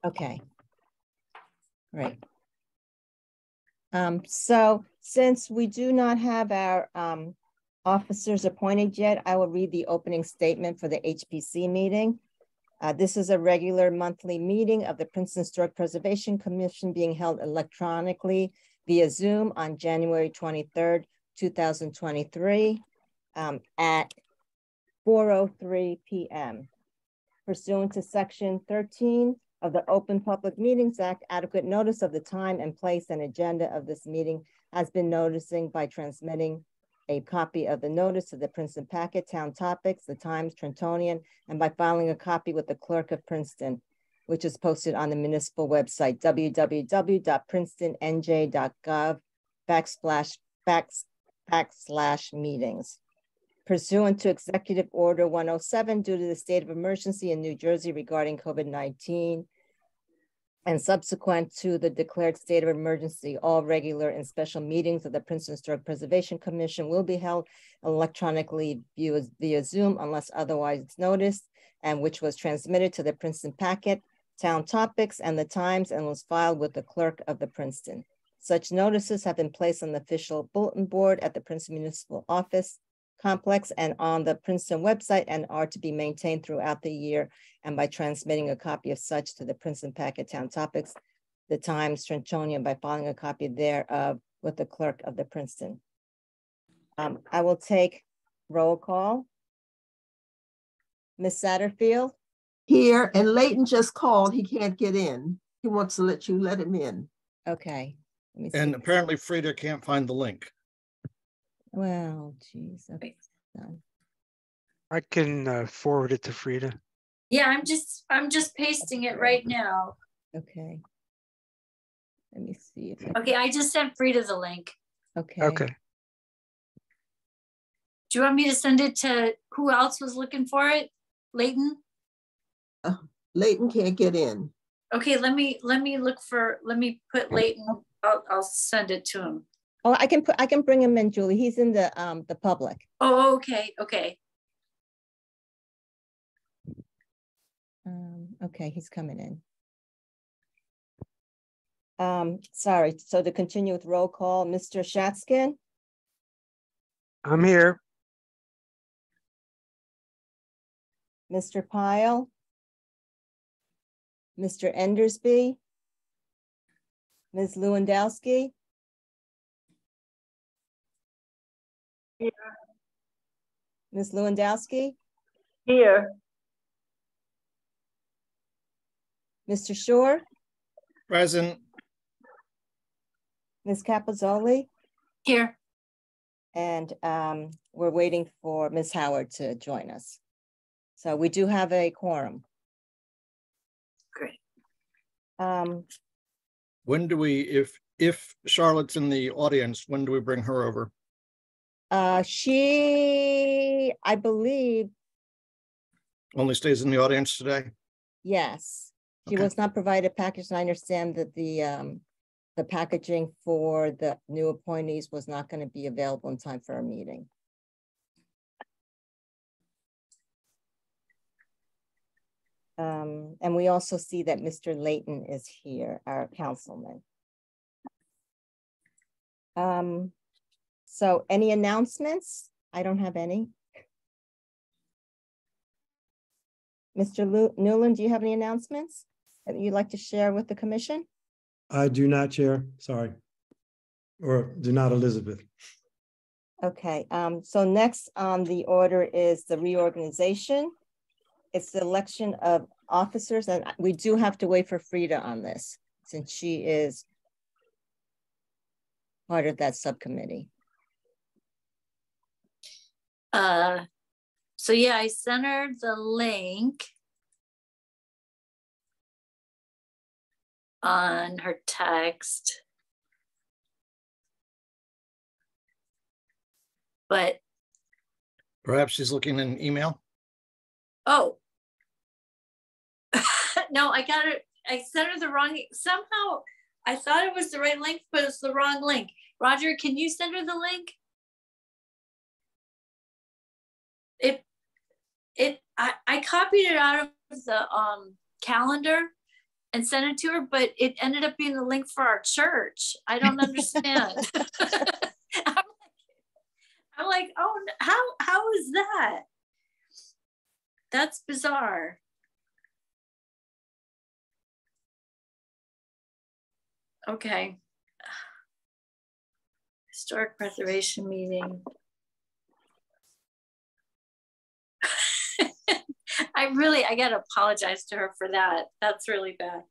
Okay, great. So since we do not have our officers appointed yet, I will read the opening statement for the HPC meeting. This is a regular monthly meeting of the Princeton Historic Preservation Commission being held electronically via Zoom on January 23rd, 2023 at 4:03 p.m. Pursuant to Section 13 of the Open Public Meetings Act, adequate notice of the time and place and agenda of this meeting has been noticing by transmitting a copy of the notice to the Princeton Packet, Town Topics, the Times, Trentonian, and by filing a copy with the Clerk of Princeton, which is posted on the municipal website, www.princetonnj.gov/meetings. Pursuant to Executive Order 107, due to the state of emergency in New Jersey regarding COVID-19, and subsequent to the declared state of emergency, all regular and special meetings of the Princeton Historic Preservation Commission will be held electronically via Zoom unless otherwise noticed, and which was transmitted to the Princeton Packet, Town Topics, and the Times, and was filed with the Clerk of the Princeton. Such notices have been placed on the official bulletin board at the Princeton Municipal Office Complex and on the Princeton website, and are to be maintained throughout the year, and by transmitting a copy of such to the Princeton Packet, Town Topics, the Times, Trentonian, by filing a copy thereof with the Clerk of the Princeton. I will take roll call. Ms. Satterfield? Here, and Leighton just called. He can't get in. He wants to let you let him in. Okay. Let me see. And apparently Frida can't find the link. Well, geez. Okay. I can forward it to Frida. Yeah, I'm just pasting it right now. Okay. Let me see if Okay, I just sent Frida the link. Okay. Okay. Do you want me to send it to who else was looking for it? Leighton? Leighton can't get in. Okay, let me put Leighton. I'll send it to him. Oh, I can bring him in, Julie. He's in the public. Oh, okay, okay. Okay, he's coming in. Sorry, so to continue with roll call, Mr. Shatskin? I'm here. Mr. Pyle? Mr. Endersby? Ms. Lewandowski? Here. Ms. Lewandowski? Here. Mr. Shore? Present. Ms. Capozzoli? Here. And we're waiting for Ms. Howard to join us. So we do have a quorum. Great. When do we, if Charlotte's in the audience, when do we bring her over? She, I believe, Only stays in the audience today? yes. She Okay. was not provided a package, and I understand that the packaging for the new appointees was not going to be available in time for our meeting. And we also see that Mr. Leighton is here, our councilman. So any announcements? I don't have any. Mr. Newland, do you have any announcements that you'd like to share with the commission? I do not, Chair. Sorry. Or do not, Elizabeth. Okay, so next on the order is the reorganization. It's the election of officers, and we do have to wait for Frida on this since she is part of that subcommittee. So yeah, I sent her the link on her text. But Perhaps she's looking in email? oh. No, I got it. I sent her the wrong, somehow I thought it was the right link, but it's the wrong link. Roger, can you send her the link? I copied it out of the calendar, and sent it to her, but it ended up being the link for our church. I don't understand. I'm like, oh, how is that? That's bizarre. Okay. Historic preservation meeting. I gotta apologize to her for that. That's really bad.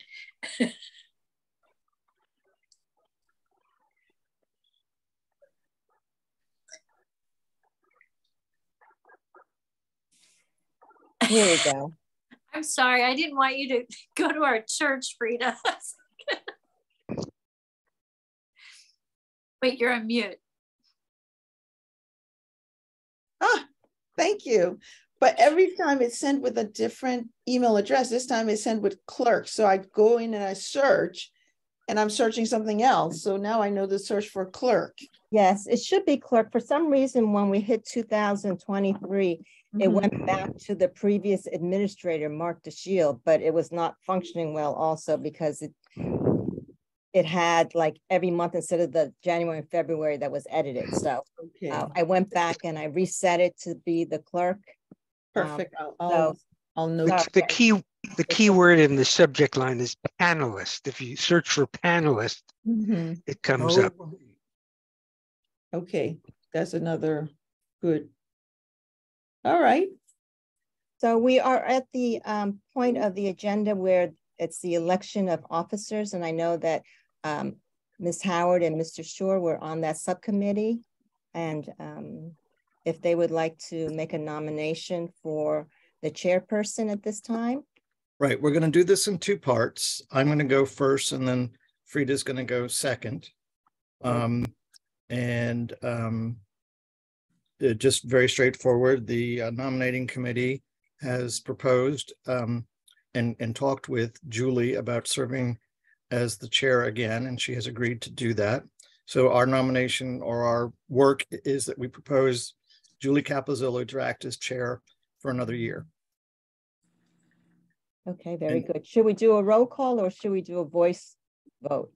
Here we go. I'm sorry, I didn't want you to go to our church, Frida. Wait, you're on mute. Thank you. But every time it's sent with a different email address. This time it's sent with clerk. So I go in and I search, and I'm searching something else. So now I know to search for clerk. Yes, it should be clerk. For some reason, when we hit 2023, it went back to the previous administrator, Mark DeShield, but it was not functioning well also because it had like every month instead of the January and February that was edited. So Okay, I went back and I reset it to be the clerk. perfect. So I'll note. The key word in the subject line is panelist. If you search for panelist, Mhm. it comes up. Okay, that's another good. All right. So we are at the point of the agenda where it's the election of officers. And I know that Ms. Howard and Mr. Shore were on that subcommittee. And if they would like to make a nomination for the chairperson at this time. Right, we're going to do this in two parts. I'm going to go first and then Frida's going to go second. Just very straightforward, the nominating committee has proposed and talked with Julie about serving as the chair again, and she has agreed to do that. So our nomination or our work is that we propose Julie Capozzolo to act as chair for another year. Okay, very good. Should we do a roll call or should we do a voice vote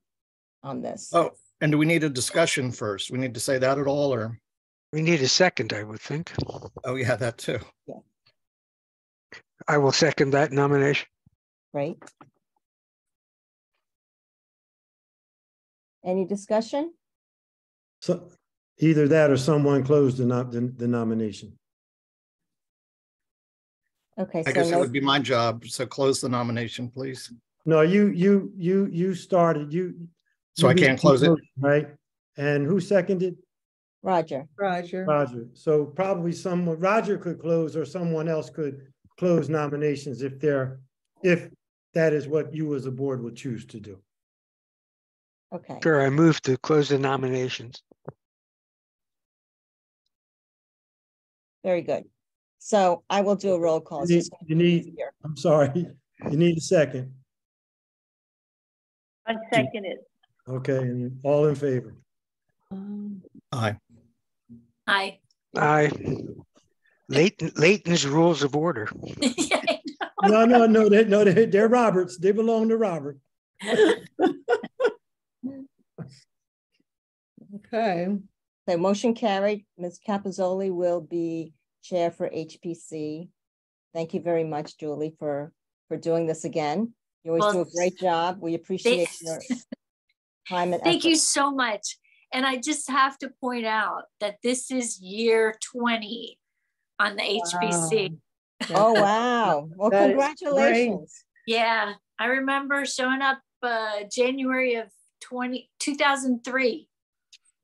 on this? Oh, and do we need a discussion first? We need to say that at all, or? We need a second, I would think. Oh, yeah, that too. I will second that nomination. Right. Any discussion? So either that or someone closed the nomination. Okay, I so guess it no, would be my job. So close the nomination, please. No, you started, So I can't close it? Right? And who seconded? Roger. Roger. Roger. So probably Roger could close or someone else could close nominations if that is what you as a board would choose to do. Okay, Sure, I move to close the nominations. very good. So I will do a roll call. It's just You need, I'm sorry, you need a second. Unseconded. Okay, and all in favor? Aye. Hi. Aye. Leighton's rules of order. Yeah, I know. No, they're Roberts. They belong to Robert. Okay. So motion carried. Ms. Capozzoli will be chair for HPC. Thank you very much, Julie, for doing this again. You always do a great job. We appreciate your time and effort. Thank you so much. And I just have to point out that this is year 20 on the HPC. Oh, wow. Well, That is congratulations. Yeah, I remember showing up January of 2003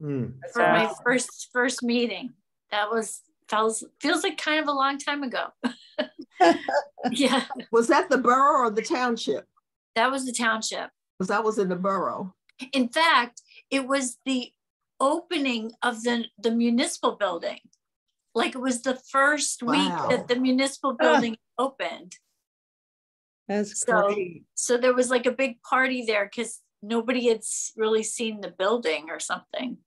for my first meeting. That feels like kind of a long time ago. Yeah, Was that the borough or the township? that was the township. Because I was in the borough. In fact, it was the opening of the municipal building. Like it was the first week that the municipal building opened. That's So, great. so there was like a big party there because nobody had really seen the building or something.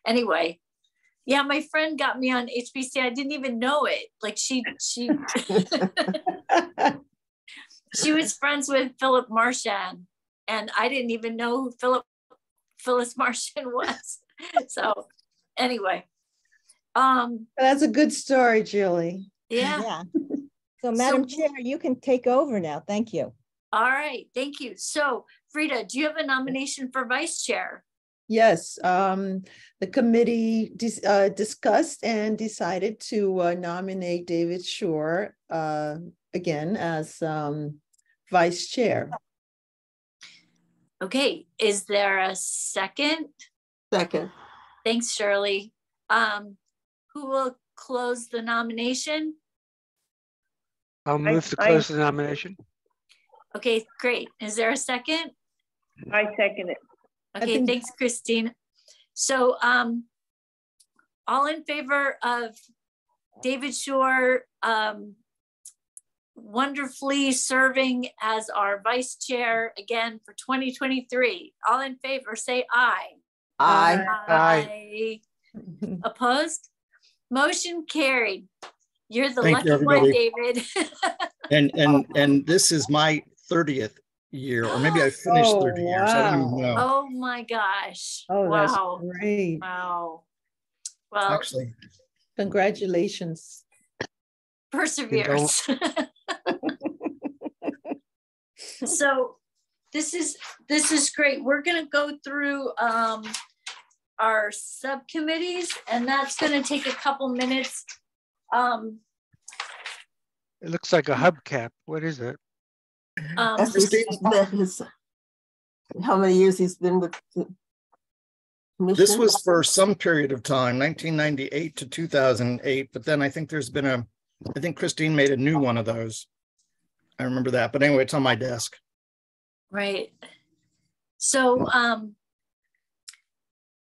Anyway, yeah, my friend got me on HPC. I didn't even know it. Like she she was friends with Philip Marchand, and I didn't even know who Phyllis Marchand was. So anyway. That's a good story, Julie. Yeah. So Madam Chair, you can take over now. Thank you. All right, thank you. So Frida, do you have a nomination for vice chair? Yes, the committee discussed and decided to nominate David Shore again as vice chair. Okay, is there a second? Second. Thanks, Shirley. Who will close the nomination? I'll move to close the nomination. Okay, great. Is there a second? I second it. Okay, thanks, Christine. So all in favor of David Shore wonderfully serving as our vice chair again for 2023. All in favor, say aye. Aye. Aye. Opposed? Motion carried. You're the Thank you, lucky one, everybody. David. And this is my 30th year, or maybe I finished 30 years. I don't even know. Oh my gosh. Oh, wow. that's great. Wow. Well, Actually, congratulations. Perseverance. So this is great. We're going to go through our subcommittees, and that's going to take a couple minutes. It looks like a hubcap. What is it? That's how many years he's been with the commission? this was for some period of time, 1998 to 2008, but then I think there's been I think Christine made a new one of those. I remember that, but anyway, it's on my desk. Right. So,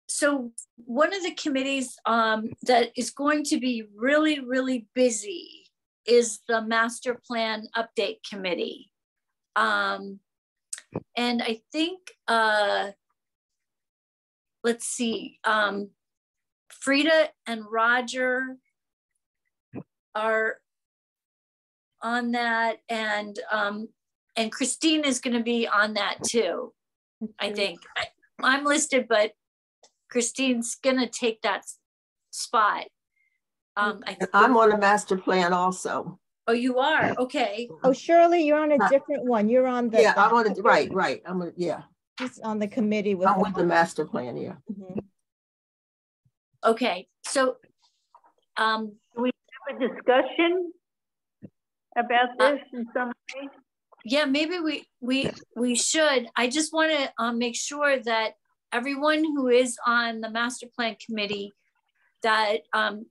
so one of the committees that is going to be really, really busy is the Master Plan Update Committee. And I think, let's see, Frida and Roger are on that, and Christine is going to be on that too. I think I'm listed, but Christine's going to take that spot. I'm on a master plan also. Oh, you are? Okay. Oh, Shirley, you're on a different one. You're on the. Yeah, I'm on it. Right. Yeah. She's on the committee with. I'm with the master plan. Yeah. Mhm. Okay. So, Do we have a discussion about this in some way? yeah, maybe we should. I just want to make sure that everyone who is on the Master Plan Committee, that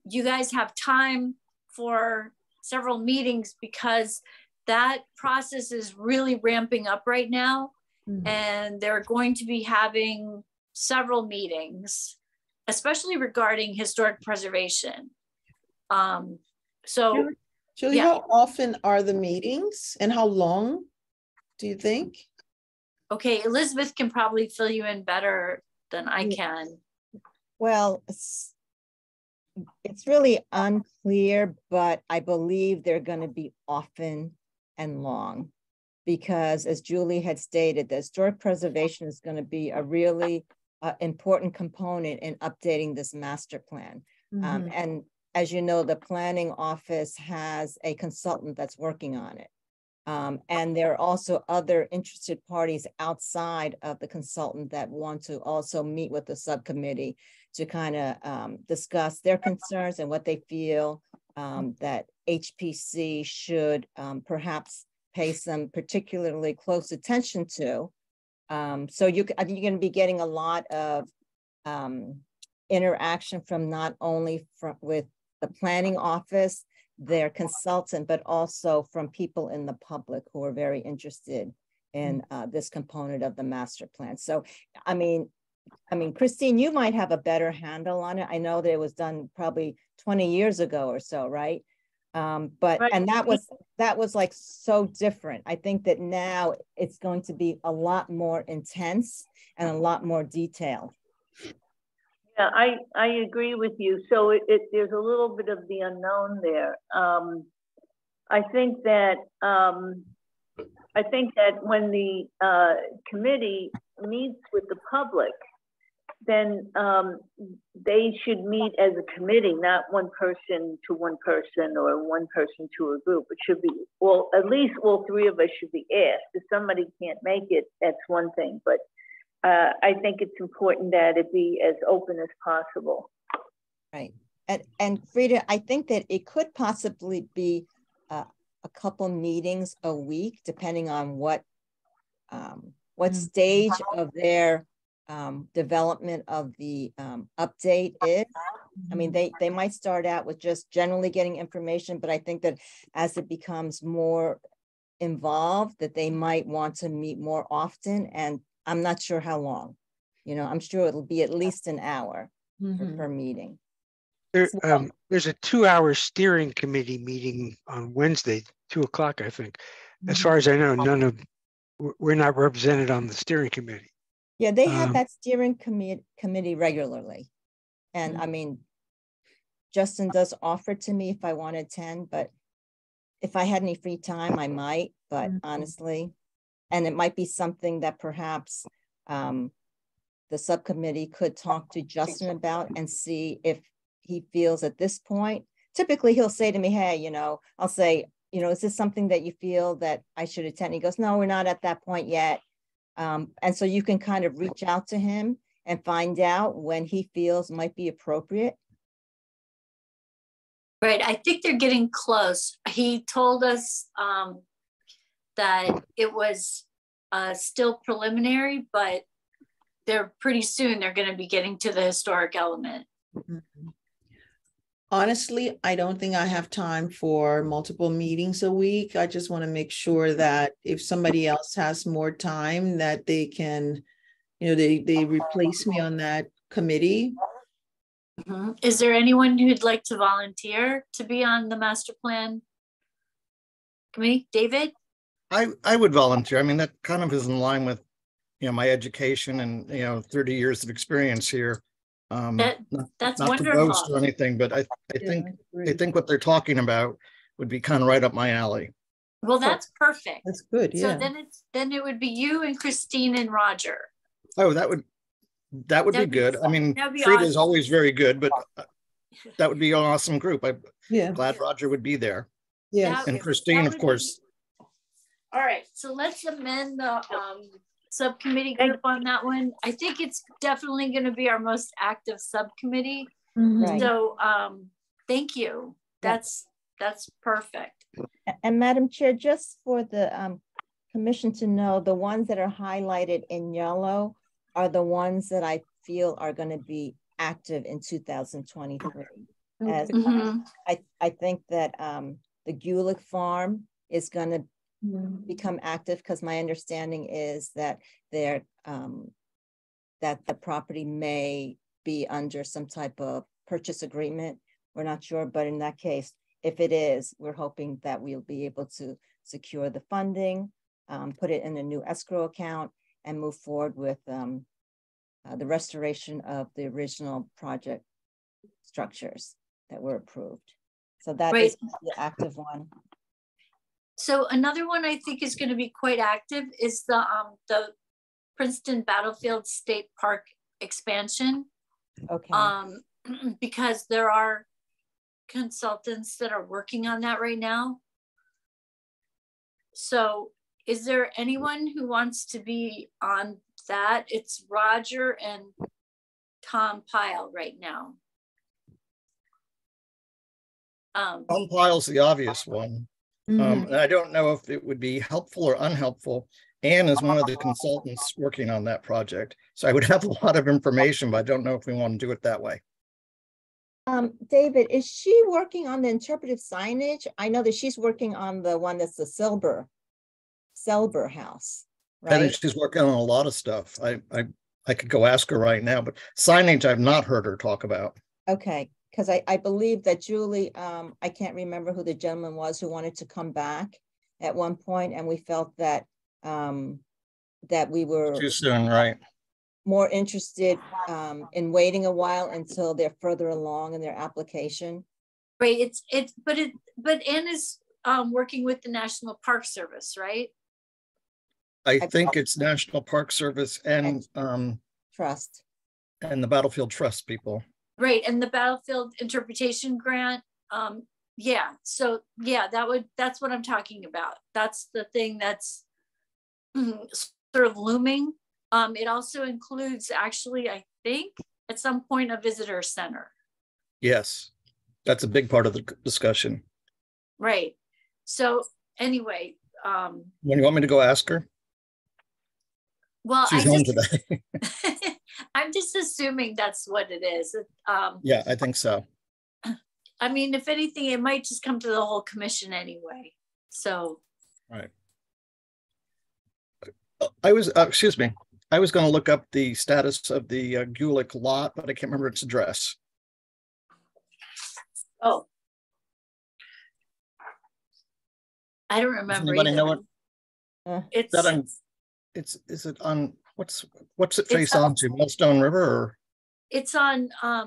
you guys have time for several meetings, because that process is really ramping up right now. Mm-hmm. And they're going to be having several meetings, especially regarding historic preservation. So, Julie, how often are the meetings and how long do you think? Okay, Elizabeth can probably fill you in better than I can. Well, it's really unclear, but I believe they're going to be often and long, because as Julie had stated, the historic preservation is going to be a really important component in updating this master plan. Mm-hmm. And as you know, the planning office has a consultant that's working on it. And there are also other interested parties outside of the consultant that want to also meet with the subcommittee to kind of discuss their concerns and what they feel that HPC should perhaps pay some particularly close attention to. So I think you're going to be getting a lot of interaction from not only with the planning office, their consultant, but also from people in the public who are very interested in this component of the master plan. So, I mean, Christine, you might have a better handle on it. I know that it was done probably 20 years ago or so, right? But right. And that was like so different. I think that now it's going to be a lot more intense and a lot more detailed. Yeah, I agree with you. So there's a little bit of the unknown there. I think that I think that when the committee meets with the public, then they should meet as a committee, not one person to one person or one person to a group. It should be, well, at least all three of us should be asked. If somebody can't make it, that's one thing. But I think it's important that it be as open as possible. Right. And Frida, I think that it could possibly be a couple meetings a week, depending on what stage of their development of the update is. I mean, they might start out with just generally getting information, but I think that as it becomes more involved, that they might want to meet more often. And I'm not sure how long. You know, I'm sure it'll be at least an hour per meeting. There's a 2-hour steering committee meeting on Wednesday, 2:00, I think. As far as I know, we're not represented on the steering committee. Yeah, they have that steering committee regularly. And I mean, Justin does offer to me if I want to attend, but if I had any free time, I might, but honestly, and it might be something that perhaps the subcommittee could talk to Justin about and see if he feels at this point. Typically he'll say to me, hey, you know, I'll say, you know, is this something that you feel that I should attend? He goes, no, we're not at that point yet. And so you can kind of reach out to him and find out when he feels might be appropriate. Right, I think they're getting close. He told us that it was still preliminary, but they're pretty soon they're going to be getting to the historic element. Honestly, I don't think I have time for multiple meetings a week. I just want to make sure that if somebody else has more time, that they can, you know, they replace me on that committee. Is there anyone who'd like to volunteer to be on the master plan committee? David? I would volunteer. I mean, that kind of is in line with, you know, my education and, you know, 30 years of experience here. That's not wonderful. To boast or anything, but I think what they're talking about would be kind of right up my alley. Well, that's perfect. That's good. Yeah. So then it would be you and Christine and Roger. Oh, that would be good. I mean, Frida is always very good, but that would be an awesome group. I'm glad Roger would be there. Yeah, and Christine, of course. All right, so let's amend the subcommittee group on that one. I think it's definitely going to be our most active subcommittee. Right. So thank you. That's perfect. And Madam Chair, just for the commission to know, the ones that are highlighted in yellow are the ones that I feel are going to be active in 2023. As I think that the Gulick Farm is going to become active, because my understanding is that they're that the property may be under some type of purchase agreement. We're not sure, but in that case, if it is, we're hoping that we'll be able to secure the funding, put it in a new escrow account, and move forward with the restoration of the original project structures that were approved. So that is the active one. So another one I think is going to be quite active is the Princeton Battlefield State Park expansion. Okay. Because there are consultants that are working on that right now. So is there anyone who wants to be on that? It's Roger and Tom Pyle right now. Tom Pyle's the obvious one. And I don't know if it would be helpful or unhelpful. Anne is one of the consultants working on that project. So I would have a lot of information, but I don't know if we want to do it that way. David, is she working on the interpretive signage? I know that she's working on the one that's the Selber house, right? I think she's working on a lot of stuff. I could go ask her right now, but signage I've not heard her talk about. Okay, because I believe that Julie, I can't remember who the gentleman was who wanted to come back at one point, and we felt that that we were too soon, right? More interested in waiting a while until they're further along in their application. Right. But Anne is working with the National Park Service, right? I think it's National Park Service and Trust. and the Battlefield Trust people. Right, and the Battlefield Interpretation Grant. Yeah, so yeah, that's what I'm talking about. That's the thing that's sort of looming. It also includes, actually, I think at some point, a visitor center. Yes, that's a big part of the discussion. Right. So anyway, when you want me to go ask her? Well, she's home today. I'm just assuming that's what it is. Yeah, I think so. I mean, if anything, it might just come to the whole commission anyway. So. Right. I was, excuse me, I was going to look up the status of the Gulick lot, but I can't remember its address. Oh. I don't remember. Does anybody know it? It's that on, is it on, what's it face onto? Millstone River or? It's on, I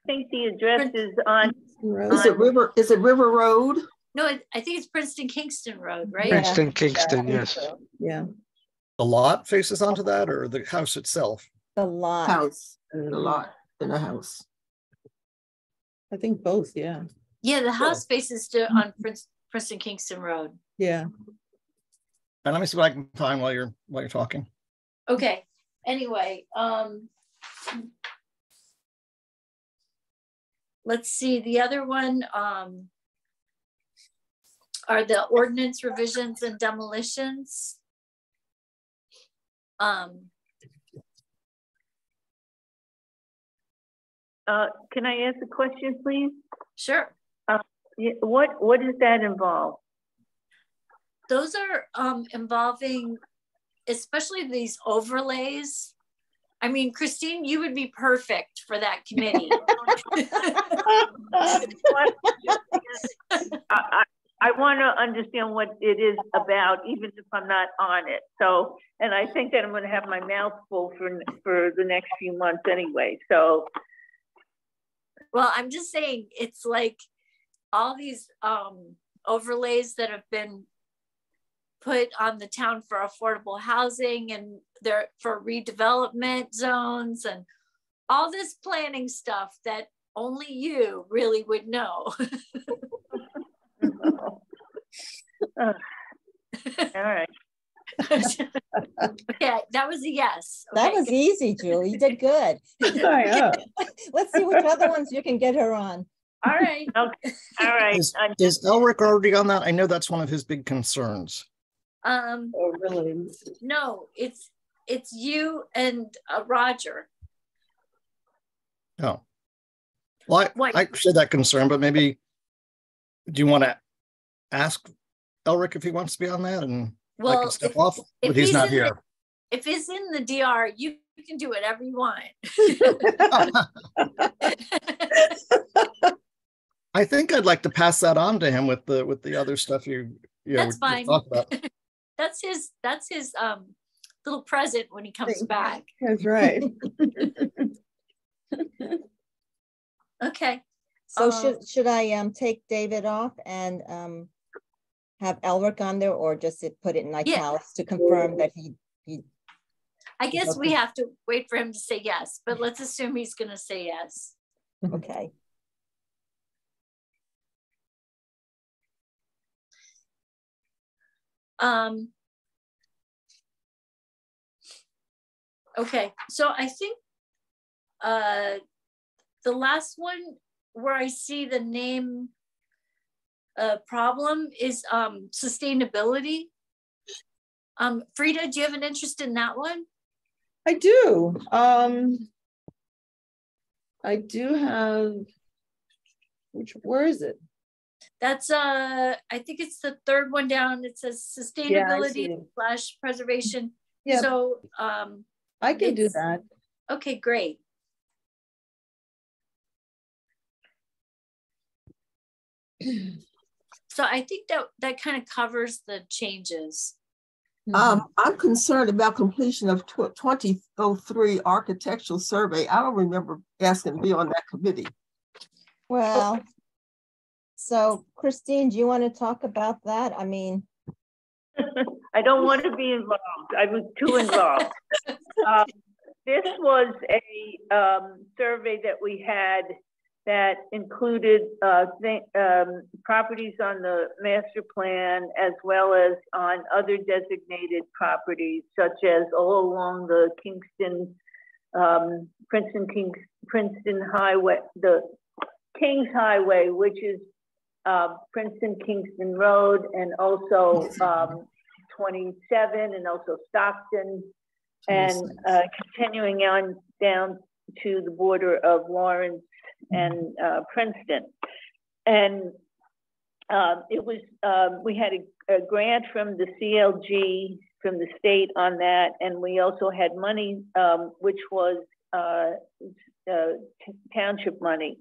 think the address is on. Is it River Road? No, I think it's Princeton Kingston Road, right? Princeton Kingston, yes. Yeah. The lot faces onto that, or the house itself? The lot. House and the lot in the house. I think both, yeah. Yeah, the house faces on Princeton Kingston Road. Yeah. And let me see what I can find while you're talking. Okay. Anyway, let's see. The other one are the ordinance revisions and demolitions. Can I ask a question, please? Sure. What does that involve? Those are involving, especially these overlays. I mean, Christine, you would be perfect for that committee. I want to understand what it is about, even if I'm not on it. So, and I think that I'm going to have my mouth full for the next few months anyway. So, well, I'm just saying, it's like all these overlays that have been put on the town for affordable housing, and they're for redevelopment zones and all this planning stuff that only you really would know. All right. Okay, that was a yes. Okay. That was easy, Julie. You did good. Let's see which other ones you can get her on. All right. Okay. All right. Is Elric already on that? I know that's one of his big concerns. Oh, really? No, it's you and Roger. Oh. Well, I share that concern, but maybe do you want to ask Elric if he wants to be on that, and I can step off, but he's not here. If he's in the DR, you can do whatever you want. I think I'd like to pass that on to him with the other stuff you that's fine. Talk about. That's his little present when he comes back. That's right. Okay. So should I take David off and have Elric on there, or just put it in italics to confirm that he I guess we have to wait for him to say yes, but let's assume he's going to say yes. Okay. Okay, so I think the last one where I see the name problem is sustainability. Frida, do you have an interest in that one? I do. I do have, where is it? That's I think it's the third one down. It says sustainability / preservation. Yeah. So I can do that. Okay, great. So I think that kind of covers the changes. I'm concerned about completion of 2003 architectural survey. I don't remember asking to be on that committee. Well, so Christine, do you want to talk about that? I mean, I don't want to be involved. I was too involved. This was a survey that we had that included properties on the master plan, as well as on other designated properties, such as all along the Kingston, Princeton Highway, the Kings Highway, which is Princeton Kingston Road, and also 27, and also Stockton, and continuing on down to the border of Lawrence and Princeton. And it was, we had a grant from the CLG, from the state on that, and we also had money, which was township money.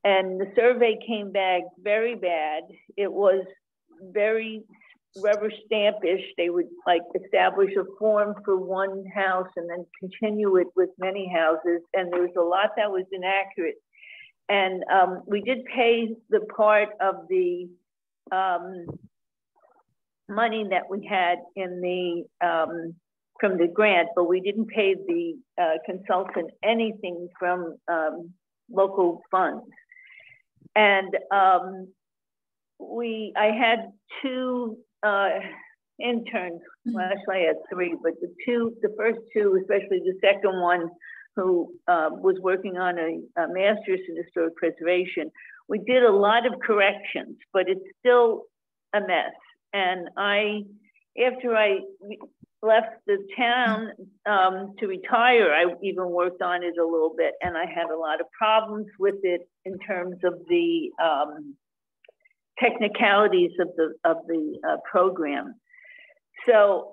And the survey came back very bad. It was very rubber stampish. They would like establish a form for one house and then continue it with many houses. And there was a lot that was inaccurate. And we did pay the part of the money that we had in the from the grant, but we didn't pay the consultant anything from local funds. And I had two interns, well, actually I had three, but the first two, especially the second one, who was working on a master's in historic preservation, we did a lot of corrections, but it's still a mess. And after I left the town to retire, I even worked on it a little bit, and I had a lot of problems with it in terms of the technicalities of the program. So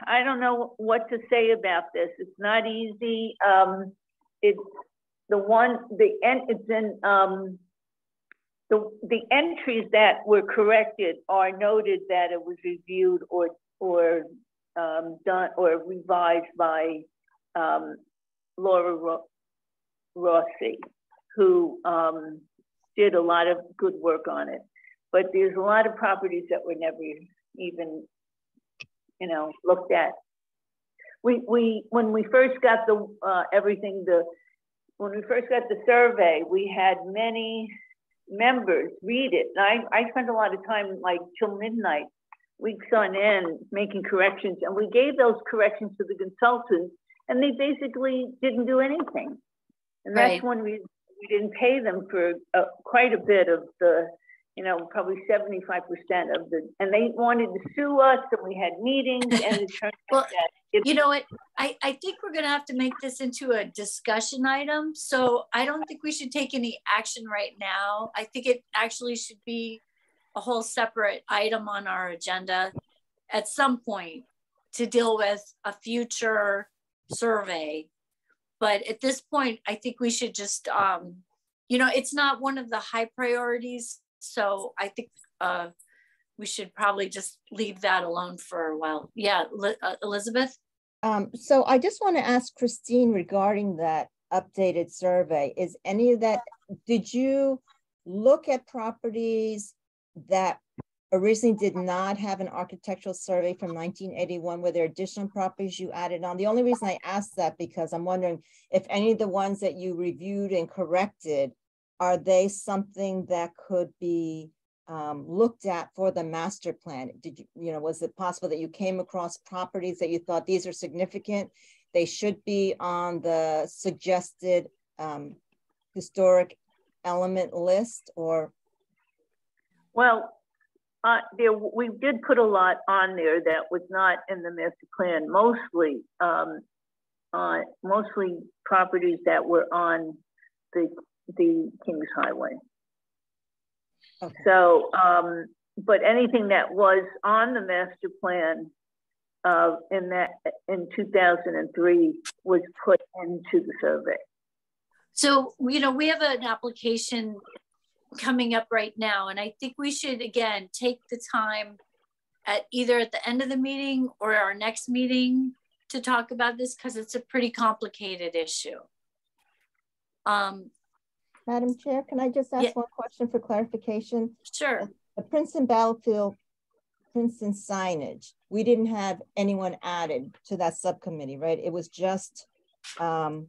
I don't know what to say about this. It's not easy. It's the entries that were corrected are noted that it was reviewed or done or revised by Laura Rossi, who did a lot of good work on it. But there's a lot of properties that were never even, looked at. When we first got the when we first got the survey, we had many members read it. And I spent a lot of time, like till midnight, weeks on end, making corrections, and we gave those corrections to the consultants, and they basically didn't do anything. And that's when we didn't pay them for quite a bit of the, probably 75% of the, and they wanted to sue us, and we had meetings, and it turned out that you know what, I think we're gonna have to make this into a discussion item. So I don't think we should take any action right now. I think it actually should be a whole separate item on our agenda at some point to deal with a future survey. But at this point, I think we should just, it's not one of the high priorities. So I think we should probably just leave that alone for a while. Yeah, Elizabeth? So I just want to ask Christine regarding that updated survey. Is any of that, did you look at properties that originally did not have an architectural survey from 1981? Were there additional properties you added on? The only reason I asked that because I'm wondering if any of the ones that you reviewed and corrected, are they something that could be looked at for the master plan? Did you, was it possible that you came across properties that you thought these are significant? They should be on the suggested historic element list, or? Well, we did put a lot on there that was not in the master plan, mostly properties that were on the Kings Highway. Okay. So, but anything that was on the master plan in 2003 was put into the survey. So, we have an application coming up right now, and I think we should again take the time either at the end of the meeting or our next meeting to talk about this, because it's a pretty complicated issue. Madam Chair, can I just ask one question for clarification? Sure. The Princeton Battlefield Princeton signage, we didn't have anyone added to that subcommittee, right? It was just the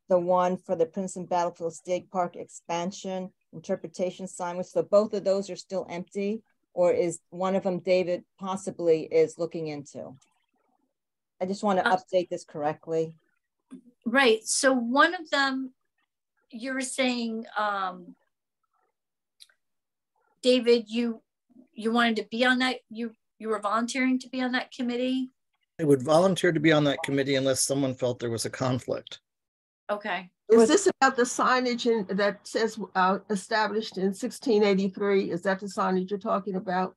one for the Princeton Battlefield State Park expansion interpretation signage. So both of those are still empty, or is one of them David possibly is looking into? I just want to update this correctly. Right. So one of them, you were saying, David, you wanted to be on that. You were volunteering to be on that committee. I would volunteer to be on that committee unless someone felt there was a conflict. Okay. Is this about the signage that says established in 1683? Is that the signage you're talking about?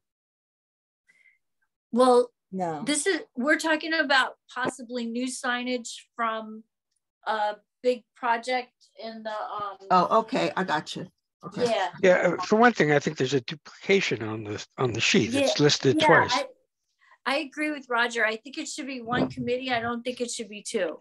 Well, no. We're talking about possibly new signage from a big project in the. Oh, okay, I got you. Okay. Yeah. Yeah. For one thing, I think there's a duplication on the sheet. Yeah, it's listed yeah, twice. I agree with Roger. I think it should be one committee. I don't think it should be two.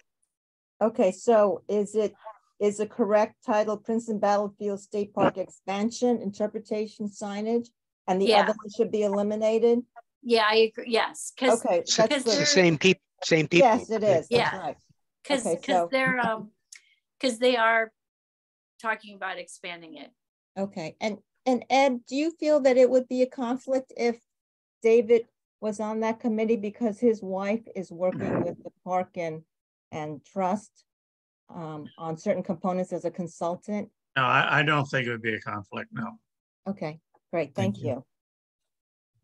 Okay, so is the correct title Princeton Battlefield State Park expansion interpretation signage, and the other one should be eliminated? Yeah, I agree. Yes, because okay, it's the same people. Same people. Yes, it is. Yeah, that's right. Because they are talking about expanding it. Okay, and Ed, do you feel that it would be a conflict if David was on that committee because his wife is working with the park and trust on certain components as a consultant? No, I don't think it would be a conflict, no. Okay, great, thank you.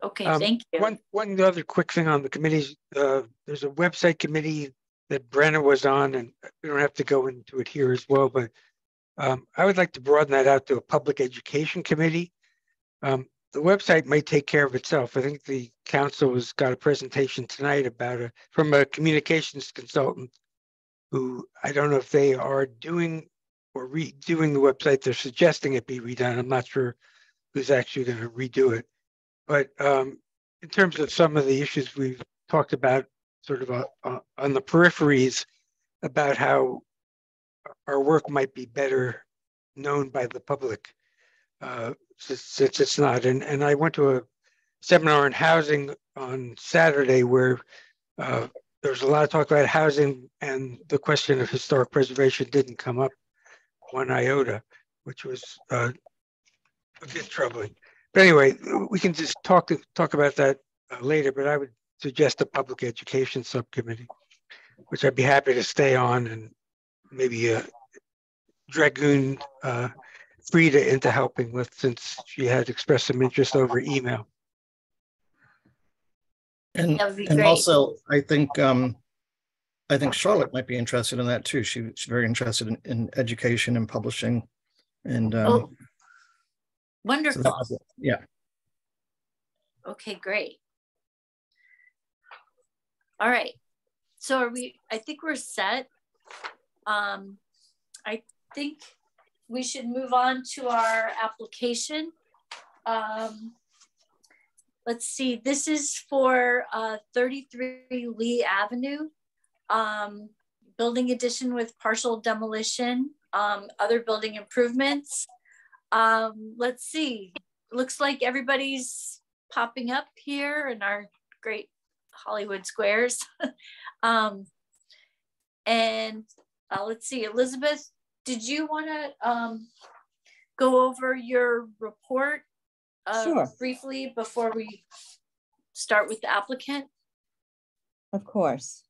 Okay, thank you. One other quick thing on the committees, there's a website committee that Brenna was on, and we don't have to go into it here as well, but I would like to broaden that out to a public education committee. The website might take care of itself. I think the council has got a presentation tonight about from a communications consultant who, I don't know if they are doing or redoing the website. They're suggesting it be redone. I'm not sure who's actually going to redo it. But in terms of some of the issues we've talked about sort of on the peripheries about how our work might be better known by the public, since it's not. And I went to a seminar on housing on Saturday where there's a lot of talk about housing, and the question of historic preservation didn't come up one iota, which was a bit troubling. But anyway, we can just talk about that later, but I would suggest a public education subcommittee, which I'd be happy to stay on, and maybe dragoon Frida into helping with, since she had expressed some interest over email. And also, I think Charlotte might be interested in that too. She's very interested in education and publishing, and wonderful. So yeah. Okay, great. All right. So I think we're set. I think we should move on to our application. Let's see, this is for 33 Lee Avenue, building addition with partial demolition, other building improvements. Let's see, looks like everybody's popping up here in our great Hollywood squares. And let's see, Elizabeth, did you want to go over your report Sure. briefly before we start with the applicant? Of course.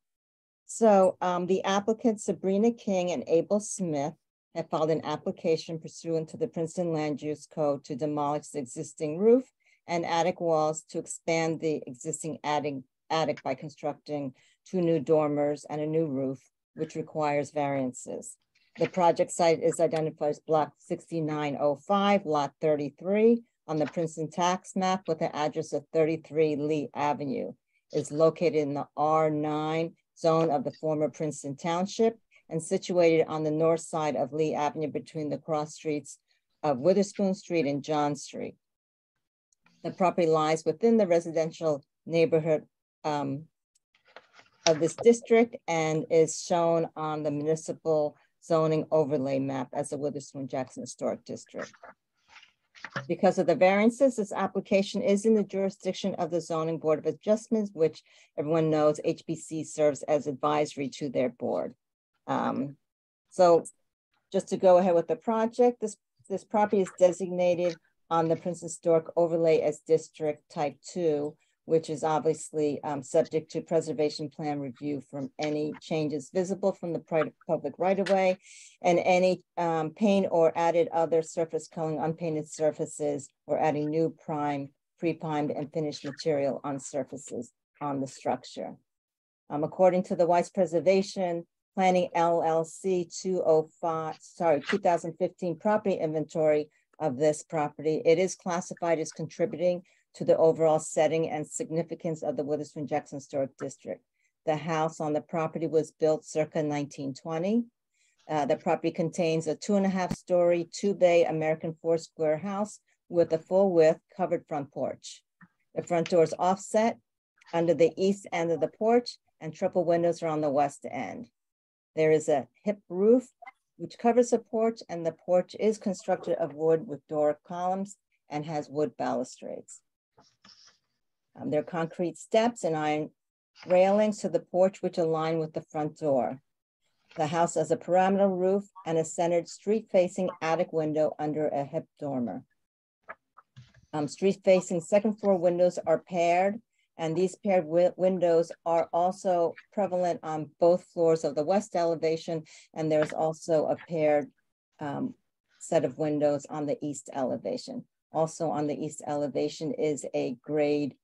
So the applicant Sabrina King and Abel Smith have filed an application pursuant to the Princeton Land Use Code to demolish the existing roof and attic walls to expand the existing attic by constructing 2 new dormers and a new roof, which requires variances. The project site is identified as block 6905, lot 33 on the Princeton tax map with an address of 33 Lee Avenue. It's located in the R9 zone of the former Princeton Township and situated on the north side of Lee Avenue between the cross streets of Witherspoon Street and John Street. The property lies within the residential neighborhood of this district and is shown on the municipal zoning overlay map as the Witherspoon Jackson Historic District. Because of the variances, this application is in the jurisdiction of the Zoning Board of Adjustments, which everyone knows HBC serves as advisory to their board. So just to go ahead with the project, this property is designated on the Princeton Historic Overlay as District Type 2, which is obviously subject to preservation plan review from any changes visible from the public right-of-way and any paint or added other surface coloring, unpainted surfaces, or adding new prime, pre-primed and finished material on surfaces on the structure. According to the Weiss Preservation Planning LLC 2015 property inventory of this property, it is classified as contributing to the overall setting and significance of the Witherspoon-Jackson Historic District. The house on the property was built circa 1920. The property contains a 2.5-story, 2-bay American 4-square house with a full width covered front porch. The front door is offset under the east end of the porch and triple windows are on the west end. There is a hip roof which covers the porch, and the porch is constructed of wood with Doric columns and has wood balustrades. There are concrete steps and iron railings to the porch which align with the front door. The house has a pyramidal roof and a centered street-facing attic window under a hip dormer. Street-facing second-floor windows are paired, and these paired windows are also prevalent on both floors of the west elevation, and there's also a paired set of windows on the east elevation. Also on the east elevation is a grade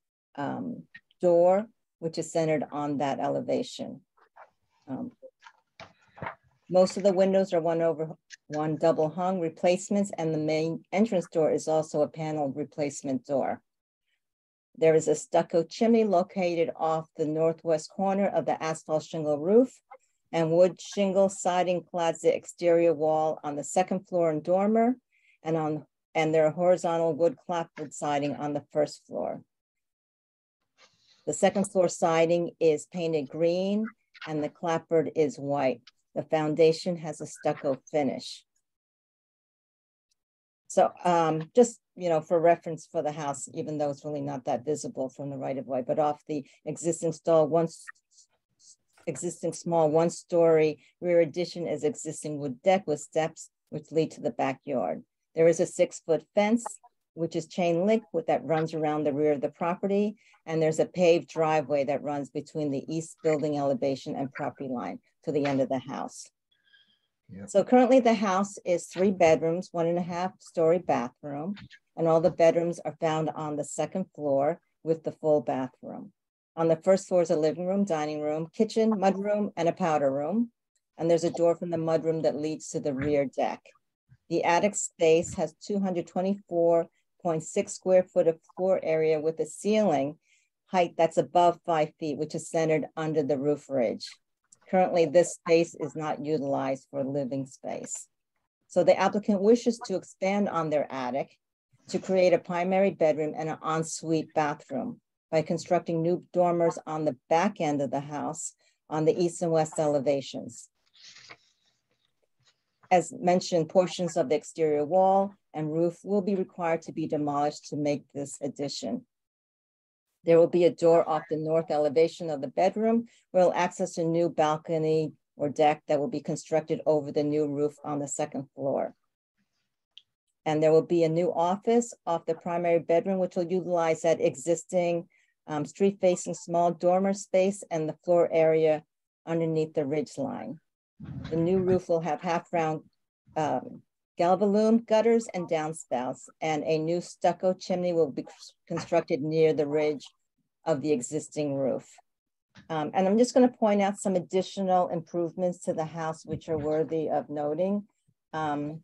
door, which is centered on that elevation. Most of the windows are 1/1 double hung replacements, and the main entrance door is also a paneled replacement door. There is a stucco chimney located off the northwest corner of the asphalt shingle roof, and wood shingle siding clads the exterior wall on the second floor and dormer, and there are horizontal wood clapboard siding on the first floor. The second floor siding is painted green and the clapboard is white. The foundation has a stucco finish. So just, for reference for the house, even though it's really not that visible from the right of way, but off the existing small 1-story rear addition is existing wood deck with steps which lead to the backyard. There is a 6-foot fence, which is chain link that runs around the rear of the property. And there's a paved driveway that runs between the east building elevation and property line to the end of the house. Yep. So currently the house is 3 bedrooms, 1.5-story bathroom, and all the bedrooms are found on the second floor with the full bathroom. On the first floor is a living room, dining room, kitchen, mudroom, and a powder room. And there's a door from the mudroom that leads to the rear deck. The attic space has 224.6 square foot of floor area with a ceiling height that's above 5 feet, which is centered under the roof ridge. Currently, this space is not utilized for living space. So the applicant wishes to expand on their attic to create a primary bedroom and an ensuite bathroom by constructing new dormers on the back end of the house on the east and west elevations. As mentioned, portions of the exterior wall and roof will be required to be demolished to make this addition. There will be a door off the north elevation of the bedroom where we'll access a new balcony or deck that will be constructed over the new roof on the second floor. And there will be a new office off the primary bedroom, which will utilize that existing street-facing small dormer space and the floor area underneath the ridge line. The new roof will have half-round galvalume gutters and downspouts, and a new stucco chimney will be constructed near the ridge of the existing roof. And I'm just going to point out some additional improvements to the house which are worthy of noting. The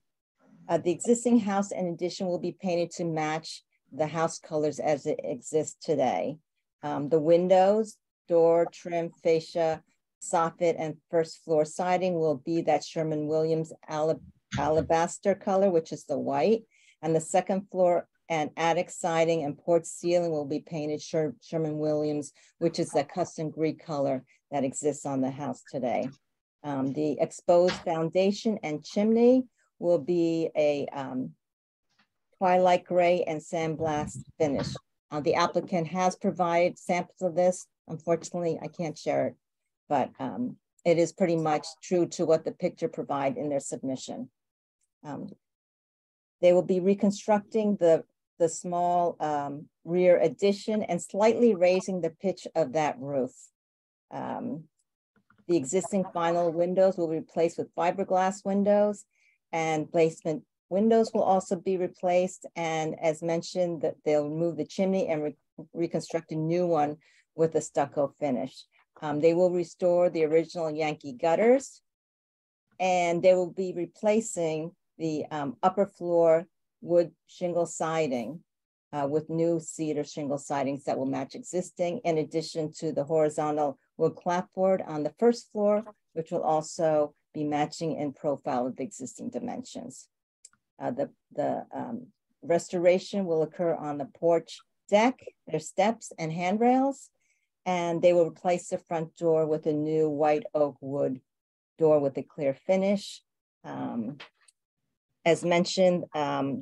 existing house and addition will be painted to match the house colors as it exists today. The windows, door, trim, fascia, soffit, and first floor siding will be that Sherwin-Williams alabaster color, which is the white, and the second floor and attic siding and porch ceiling will be painted Sherwin-Williams, which is the custom Greek color that exists on the house today. The exposed foundation and chimney will be a twilight gray and sandblast finish. The applicant has provided samples of this. Unfortunately, I can't share it, but it is pretty much true to what the picture provide in their submission. They will be reconstructing the small rear addition and slightly raising the pitch of that roof. The existing final windows will be replaced with fiberglass windows, and basement windows will also be replaced. And as mentioned, that they'll remove the chimney and reconstruct a new one with a stucco finish. They will restore the original Yankee gutters, and they will be replacing the upper floor wood shingle siding with new cedar shingle sidings that will match existing, in addition to the horizontal wood clapboard on the first floor, which will also be matching in profile of the existing dimensions. The restoration will occur on the porch deck, their steps and handrails, and they will replace the front door with a new white oak wood door with a clear finish. As mentioned,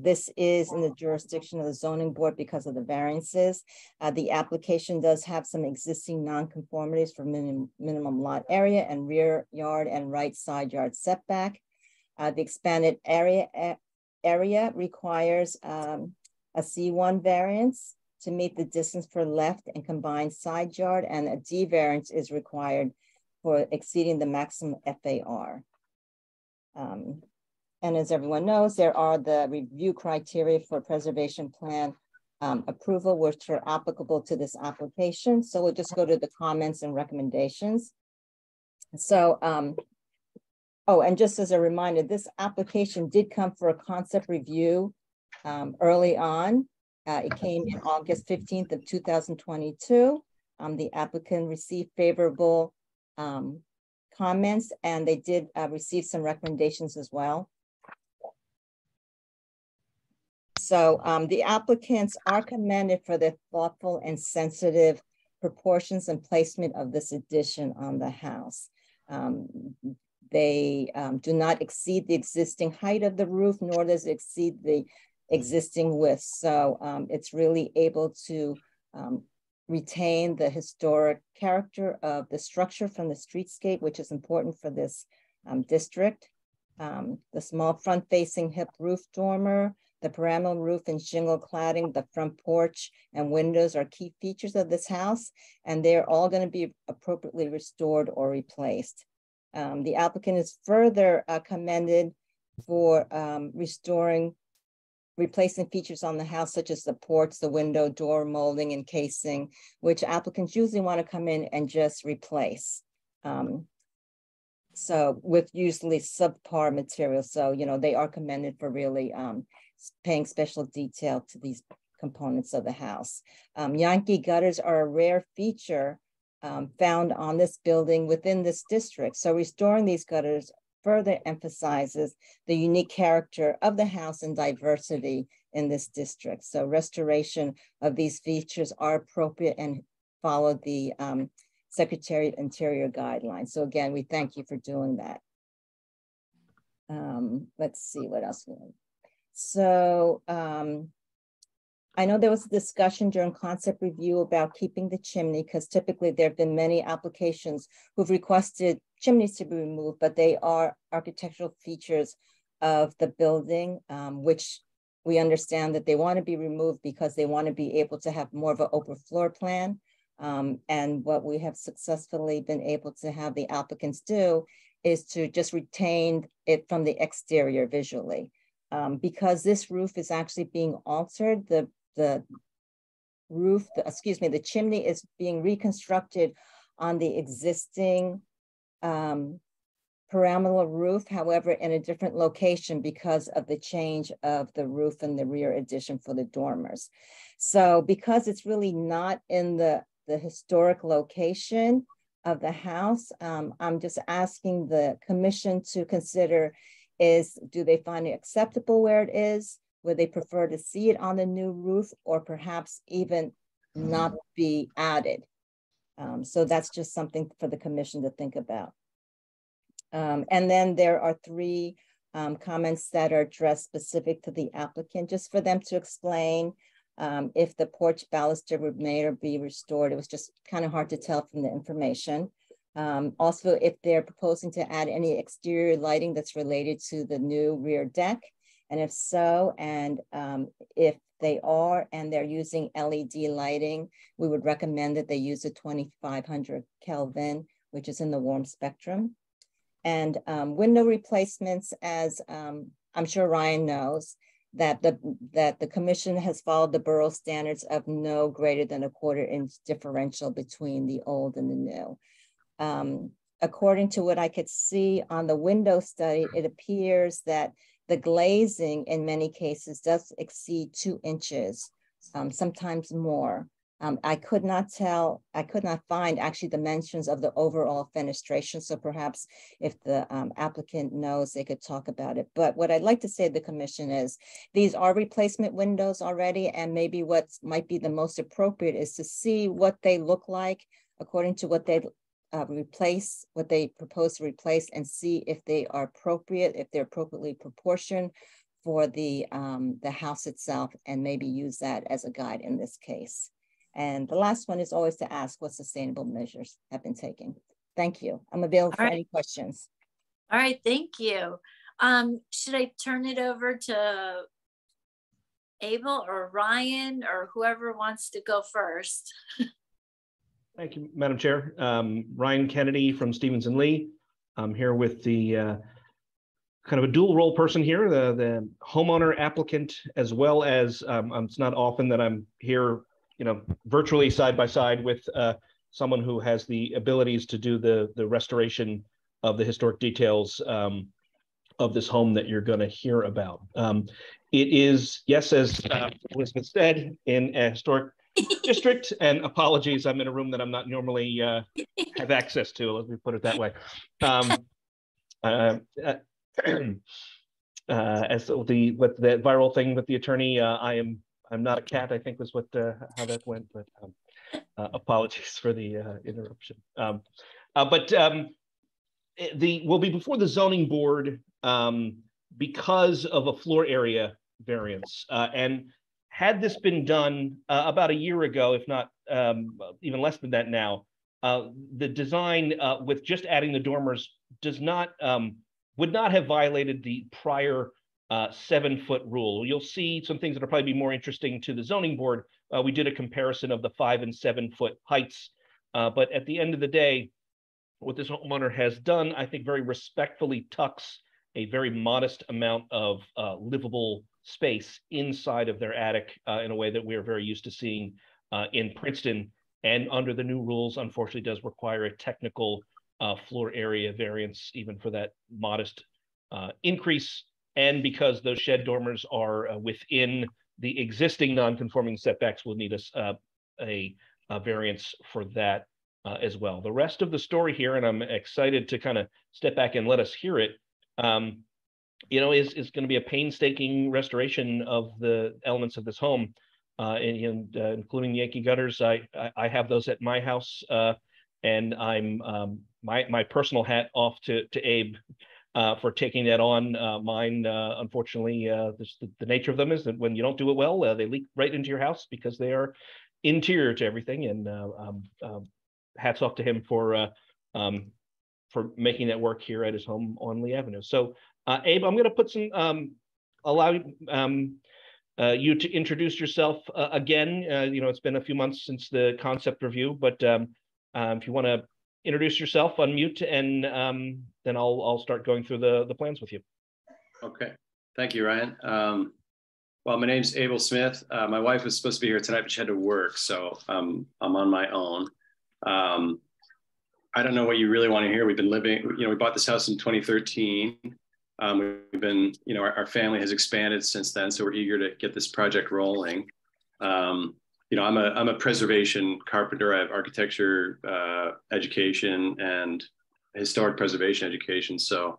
this is in the jurisdiction of the zoning board because of the variances. The application does have some existing nonconformities for minimum lot area and rear yard and right side yard setback. The expanded area requires a C1 variance to meet the distance for left and combined side yard, and a D variance is required for exceeding the maximum FAR. And as everyone knows, there are the review criteria for preservation plan approval, which are applicable to this application. So we'll just go to the comments and recommendations. So, oh, and just as a reminder, this application did come for a concept review early on. It came in August 15th of 2022. The applicant received favorable comments, and they did receive some recommendations as well. So the applicants are commended for their thoughtful and sensitive proportions and placement of this addition on the house. They do not exceed the existing height of the roof, nor does it exceed the existing width. So it's really able to retain the historic character of the structure from the streetscape, which is important for this district. The small front-facing hip roof dormer, the pyramidal roof and shingle cladding, the front porch and windows are key features of this house, and they're all going to be appropriately restored or replaced. The applicant is further commended for replacing features on the house, such as the porch, the window, door molding, and casing, which applicants usually want to come in and just replace. So with usually subpar material. So, you know, they are commended for really paying special detail to these components of the house. Yankee gutters are a rare feature found on this building within this district. So restoring these gutters further emphasizes the unique character of the house and diversity in this district. So restoration of these features are appropriate and follow the Secretary of Interior guidelines. So again, we thank you for doing that. Let's see what else. So I know there was a discussion during concept review about keeping the chimney, because typically there have been many applications who've requested chimneys to be removed, but they are architectural features of the building, which we understand that they want to be removed because they want to be able to have more of an open floor plan. And what we have successfully been able to have the applicants do is to just retain it from the exterior visually. Because this roof is actually being altered, the chimney is being reconstructed on the existing pyramidal roof, however, in a different location because of the change of the roof and the rear addition for the dormers. So because it's really not in the historic location of the house, I'm just asking the commission to consider do they find it acceptable where it is? Would they prefer to see it on the new roof, or perhaps even not be added? So that's just something for the commission to think about. And then there are 3 comments that are addressed specific to the applicant, just for them to explain if the porch baluster would may or be restored. It was just kind of hard to tell from the information. Also, if they're proposing to add any exterior lighting that's related to the new rear deck, and if so, and if they are and they're using LED lighting, we would recommend that they use a 2500 Kelvin, which is in the warm spectrum. And window replacements, as I'm sure Ryan knows, that the commission has followed the borough standards of no greater than a 1/4 inch differential between the old and the new. According to what I could see on the window study, it appears that the glazing in many cases does exceed 2 inches, sometimes more. I could not find actually dimensions of the overall fenestration. So perhaps if the applicant knows, they could talk about it. But what I'd like to say to the commission is these are replacement windows already, and maybe what might be the most appropriate is to see what they look like according to what they what they propose to replace, and see if they are appropriate, if they're appropriately proportioned for the house itself, and maybe use that as a guide in this case. And the last one is always to ask what sustainable measures have been taken. Thank you. I'm available for any questions. All right, thank you. Should I turn it over to Abel or Ryan or whoever wants to go first? Thank you, Madam Chair. Ryan Kennedy from Stevens and Lee. I'm here with the kind of a dual role person here, the homeowner applicant, as well as it's not often that I'm here, virtually side by side with someone who has the abilities to do the restoration of the historic details of this home that you're going to hear about. It is, yes, as Elizabeth said, in a historic district, and apologies, I'm in a room that I'm not normally have access to, let me put it that way. As the viral thing with the attorney, I'm not a cat, I think was what how that went, but apologies for the interruption. We'll be before the zoning board because of a floor area variance, and had this been done about a year ago, if not even less than that now, the design with just adding the dormers would not have violated the prior 7-foot rule. You'll see some things that will probably be more interesting to the zoning board. We did a comparison of the 5 and 7 foot heights, but at the end of the day, what this homeowner has done, I think, very respectfully tucks a very modest amount of livable space inside of their attic in a way that we are very used to seeing in Princeton, and under the new rules, unfortunately, does require a technical floor area variance even for that modest increase. And because those shed dormers are within the existing non-conforming setbacks, we'll need a variance for that as well. The rest of the story here, and I'm excited to kind of step back and let us hear it, is going to be a painstaking restoration of the elements of this home, including the Yankee gutters. I have those at my house, and I'm my personal hat off to Abe for taking that on. Mine, unfortunately, the nature of them is that when you don't do it well, they leak right into your house because they are interior to everything. And hats off to him for making that work here at his home on Lee Avenue. So, Abe, I'm going to put allow you to introduce yourself again. It's been a few months since the concept review, but if you want to introduce yourself, unmute, and then I'll start going through the plans with you. Okay, thank you, Ryan. Well, my name's Abel Smith. My wife was supposed to be here tonight, but she had to work, so I'm on my own. I don't know what you really want to hear. We've been living, we bought this house in 2013. We've been, our family has expanded since then, so we're eager to get this project rolling. I'm a preservation carpenter. I have architecture education and historic preservation education. So,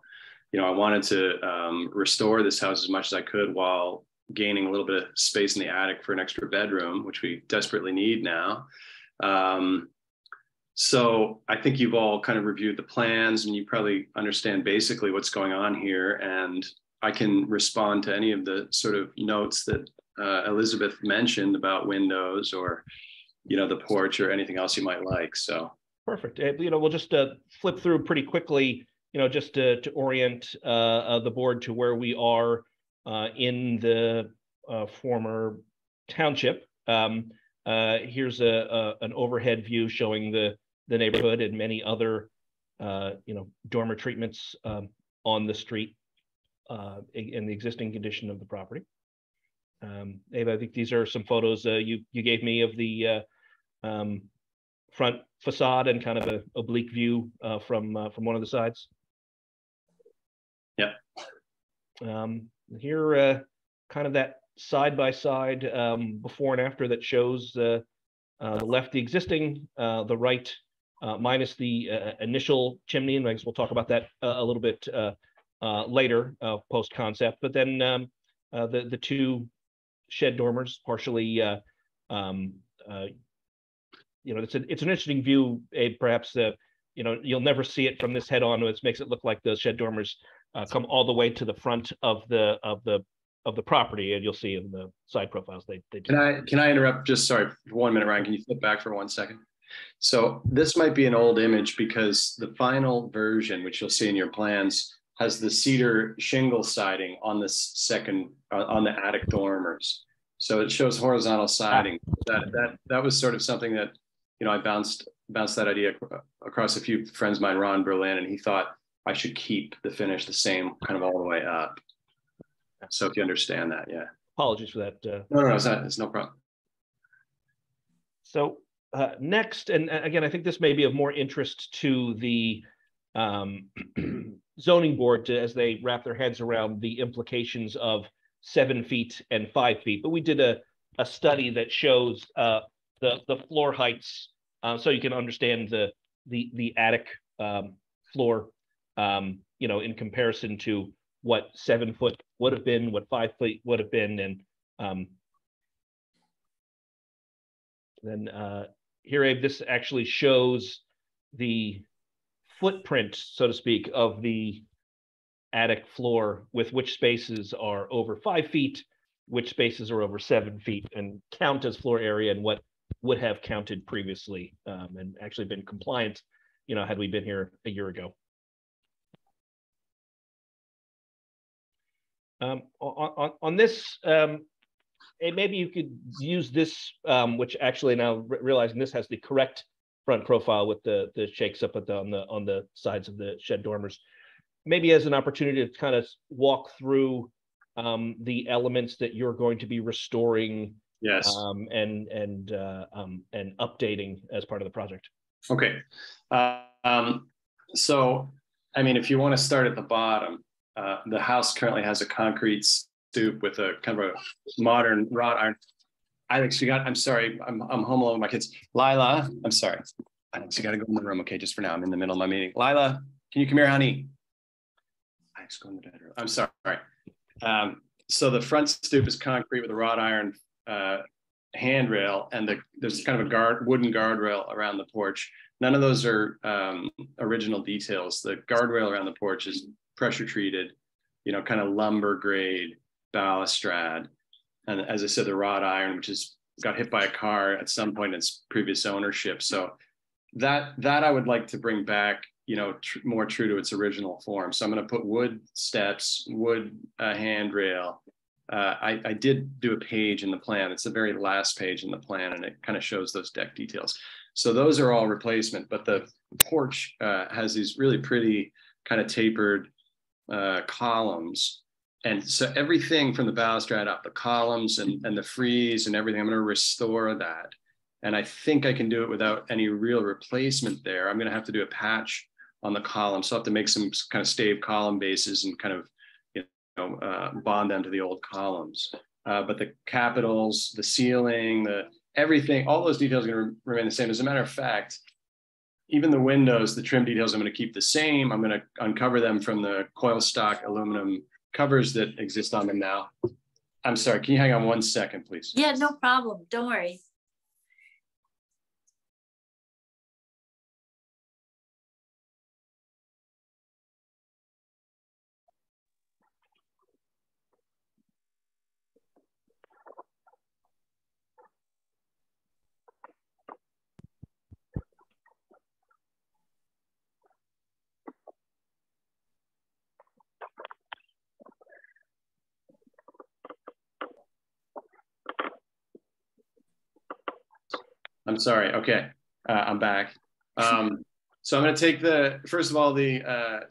I wanted to restore this house as much as I could while gaining a little bit of space in the attic for an extra bedroom, which we desperately need now. So I think you've all kind of reviewed the plans and you probably understand basically what's going on here. And I can respond to any of the sort of notes that Elizabeth mentioned about windows or, the porch or anything else you might like. So perfect. We'll just flip through pretty quickly, just to orient the board to where we are in the former township. Here's an overhead view showing the neighborhood and many other, dormer treatments on the street in the existing condition of the property. Ava, I think these are some photos you gave me of the front facade and kind of an oblique view from one of the sides. Yeah. Here, kind of that side by side before and after that shows the left the existing, the right minus the initial chimney, and I guess we'll talk about that a little bit later post concept. But then the two shed dormers partially. It's an interesting view. Perhaps you'll never see it from this head on, which makes it look like the shed dormers come all the way to the front of the property, and you'll see in the side profiles they do. Can I interrupt? Just sorry for 1 minute, Ryan. Can you flip back for 1 second? So this might be an old image because the final version, which you'll see in your plans, has the cedar shingle siding on the second on the attic dormers. So it shows horizontal siding. That was sort of something that I bounced that idea across a few friends of mine, Ron Berlin, and he thought I should keep the finish the same kind of all the way up. So if you understand that, yeah. Apologies for that. No, it's no problem. So next, and again, I think this may be of more interest to the zoning board as they wrap their heads around the implications of 7 feet and 5 feet. But we did a study that shows the floor heights, so you can understand the attic floor, in comparison to what 7 foot would have been, what 5 feet would have been, and then here, Abe, this actually shows the footprint, so to speak, of the attic floor, with which spaces are over 5 feet, which spaces are over 7 feet, and count as floor area and what would have counted previously and actually been compliant, had we been here a year ago. On this, maybe you could use this, which actually now realizing this has the correct front profile with the shakes up on the sides of the shed dormers, maybe as an opportunity to kind of walk through the elements that you're going to be restoring, yes, and updating as part of the project. Okay, so I mean, if you want to start at the bottom, the house currently has a concrete stoop with a kind of a modern wrought iron. Alex, I'm sorry, I'm home alone with my kids. Lila, I'm sorry. Alex, you got to go in the room. Okay, just for now. I'm in the middle of my meeting. Lila, can you come here, honey? Alex, go in the bedroom. I'm sorry. So the front stoop is concrete with a wrought iron handrail, and there's kind of a wooden guardrail around the porch. None of those are original details. The guardrail around the porch is pressure treated, kind of lumber grade balustrade. And as I said, the wrought iron, which got hit by a car at some point in its previous ownership. So that I would like to bring back, more true to its original form. So I'm going to put wood steps, wood handrail. I did do a page in the plan. It's the very last page in the plan, and it kind of shows those deck details. So those are all replacement, but the porch has these really pretty kind of tapered columns. And so everything from the balustrade up, the columns and the frieze and everything, I'm going to restore that. And I think I can do it without any real replacement there. I'm going to have to do a patch on the columns. So I'll have to make some kind of stave column bases and kind of, bond them to the old columns. But the capitals, the ceiling, everything, all those details are going to remain the same. As a matter of fact, even the windows, the trim details, I'm going to keep the same. I'm going to uncover them from the coil stock aluminum covers that exist on them now. I'm sorry, can you hang on 1 second, please? Yeah, no problem. Don't worry. I'm sorry. Okay, I'm back. So I'm going to take first of all, the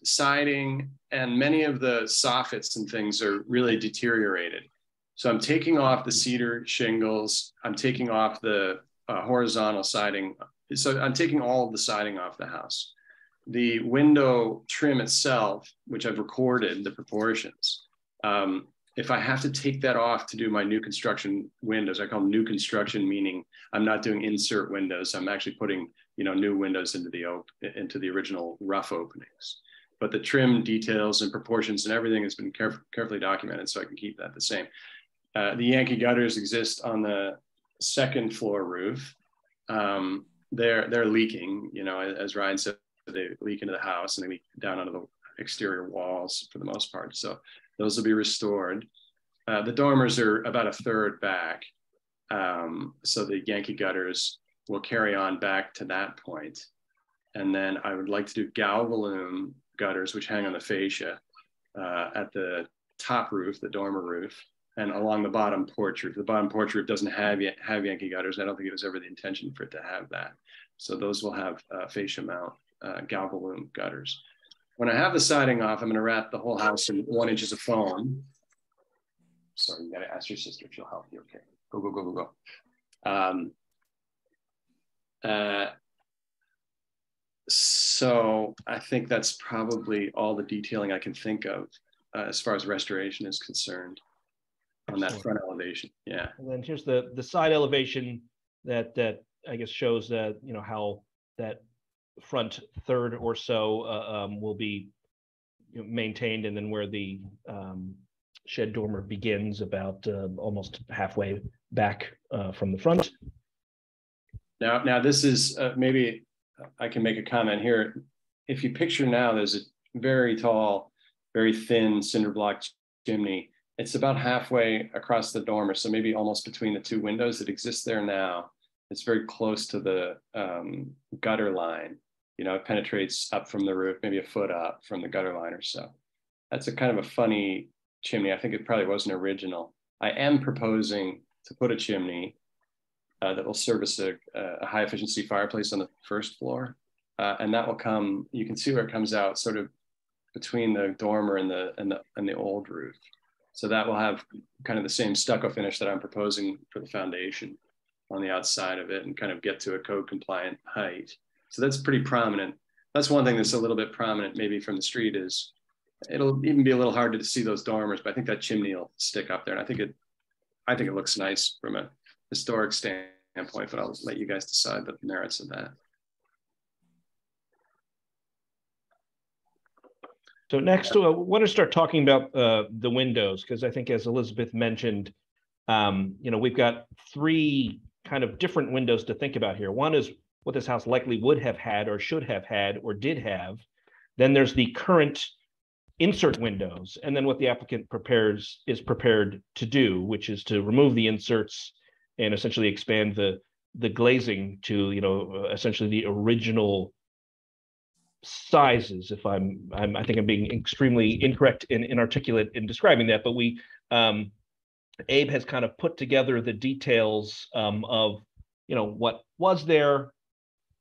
siding and many of the soffits and things are really deteriorated. So I'm taking off the cedar shingles. I'm taking off the horizontal siding. So I'm taking all of the siding off the house. The window trim itself, which I've recorded the proportions. If I have to take that off to do my new construction windows, I call them new construction, meaning I'm not doing insert windows. I'm actually putting, new windows into the original rough openings. But the trim details and proportions and everything has been carefully documented, so I can keep that the same. The Yankee gutters exist on the second floor roof. They're leaking, as Ryan said, they leak into the house and they leak down onto the exterior walls for the most part. So those will be restored. The dormers are about a third back. So the Yankee gutters will carry on back to that point. And then I would like to do Galvalume gutters, which hang on the fascia at the top roof, the dormer roof, and along the bottom porch roof. The bottom porch roof doesn't have Yankee gutters. I don't think it was ever the intention for it to have that. So those will have fascia mount Galvalume gutters. When I have the siding off, I'm going to wrap the whole house in 1 inch of foam. Sorry, you got to ask your sister if she'll help you. Okay, go. So I think that's probably all the detailing I can think of as far as restoration is concerned on that front elevation. Yeah. And then here's the side elevation that I guess shows that, how that front third or so will be maintained, and then where the shed dormer begins about almost halfway back from the front. Now this is maybe I can make a comment here. If you picture now, there's a very tall, very thin cinder block chimney. It's about halfway across the dormer, so maybe almost between the two windows that exist there now. It's very close to the gutter line. It penetrates up from the roof, maybe a foot up from the gutter line or so. That's a kind of a funny chimney. I think it probably wasn't original. I am proposing to put a chimney that will service a high efficiency fireplace on the first floor. And that will come, you can see where it comes out sort of between the dormer and the old roof. So that will have kind of the same stucco finish that I'm proposing for the foundation on the outside of it, and kind of get to a code compliant height. So that's pretty prominent. That's one thing that's a little bit prominent maybe from the street, is it'll even be a little hard to see those dormers, but I think that chimney will stick up there. And I think it looks nice from a historic standpoint, but I'll let you guys decide the merits of that. So next, I want to start talking about the windows, because I think, as Elizabeth mentioned, we've got three kind of different windows to think about here. One is what this house likely would have had or should have had or did have. Then there's the current insert windows, and then what the applicant is prepared to do, which is to remove the inserts and essentially expand the glazing to essentially the original sizes. If I think I'm being extremely incorrect and inarticulate in describing that, but Abe has kind of put together the details of what was there,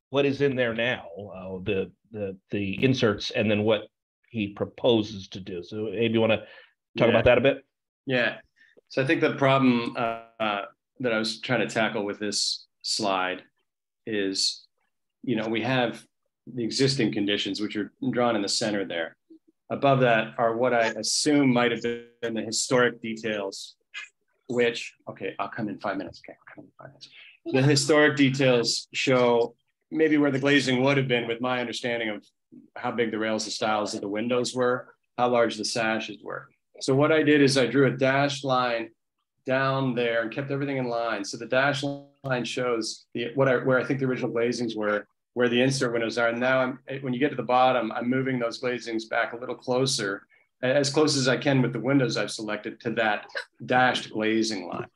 what is in there now, the inserts, and then what he proposes to do. So Abe, you want to talk about that a bit? Yeah. So I think the problem that I was trying to tackle with this slide is, we have the existing conditions, which are drawn in the center there. Above that are what I assume might have been the historic details, which, okay, I'll come in 5 minutes. Okay, I'll come in 5 minutes. The historic details show maybe where the glazing would have been, with my understanding of how big the rails and stiles of the windows were, how large the sashes were. So what I did is I drew a dashed line down there and kept everything in line. So the dashed line shows where I think the original glazings were, where the insert windows are. And now when you get to the bottom, I'm moving those glazings back a little closer, as close as I can with the windows I've selected, to that dashed glazing line.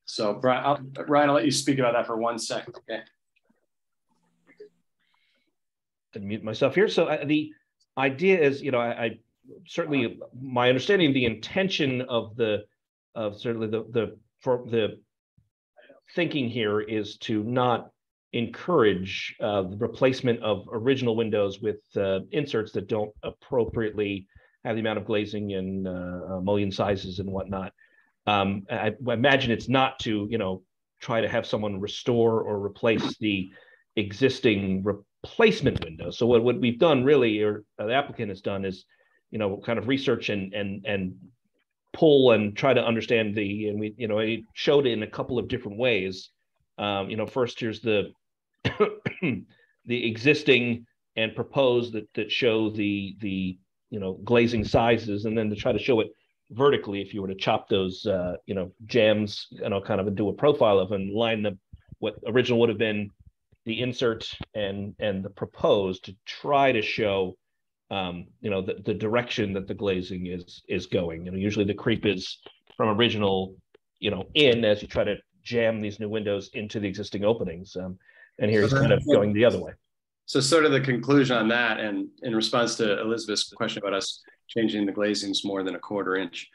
So Ryan, I'll let you speak about that for 1 second, okay? To mute myself here. So the idea is, I certainly, my understanding of the intention of certainly the thinking here is to not encourage the replacement of original windows with inserts that don't appropriately have the amount of glazing and mullion sizes and whatnot. I imagine it's not to, you know, try to have someone restore or replace the existing replacement window. So what we've done really, or the applicant has done, is, you know, kind of research and pull and try to understand and we, you know, I showed it in a couple of different ways. You know, first here's the the existing and proposed that show the you know, glazing sizes, and then to try to show it vertically if you were to chop those you know, jambs, you know, kind of do a profile of and line them what original would have been, the insert and the proposed, to try to show you know, the direction that the glazing is going. You know, usually the creep is from original, you know, in as you try to jam these new windows into the existing openings. And here he's kind of going the other way. So sort of the conclusion on that, and in response to Elizabeth's question about us changing the glazings more than a 1/4 inch,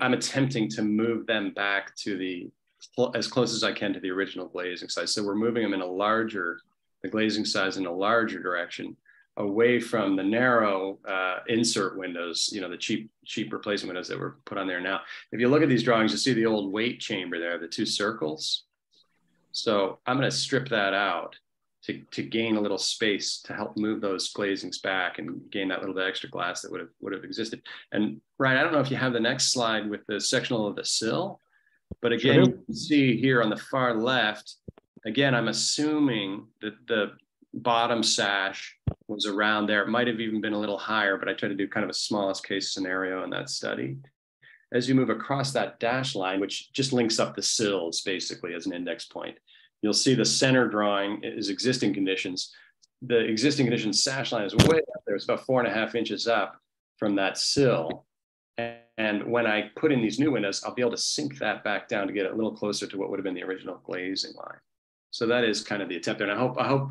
I'm attempting to move them back to as close as I can to the original glazing size. So we're moving them in the glazing size in a larger direction, away from the narrow insert windows, you know, the cheap replacement windows that were put on there now. If you look at these drawings, you see the old weight chamber there, the 2 circles. So I'm going to strip that out to gain a little space to help move those glazings back and gain that little bit extra glass that would have existed. And Ryan, I don't know if you have the next slide with the sectional of the sill, but again, sure, you can see here on the far left, again, I'm assuming that the bottom sash was around there. It might have even been a little higher, but I tried to do kind of a smallest case scenario in that study. As you move across that dash line, which just links up the sills basically as an index point, you'll see the center drawing is existing conditions. The existing conditions sash line is way up there. It's about 4.5 inches up from that sill. And when I put in these new windows, I'll be able to sink that back down to get it a little closer to what would have been the original glazing line. So that is kind of the attempt there. And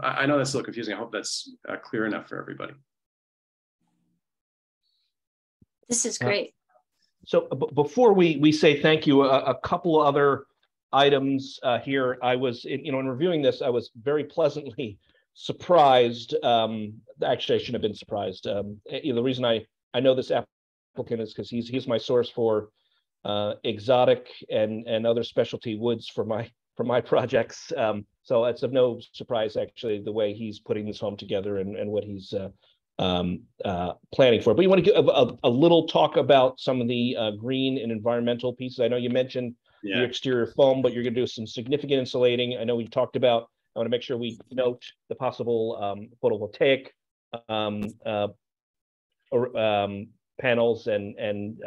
I know that's a little confusing. I hope that's clear enough for everybody. This is great. So before we say thank you, a couple other items here. I was, you know, in reviewing this, I was very pleasantly surprised. Actually, I shouldn't have been surprised. You know, the reason I know this applicant is because he's my source for exotic and other specialty woods for my projects. So it's of no surprise, actually, the way he's putting this home together and what he's planning for. But you want to give a little talk about some of the green and environmental pieces. I know you mentioned the exterior foam, but you're going to do some significant insulating. I know we talked about, I want to make sure we note the possible photovoltaic panels and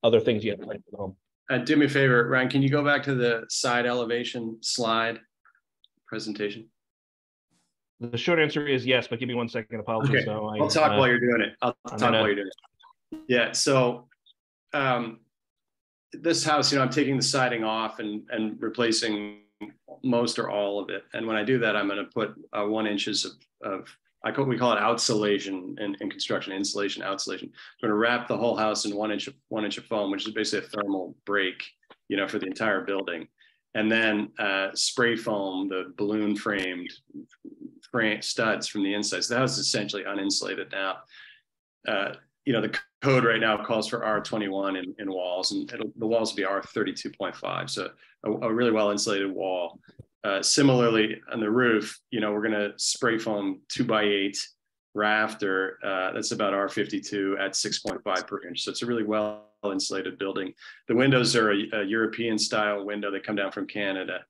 other things you have to plan for the home. Do me a favor, Ryan, can you go back to the side elevation slide presentation? The short answer is yes, but give me 1 second. Apologies. Okay. So I'll talk while you're doing it. I'll talk while you're doing it. Yeah, so this house, you know, I'm taking the siding off and replacing most or all of it. And when I do that, I'm going to put 1 inches of we call it outsolation in construction, insulation, outsolation. I'm going to wrap the whole house in 1 inch of foam, which is basically a thermal break, you know, for the entire building. And then spray foam, the balloon framed studs from the inside. So the house is essentially uninsulated now. You know, the code right now calls for R21 in walls, and the walls will be R32.5. So a really well insulated wall. Similarly, on the roof, you know, we're going to spray foam 2x8 rafter. That's about R52 at 6.5 per inch. So it's a really well insulated building. The windows are a European style window. They come down from Canada.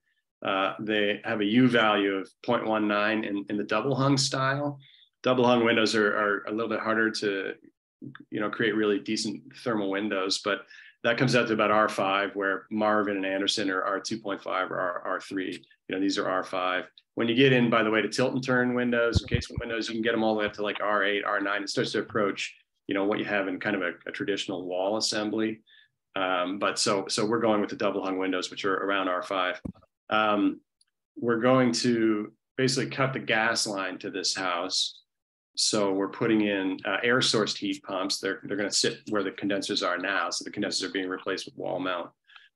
They have a U value of 0.19 in the double hung style. Double hung windows are a little bit harder to, you know, create really decent thermal windows, but that comes out to about R5, where Marvin and Anderson are R2.5 or R3. You know, these are R5. When you get in, by the way, to tilt and turn windows, casement windows, you can get them all the way up to like R8, R9. It starts to approach, you know, what you have in kind of a traditional wall assembly. But so we're going with the double hung windows, which are around R5. We're going to basically cut the gas line to this house. So we're putting in air sourced heat pumps. They're going to sit where the condensers are now. So the condensers are being replaced with wall mount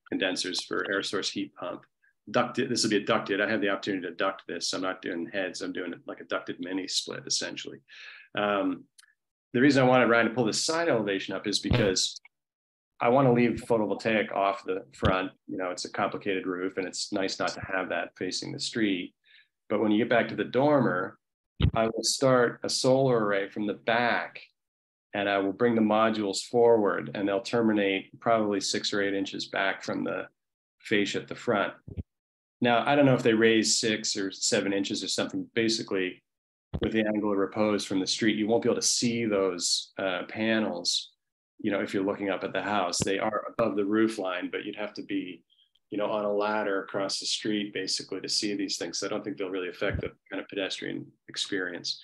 condensers for air source heat pump. ducted. This will be a ducted. I have the opportunity to duct this. I'm not doing heads. I'm doing it like a ducted mini split, essentially. The reason I wanted Ryan to pull the side elevation up is because I want to leave photovoltaic off the front. You know, it's a complicated roof, and it's nice not to have that facing the street. But when you get back to the dormer, I will start a solar array from the back, and I will bring the modules forward, and they'll terminate probably 6 or 8 inches back from the fascia at the front. Now, I don't know if they raise 6 or 7 inches or something. Basically, with the angle of repose from the street, you won't be able to see those panels, you know, if you're looking up at the house. They are above the roof line, but you'd have to be, you know, on a ladder across the street, basically, to see these things. So I don't think they'll really affect the kind of pedestrian experience.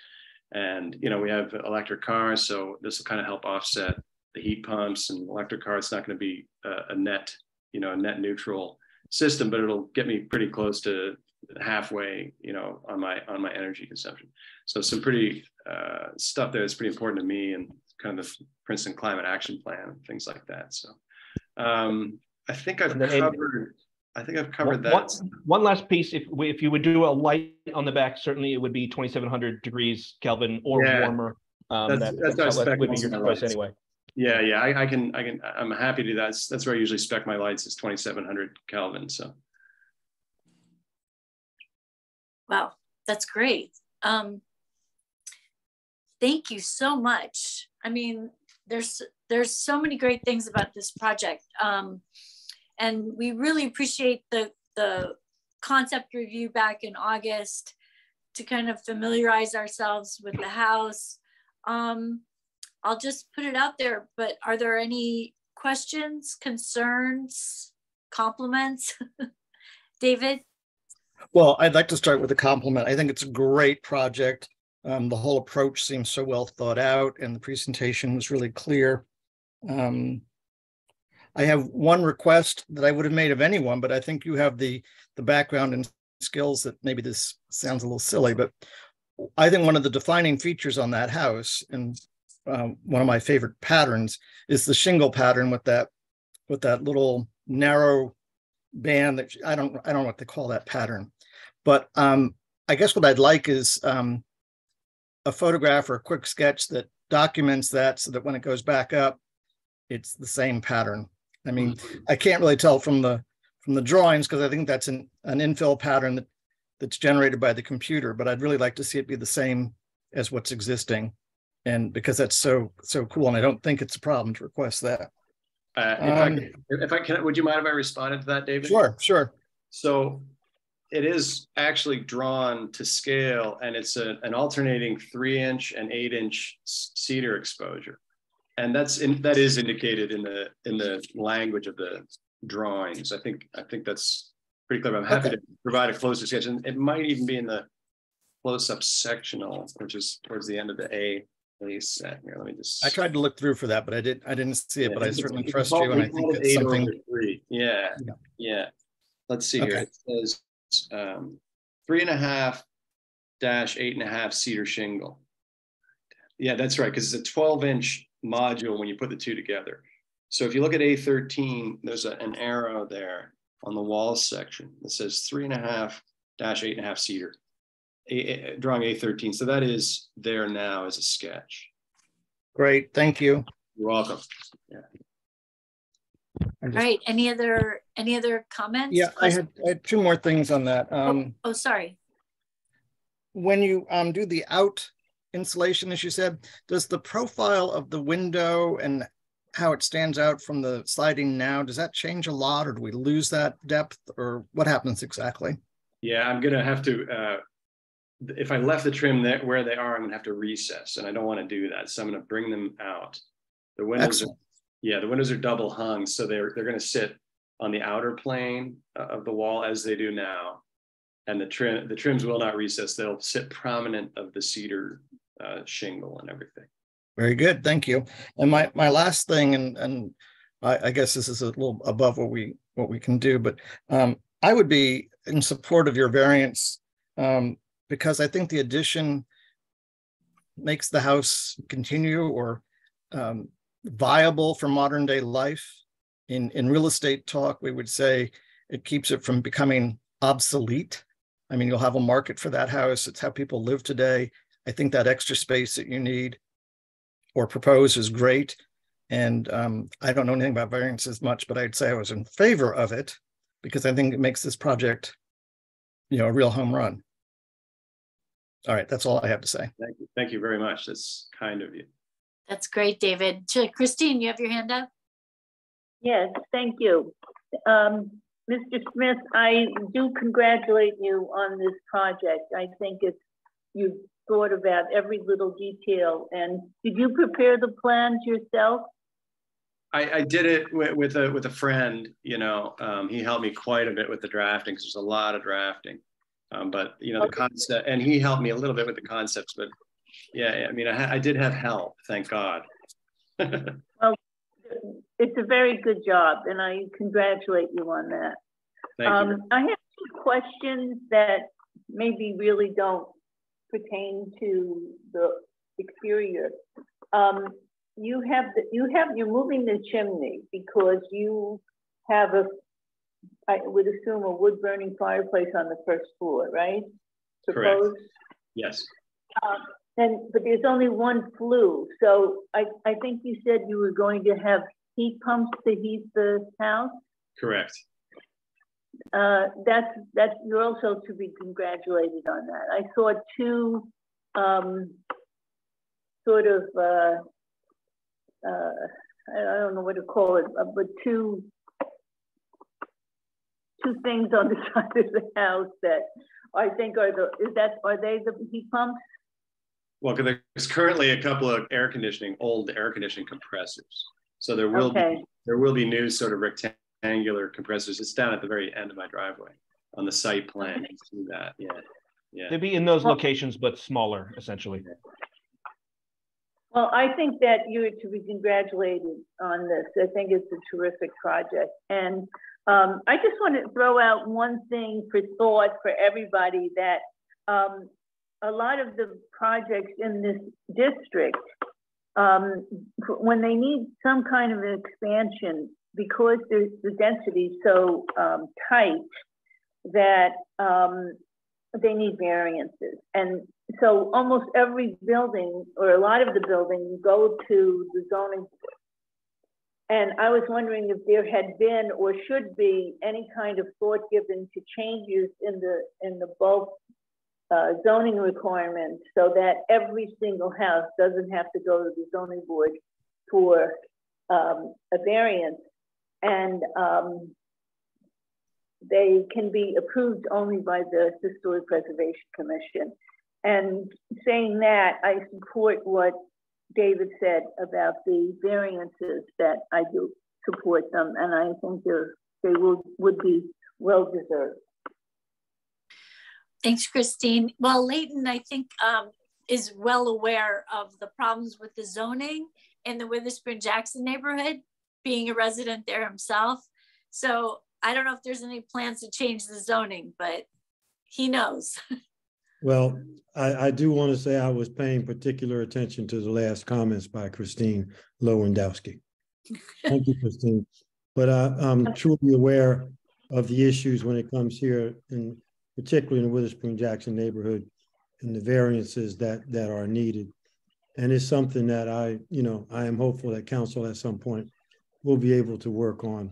And, you know, we have electric cars, so this will kind of help offset the heat pumps and electric cars. It's not going to be a net neutral system, but it'll get me pretty close to halfway, you know, on my energy consumption. So some pretty stuff there that's pretty important to me, and kind of the Princeton Climate Action Plan and things like that. So I think I've covered that. One last piece. If you would do a light on the back, certainly it would be 2,700 degrees Kelvin or warmer. That would be your choice anyway. Yeah, I can. I'm happy to do that. That's where I usually spec my lights, is 2,700 Kelvin. So. Wow, that's great. Thank you so much. I mean, there's so many great things about this project. And we really appreciate the concept review back in August to kind of familiarize ourselves with the house. I'll just put it out there, but are there any questions, concerns, compliments? David? Well, I'd like to start with a compliment. I think it's a great project. The whole approach seems so well thought out, and the presentation was really clear. I have one request that I would have made of anyone, but I think you have the background and skills that maybe this sounds a little silly, but I think one of the defining features on that house, and one of my favorite patterns, is the shingle pattern with that little narrow band that I don't know what to call that pattern, but I guess what I'd like is a photograph or a quick sketch that documents that, so that when it goes back up, it's the same pattern. I mean, I can't really tell from the drawings, because I think that's an infill pattern that's generated by the computer, but I'd really like to see it be the same as what's existing, and because that's so cool, and I don't think it's a problem to request that. If I can, would you mind if I responded to that, David? Sure. So it is actually drawn to scale, and it's an alternating 3-inch and 8-inch cedar exposure. And that is indicated in the language of the drawings. I think that's pretty clever. I'm happy to provide a closer sketch, and it might even be in the close-up sectional, which is towards the end of the A set. Here, let me just. I tried to look through for that, but I didn't see it. But I certainly trust you, and I think it's something. Yeah. Let's see here. It says 3.5 - 8.5 cedar shingle. Yeah, that's right, because it's a 12-inch module when you put the two together. So if you look at A13, there's an arrow there on the wall section that says 3.5 - 8.5 cedar, drawing A13. So that is there now as a sketch. Great, thank you. You're welcome. Yeah. All right. Any other comments? Yeah, I had 2 more things on that. Sorry. When you do the out insulation, as you said, does the profile of the window and how it stands out from the siding now, does that change a lot, or do we lose that depth, or what happens exactly? Yeah, I'm gonna have to, if I left the trim where they are, I'm gonna have to recess, and I don't want to do that. So I'm gonna bring them out. The windows the windows are double hung, so they're gonna sit on the outer plane of the wall as they do now. And the trims will not recess. They'll sit prominent of the cedar shingle and everything. Very good, thank you. And my last thing, and I guess this is a little above what we can do, but I would be in support of your variance because I think the addition makes the house continue or viable for modern day life. In real estate talk, we would say it keeps it from becoming obsolete. I mean, you'll have a market for that house. It's how people live today. I think that extra space that you need or propose is great. And I don't know anything about variances much, but I'd say I was in favor of it because I think it makes this project, a real home run. All right, that's all I have to say. Thank you. Thank you very much. That's kind of you. That's great, David. Christine, you have your hand up? Yes, thank you. Mr. Smith, I do congratulate you on this project. I think you've thought about every little detail. And did you prepare the plans yourself? I did it with a friend. He helped me quite a bit with the drafting because there's a lot of drafting. But the concept, and he helped me a little bit with the concepts. But yeah, I mean, I did have help, thank God. Well, it's a very good job, and I congratulate you on that. Thank you. I have two questions that maybe really don't pertain to the exterior. You're moving the chimney because you have I would assume a wood burning fireplace on the first floor, right? Correct. Yes. But there's only one flue. So I think you said you were going to have heat pumps to heat the house? Correct. You're also to be congratulated on that. I saw two I don't know what to call it, but two things on the side of the house that I think are they the heat pumps? Well, there's currently a couple of old air conditioning compressors. So there will be new sort of rectangular compressors. It's down at the very end of my driveway on the site plan. You see that? Yeah. They'd be in those locations, but smaller, essentially. Well, I think that you're to be congratulated on this. I think it's a terrific project. And I just want to throw out one thing for thought for everybody, that a lot of the projects in this district, when they need some kind of an expansion, because the density is so tight that they need variances. And so almost every building, or a lot of the buildings, go to the zoning board. And I was wondering if there had been or should be any kind of thought given to changes in the bulk zoning requirements, so that every single house doesn't have to go to the zoning board for a variance, and they can be approved only by the Historic Preservation Commission. And saying that, I support what David said about the variances, that I do support them, and I think they would be well deserved. Thanks, Christine. Well, Leighton, I think, is well aware of the problems with the zoning in the Witherspoon-Jackson neighborhood, being a resident there himself. So I don't know if there's any plans to change the zoning, but he knows. Well, I do want to say I was paying particular attention to the last comments by Christine Lewandowski. Thank you, Christine. But I'm truly aware of the issues when it comes here, and particularly in the Witherspoon-Jackson neighborhood, and the variances that are needed. And it's something that I am hopeful that council at some point will be able to work on,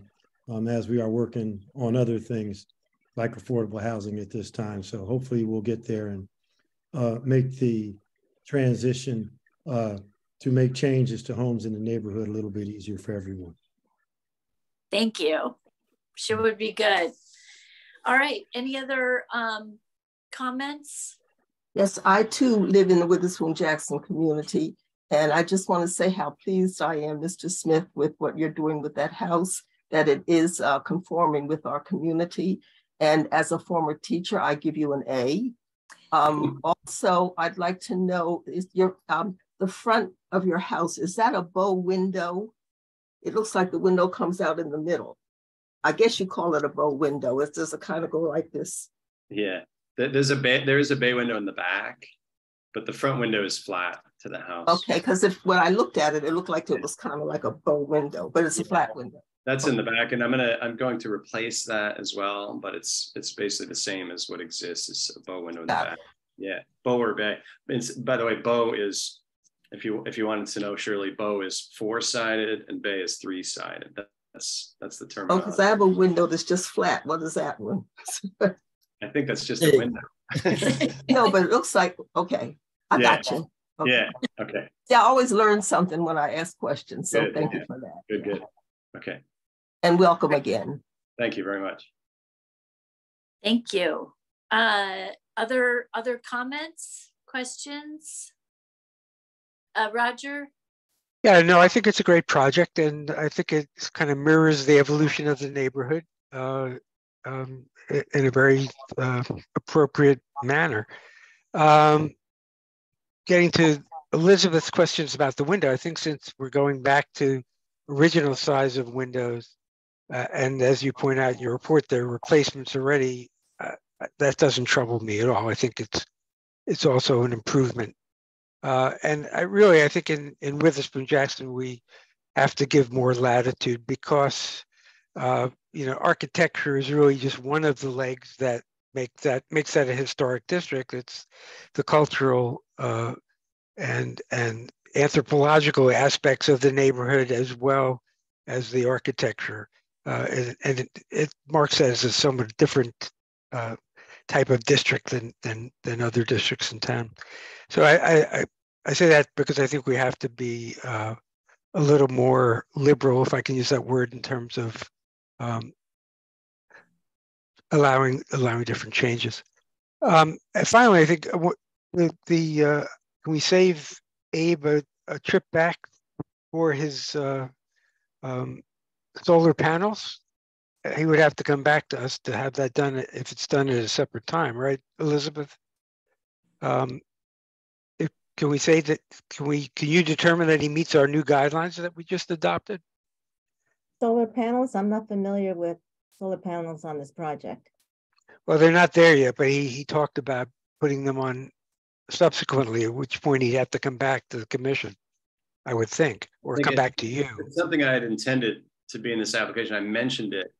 as we are working on other things like affordable housing at this time. So hopefully we'll get there and make the transition to make changes to homes in the neighborhood a little bit easier for everyone. Thank you. Sure would be good. All right, any other comments? Yes, I too live in the Witherspoon-Jackson community, and I just want to say how pleased I am, Mr. Smith, with what you're doing with that house, that it is conforming with our community. And as a former teacher, I give you an A. Also, I'd like to know, is the front of your house, is that a bow window? It looks like the window comes out in the middle. I guess you call it a bow window. Does it kind of go like this? Yeah, there is a bay window in the back, but the front window is flat to the house. Okay, because when I looked at it, it looked like it was kind of like a bow window, but it's a flat window. That's in the back, and I'm going to replace that as well, but it's basically the same as what exists. It's a bow window in the back. Yeah, bow or bay. By the way, bow is, if you wanted to know, Shirley, bow is 4-sided and bay is 3-sided. That's the term. Oh, because I have a window that's just flat. What is that one? I think that's just a window. No, but it looks like, okay, I got you. Okay. Yeah, okay. Yeah, I always learn something when I ask questions, so Good, thank you for that. Good. Okay. And welcome again. Thank you very much. Thank you. Other comments, questions? Roger? Yeah, no, I think it's a great project, and I think it kind of mirrors the evolution of the neighborhood in a very appropriate manner. Getting to Elizabeth's questions about the window, I think since we're going back to original size of windows, and as you point out in your report, there are replacements already, that doesn't trouble me at all. I think it's also an improvement. And I think in Witherspoon Jackson, we have to give more latitude because, architecture is really just one of the legs that makes that a historic district. It's the cultural and anthropological aspects of the neighborhood as well as the architecture. And it marks that as a somewhat different type of district than other districts in town. So I say that because I think we have to be a little more liberal, if I can use that word, in terms of allowing different changes. And finally, I think can we save Abe a trip back for his solar panels? He would have to come back to us to have that done if it's done at a separate time, right, Elizabeth? Can we say that? Can you determine that he meets our new guidelines that we just adopted? Solar panels? I'm not familiar with solar panels on this project. Well, they're not there yet, but he talked about putting them on subsequently, at which point he'd have to come back to the commission, I would think, or come back to you. It's something I had intended to be in this application. I mentioned it.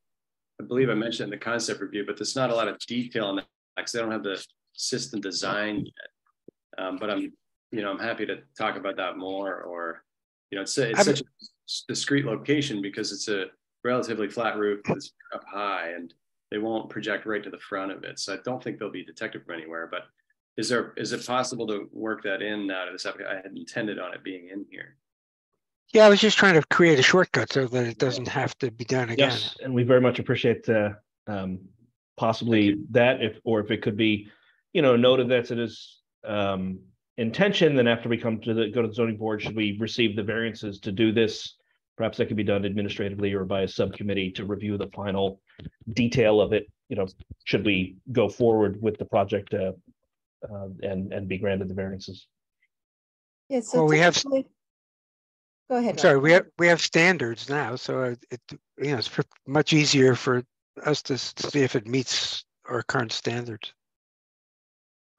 I believe I mentioned it in the concept review, but there's not a lot of detail on that because they don't have the system design yet. But I'm happy to talk about that more. Or, it's such a discreet location because it's a relatively flat roof that's up high, and they won't project right to the front of it. So I don't think they'll be detected from anywhere. But is it possible to work that in now to this application? I had intended on it being in here. Yeah, I was just trying to create a shortcut so that it doesn't have to be done again. Yes, and we very much appreciate possibly that, if it could be, noted that it is intention. Then after we go to the zoning board, should we receive the variances to do this? Perhaps that could be done administratively or by a subcommittee to review the final detail of it. Should we go forward with the project and be granted the variances? Yeah, so well, we have. Go ahead. Sorry, we have standards now, so it's much easier for us to see if it meets our current standards.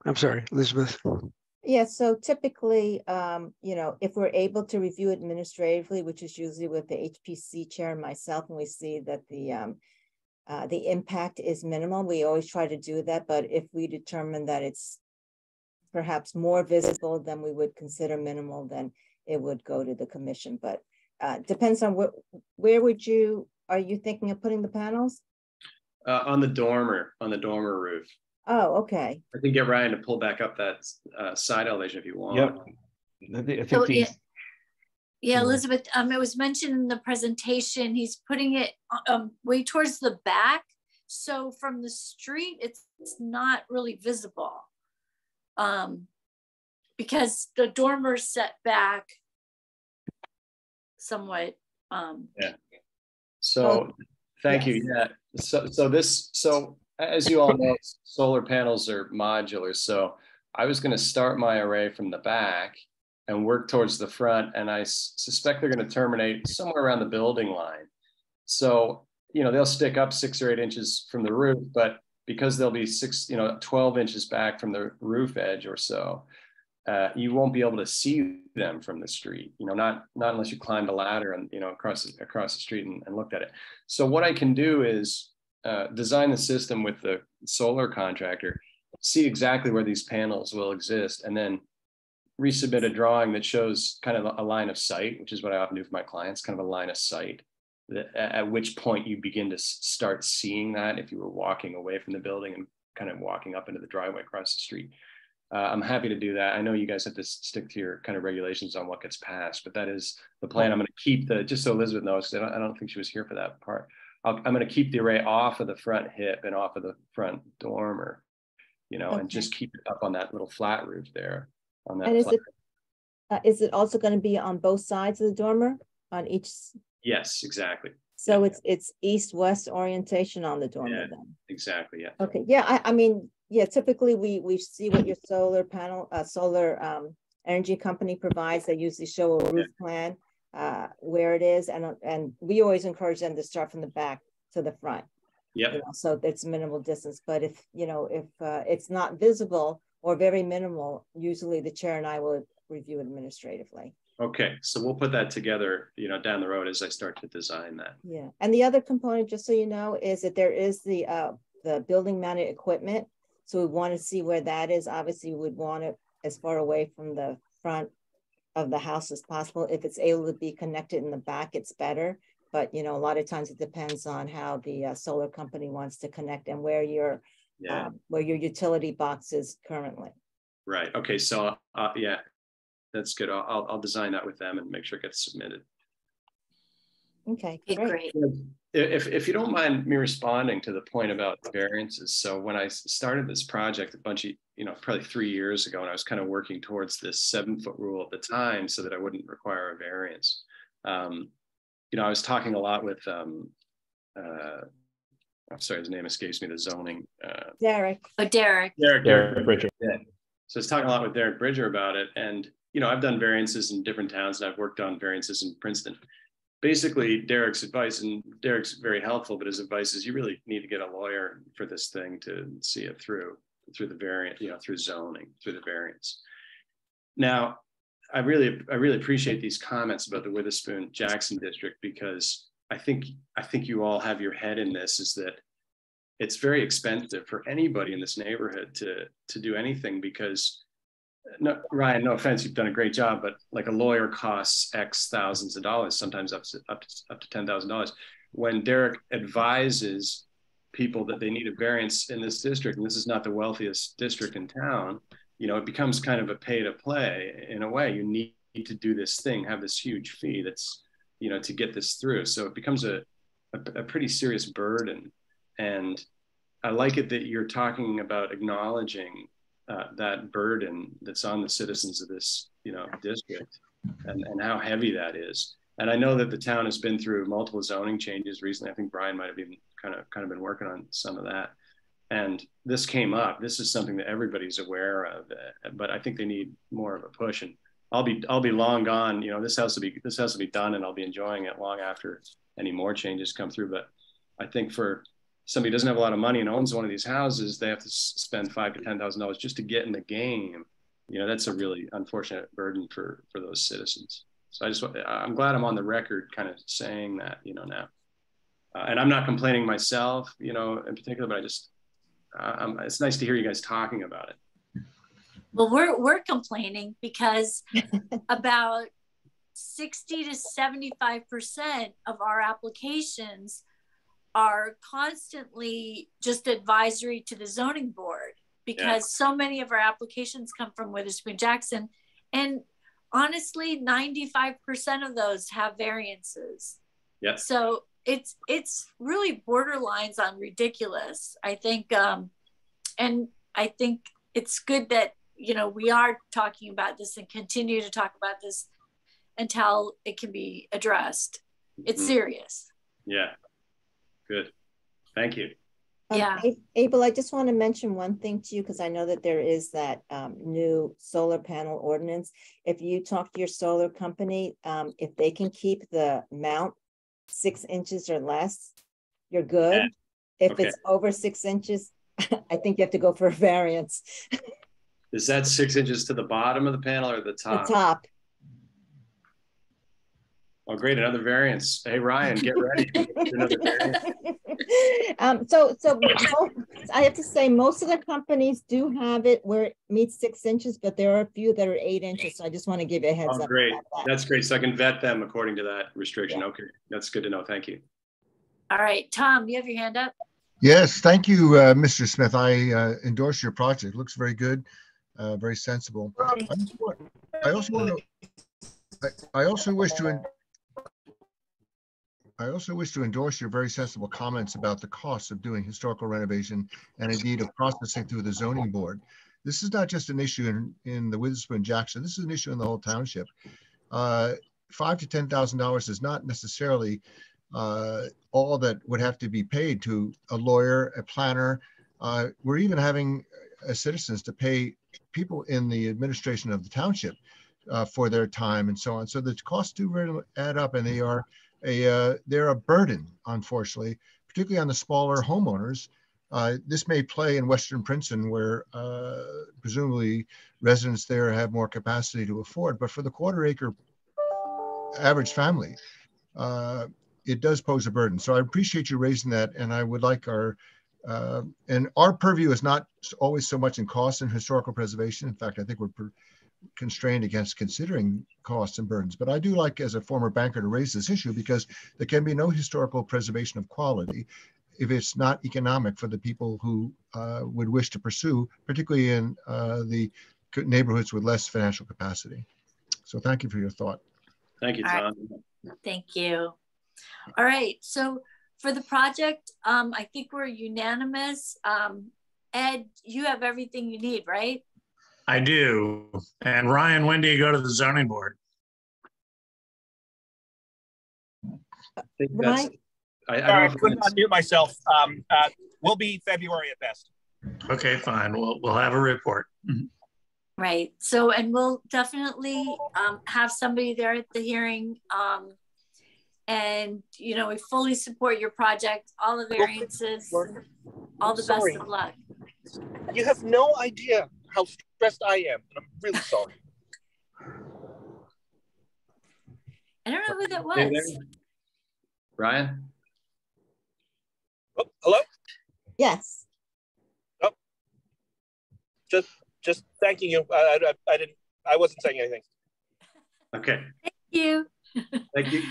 I'm sorry, Elizabeth. Yeah, so typically, if we're able to review administratively, which is usually with the HPC chair and myself, and we see that the impact is minimal, we always try to do that. But if we determine that it's perhaps more visible than we would consider minimal, then it would go to the commission. But depends on where are you thinking of putting the panels? On the dormer roof. Oh, okay. I can get Ryan to pull back up that side elevation if you want. Yep. I think yeah, Elizabeth, it was mentioned in the presentation, he's putting it way towards the back. So from the street, it's not really visible. Because the dormer's set back somewhat. Yeah. So thank you. Yeah. So as you all know, solar panels are modular. So I was going to start my array from the back and work towards the front. And I suspect they're going to terminate somewhere around the building line. So, they'll stick up 6 or 8 inches from the roof, but because they'll be 12 inches back from the roof edge or so, you won't be able to see them from the street, not unless you climbed a ladder and, across the street and looked at it. So what I can do is design the system with the solar contractor, see exactly where these panels will exist, and then resubmit a drawing that shows kind of a line of sight, which is what I often do for my clients, kind of a line of sight, at which point you begin to start seeing that if you were walking away from the building and kind of walking up into the driveway across the street. I'm happy to do that. I know you guys have to stick to your kind of regulations on what gets passed, but that is the plan. I'm going to keep just so Elizabeth knows, because I don't think she was here for that part. I'm going to keep the array off of the front hip and off of the front dormer, and just keep it up on that little flat roof there. On that. And is it also going to be on both sides of the dormer, on each? Yes, exactly. So it's east-west orientation on the dormer then. Exactly. Yeah. Okay. Yeah. I mean, yeah. Typically, we see what your solar panel, energy company provides. They usually show a roof plan where it is, and we always encourage them to start from the back to the front. Yeah. So it's minimal distance. But if it's not visible or very minimal, usually the chair and I will review administratively. Okay, so we'll put that together, down the road as I start to design that. Yeah, and the other component, just so you know, is that there is the building mounted equipment. So we want to see where that is. Obviously, we would want it as far away from the front of the house as possible. If it's able to be connected in the back, it's better. But a lot of times it depends on how the solar company wants to connect and where your utility box is currently. Right. Okay. So yeah. That's good. I'll design that with them and make sure it gets submitted. Okay, great. If you don't mind me responding to the point about variances. So when I started this project a bunch of, probably 3 years ago, and I was kind of working towards this 7-foot rule at the time so that I wouldn't require a variance. I was talking a lot with, I'm sorry, his name escapes me, the zoning. Derek. Oh, Derek. Derek Bridger. Yeah. So I was talking a lot with Derek Bridger about it. And I've done variances in different towns, and I've worked on variances in Princeton. Basically, Derek's advice, and Derek's very helpful, but his advice is you really need to get a lawyer for this thing to see it through the variant, through zoning, through the variance. Now, I really appreciate these comments about the Witherspoon Jackson district, because I think you all have your head in this, is that it's very expensive for anybody in this neighborhood to do anything, because Ryan, no offense, you've done a great job, but like a lawyer costs X thousands of dollars, sometimes up to $10,000. When Derek advises people that they need a variance in this district, and this is not the wealthiest district in town, it becomes kind of a pay to play in a way. You need to do this thing, have this huge fee that's, to get this through. So it becomes a pretty serious burden. And I like it that you're talking about acknowledging that burden that's on the citizens of this, district, and how heavy that is. And I know that the town has been through multiple zoning changes recently. I think Brian might have even kind of been working on some of that. And this came up. This is something that everybody's aware of, but I think they need more of a push. And I'll be long gone. This has to be done, and I'll be enjoying it long after any more changes come through. But I think for somebody who doesn't have a lot of money and owns one of these houses, they have to spend $5,000 to $10,000 just to get in the game. That's a really unfortunate burden for those citizens. So I'm glad I'm on the record kind of saying that, now. And I'm not complaining myself, in particular, but it's nice to hear you guys talking about it. Well, we're complaining because about 60 to 75% of our applications are constantly just advisory to the zoning board, because so many of our applications come from Witherspoon Jackson, and honestly 95% of those have variances. Yeah. So it's really borderlines on ridiculous, I think. And I think it's good that we are talking about this and continue to talk about this until it can be addressed. It's serious. Yeah. Good. Thank you. Yeah. Abel, I just want to mention one thing to you, because I know that there is that new solar panel ordinance. If you talk to your solar company, if they can keep the mount 6 inches or less, you're good. If it's over 6 inches, I think you have to go for a variance. Is that 6 inches to the bottom of the panel or the top? The top. Oh, great, another variance. Hey, Ryan, get ready. Another variance. So I have to say, most of the companies do have it where it meets 6 inches, but there are a few that are 8 inches. So I just want to give you a heads up. Great. That's great. So I can vet them according to that restriction. Yeah. Okay, that's good to know. Thank you. All right, Tom, you have your hand up. Yes, thank you, Mr. Smith. I endorse your project. It looks very good, very sensible. I also wish to endorse your very sensible comments about the costs of doing historical renovation and indeed of processing through the zoning board. This is not just an issue in the Witherspoon Jackson. This is an issue in the whole township. $5,000 to $10,000 is not necessarily all that would have to be paid to a lawyer, a planner. We're even having citizens to pay people in the administration of the township for their time and so on. So the costs do really add up, and they're a burden, unfortunately, particularly on the smaller homeowners. This may play in Western Princeton, where presumably residents there have more capacity to afford, but for the quarter-acre average family, it does pose a burden. So I appreciate you raising that, and I would like our purview is not always so much in cost and historical preservation. In fact, I think we're constrained against considering costs and burdens. But I do like, as a former banker, to raise this issue, because there can be no historical preservation of quality if it's not economic for the people who would wish to pursue, particularly in the neighborhoods with less financial capacity. So thank you for your thought. Thank you, Tom. Right. Thank you. All right, so for the project, I think we're unanimous. Ed, you have everything you need, right? I do. And Ryan, when do you go to the zoning board? I think I couldn't unmute myself. We'll be February at best. Okay, fine. We'll have a report. Right. So, and we'll definitely have somebody there at the hearing. And, you know, we fully support your project, all the variances, all the best of luck. You have no idea how stressed I am, and I'm really sorry. I don't know who that was. Ryan? Oh, hello? Yes. Oh, just thanking you. I wasn't saying anything. Okay. Thank you. Thank you.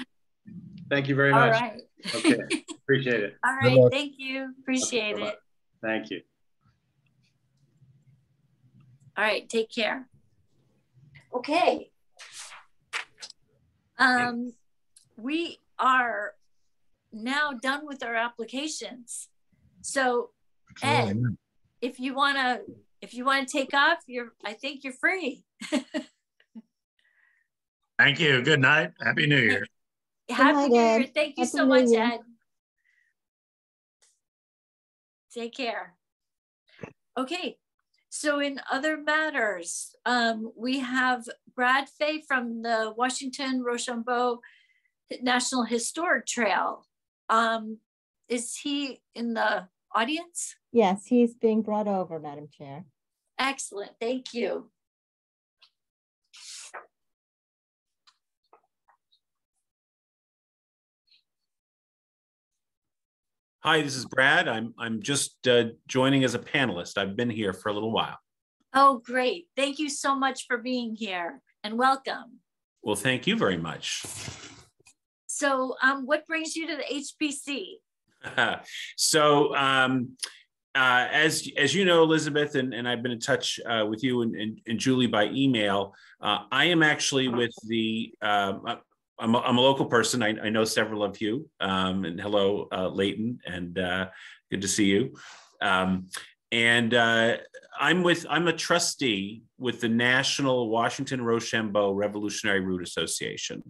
Thank you very much. All right. Okay. Appreciate it. All right. Thank you. Appreciate it. Thank you. All right. Take care. Okay. We are now done with our applications. So Ed, if you wanna take off, I think you're free. Thank you. Good night. Happy New Year. Happy New Year. Thank you so much, Ed. Take care. Okay. So in other matters, we have Brad Fay from the Washington Rochambeau National Historic Trail. Is he in the audience? Yes, he's being brought over, Madam Chair. Excellent. Thank you. Hi, this is Brad. I'm just joining as a panelist. I've been here for a little while. Oh, great. Thank you so much for being here and welcome. Well, thank you very much. So what brings you to the HPC? So as you know, Elizabeth, and I've been in touch with you and Julie by email, I am actually with the, I'm a local person. I know several of you, and hello, Leighton, and good to see you. And I'm a trustee with the National Washington Rochambeau Revolutionary Route Association.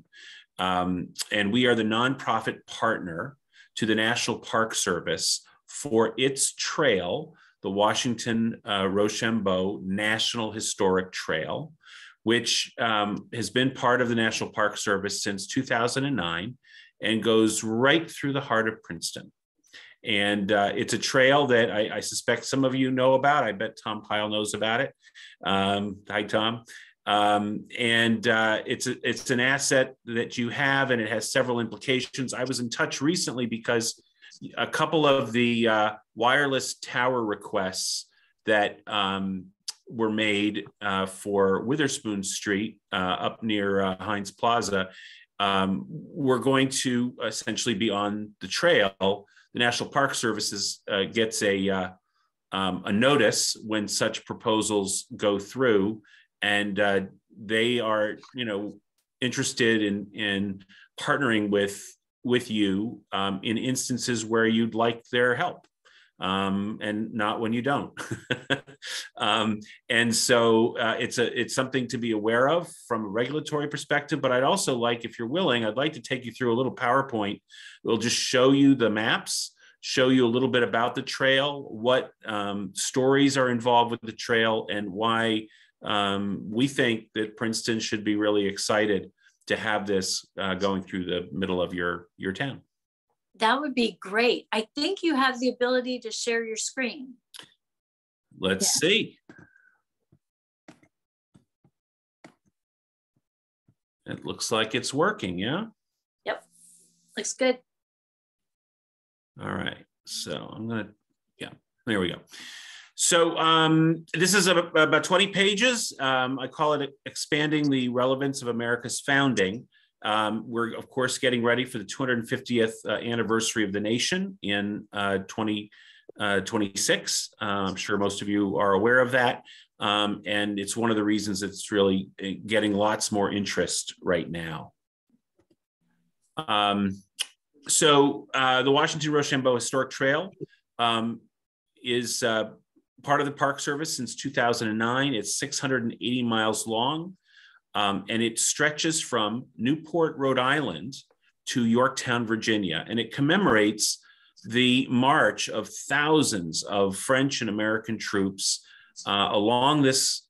And we are the nonprofit partner to the National Park Service for its trail, the Washington Rochambeau National Historic Trail, which has been part of the National Park Service since 2009 and goes right through the heart of Princeton. And it's a trail that I suspect some of you know about. I bet Tom Pyle knows about it. Hi, Tom. It's an asset that you have, and it has several implications. I was in touch recently because a couple of the wireless tower requests that were made for Witherspoon Street up near Heinz Plaza were going to essentially be on the trail. The National Park Services gets a notice when such proposals go through, and they are, interested in partnering with you in instances where you'd like their help, and not when you don't. And so it's something to be aware of from a regulatory perspective. But I'd also like, if you're willing, I'd like to take you through a little PowerPoint. We'll just show you the maps, show you a little bit about the trail, what stories are involved with the trail, and why we think that Princeton should be really excited to have this going through the middle of your town. That would be great. I think you have the ability to share your screen. Let's see. It looks like it's working, yeah? Yep, looks good. All right, so I'm gonna, there we go. So this is about 20 pages. I call it Expanding the Relevance of America's Founding. We're, of course, getting ready for the 250th anniversary of the nation in 2026. I'm sure most of you are aware of that. And it's one of the reasons it's really getting lots more interest right now. So the Washington Rochambeau Historic Trail is part of the Park Service since 2009. It's 680 miles long, and it stretches from Newport, Rhode Island to Yorktown, Virginia, and it commemorates the march of thousands of French and American troops along this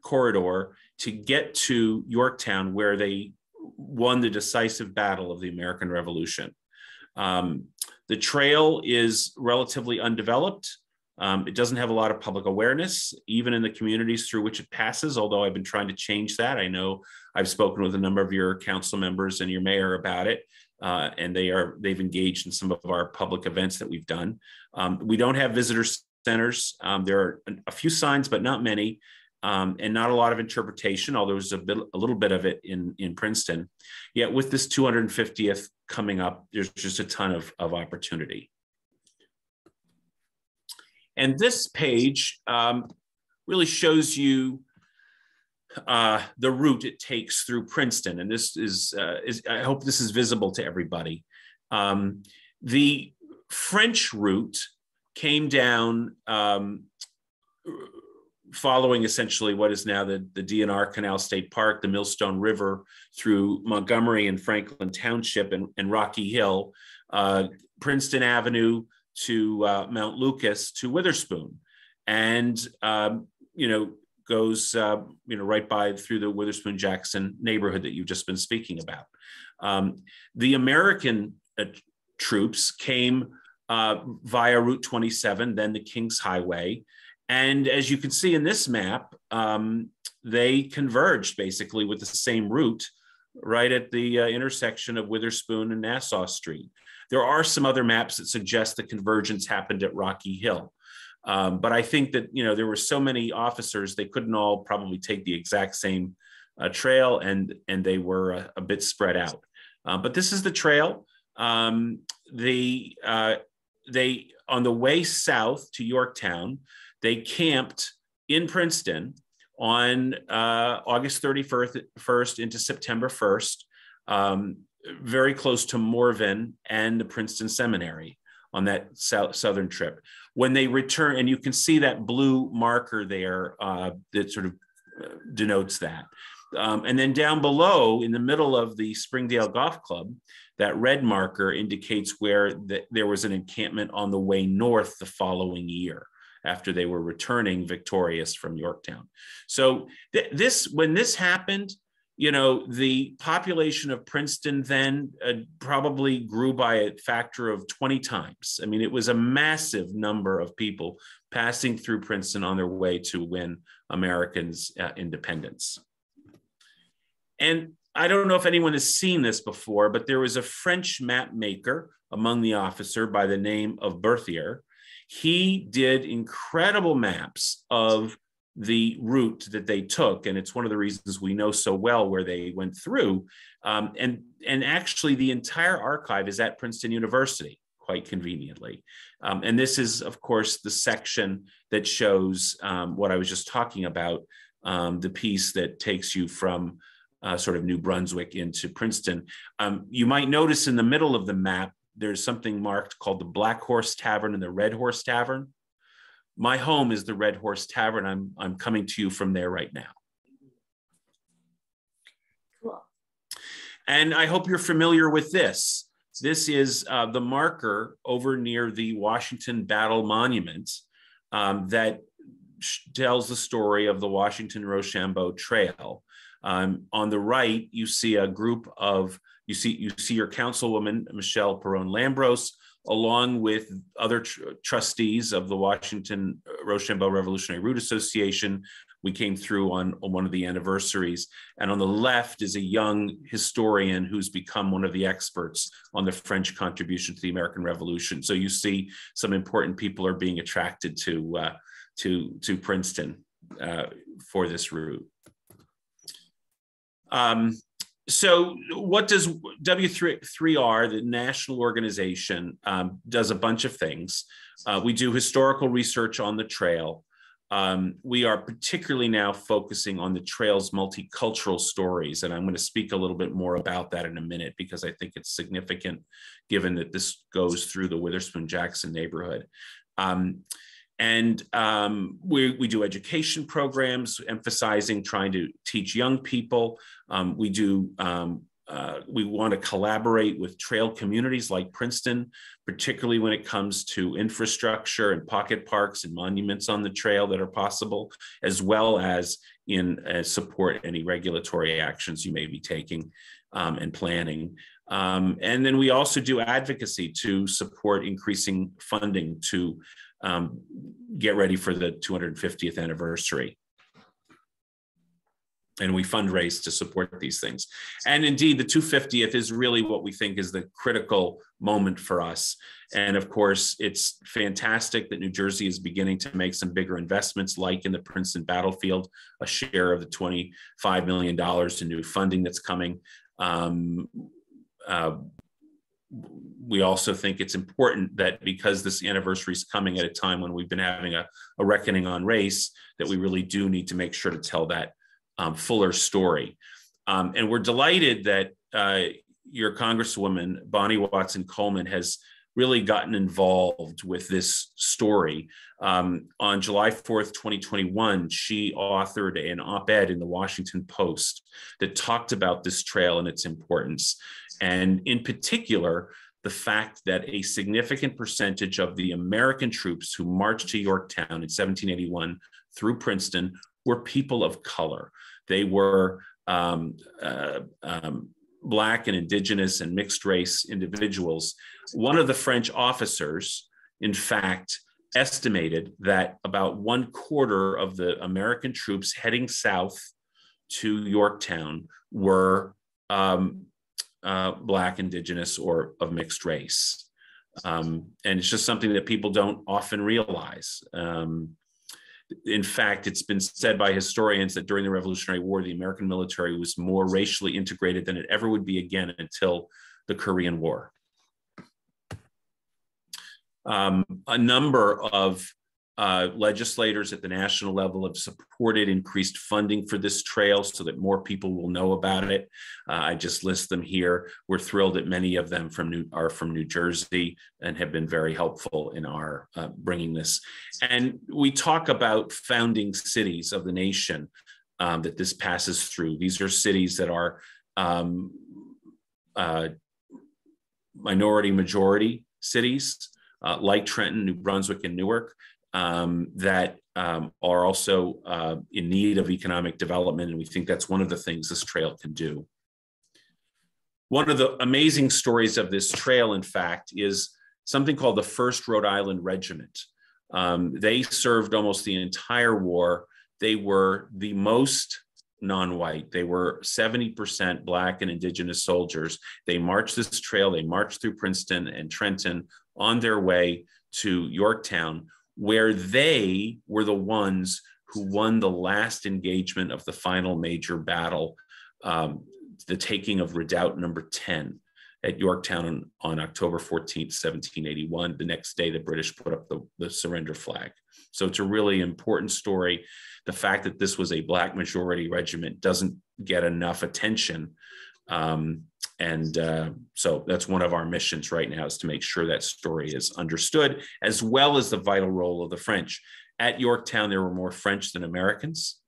corridor to get to Yorktown, where they won the decisive battle of the American Revolution. The trail is relatively undeveloped. It doesn't have a lot of public awareness, even in the communities through which it passes, although I've been trying to change that. I know I've spoken with a number of your council members and your mayor about it, and they've engaged in some of our public events that we've done. We don't have visitor centers. There are a few signs, but not many, and not a lot of interpretation, although there's a little bit of it in Princeton. Yet with this 250th coming up, there's just a ton of opportunity. And this page really shows you the route it takes through Princeton. And this is I hope this is visible to everybody. The French route came down following essentially what is now the DNR Canal State Park, the Millstone River, through Montgomery and Franklin Township and Rocky Hill, Princeton Avenue to Mount Lucas to Witherspoon, and goes right by through the Witherspoon-Jackson neighborhood that you've just been speaking about. The American troops came via Route 27, then the Kings Highway, and as you can see in this map, they converged basically with the same route right at the intersection of Witherspoon and Nassau Street. There are some other maps that suggest the convergence happened at Rocky Hill. But I think that, there were so many officers, they couldn't all probably take the exact same trail, and they were a bit spread out. But this is the trail. They on the way south to Yorktown, they camped in Princeton on August 31st into September 1st. Very close to Morven and the Princeton Seminary on that southern trip. When they return, and you can see that blue marker there that sort of denotes that. And then down below, in the middle of the Springdale Golf Club, that red marker indicates where there was an encampment on the way north the following year, after they were returning victorious from Yorktown. So when this happened, the population of Princeton then probably grew by a factor of 20 times. I mean, it was a massive number of people passing through Princeton on their way to win Americans' independence. And I don't know if anyone has seen this before, but there was a French map maker among the officer by the name of Berthier. He did incredible maps of the route that they took, and it's one of the reasons we know so well where they went through. And actually, the entire archive is at Princeton University, quite conveniently. And this is, of course, the section that shows what I was just talking about, the piece that takes you from sort of New Brunswick into Princeton. You might notice in the middle of the map, there's something marked called the Black Horse Tavern and the Red Horse Tavern. My home is the Red Horse Tavern. I'm coming to you from there right now. Cool. And I hope you're familiar with this. This is the marker over near the Washington Battle Monument that tells the story of the Washington-Rochambeau Trail. On the right, you see a group of, you see your councilwoman, Michelle Perron-Lambros, along with other trustees of the Washington-Rochambeau Revolutionary Route Association. We came through on one of the anniversaries. And on the left is a young historian who's become one of the experts on the French contribution to the American Revolution. So you see some important people are being attracted to Princeton for this route. So what does W3R, the national organization, does a bunch of things. We do historical research on the trail. We are particularly now focusing on the trail's multicultural stories, and I'm going to speak a little bit more about that in a minute because I think it's significant given that this goes through the Witherspoon-Jackson neighborhood. We do education programs emphasizing trying to teach young people. We want to collaborate with trail communities like Princeton, particularly when it comes to infrastructure and pocket parks and monuments on the trail that are possible, as well as in support any regulatory actions you may be taking and planning. And then we also do advocacy to support increasing funding to get ready for the 250th anniversary. And we fundraise to support these things. And indeed, the 250th is really what we think is the critical moment for us. And of course, it's fantastic that New Jersey is beginning to make some bigger investments, like in the Princeton battlefield, a share of the $25 million in new funding that's coming. We also think it's important that because this anniversary is coming at a time when we've been having a reckoning on race, that we really do need to make sure to tell that fuller story. And we're delighted that your Congresswoman, Bonnie Watson Coleman, has really gotten involved with this story. On July 4th, 2021, she authored an op-ed in the Washington Post that talked about this trail and its importance. And in particular, the fact that a significant percentage of the American troops who marched to Yorktown in 1781 through Princeton were people of color. They were Black and Indigenous and mixed race individuals. One of the French officers, in fact, estimated that about 1/4 of the American troops heading south to Yorktown were Black, Indigenous, or of mixed race. And it's just something that people don't often realize. In fact, it's been said by historians that during the Revolutionary War, the American military was more racially integrated than it ever would be again until the Korean War. A number of legislators at the national level have supported increased funding for this trail so that more people will know about it. I just list them here. We're thrilled that many of them are from New Jersey and have been very helpful in our bringing this. And we talk about founding cities of the nation that this passes through. These are cities that are minority majority cities like Trenton, New Brunswick, and Newark. That are also in need of economic development, and we think that's one of the things this trail can do. One of the amazing stories of this trail, in fact, is something called the 1st Rhode Island Regiment. They served almost the entire war. They were the most non-white. They were 70% Black and Indigenous soldiers. They marched this trail. They marched through Princeton and Trenton on their way to Yorktown, where they were the ones who won the last engagement of the final major battle, the taking of Redoubt number 10 at Yorktown on October 14th, 1781. The next day, the British put up the surrender flag. So it's a really important story. The fact that this was a Black majority regiment doesn't get enough attention. So that's one of our missions right now, is to make sure that story is understood, as well as the vital role of the French. At Yorktown, there were more French than Americans,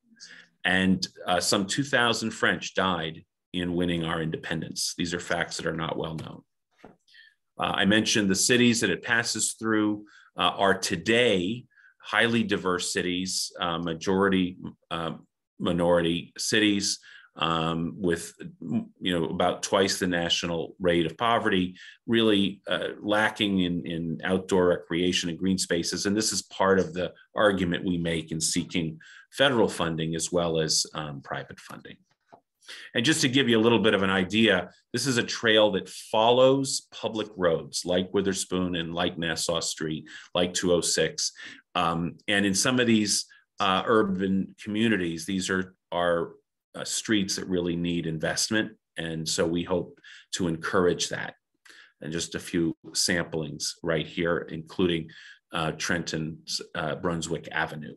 and some 2,000 French died in winning our independence. These are facts that are not well known. I mentioned the cities that it passes through are today highly diverse cities, majority minority cities, with about twice the national rate of poverty, really lacking in outdoor recreation and green spaces. And this is part of the argument we make in seeking federal funding as well as private funding. And just to give you a little bit of an idea, this is a trail that follows public roads like Witherspoon and like Nassau Street, like 206. And in some of these urban communities, these are streets that really need investment. And so we hope to encourage that. And just a few samplings right here, including Trenton's Brunswick Avenue.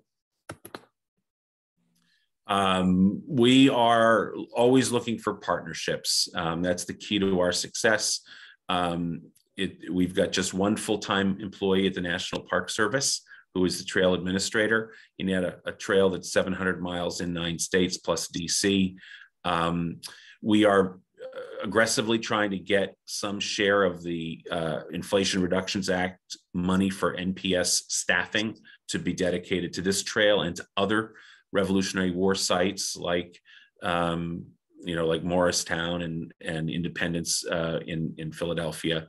We are always looking for partnerships. That's the key to our success. We've got just one full-time employee at the National Park Service, who is the trail administrator. He had a trail that's 700 miles in 9 states plus DC. We are aggressively trying to get some share of the Inflation Reductions Act money for NPS staffing to be dedicated to this trail and to other Revolutionary War sites like like Morristown and Independence in Philadelphia.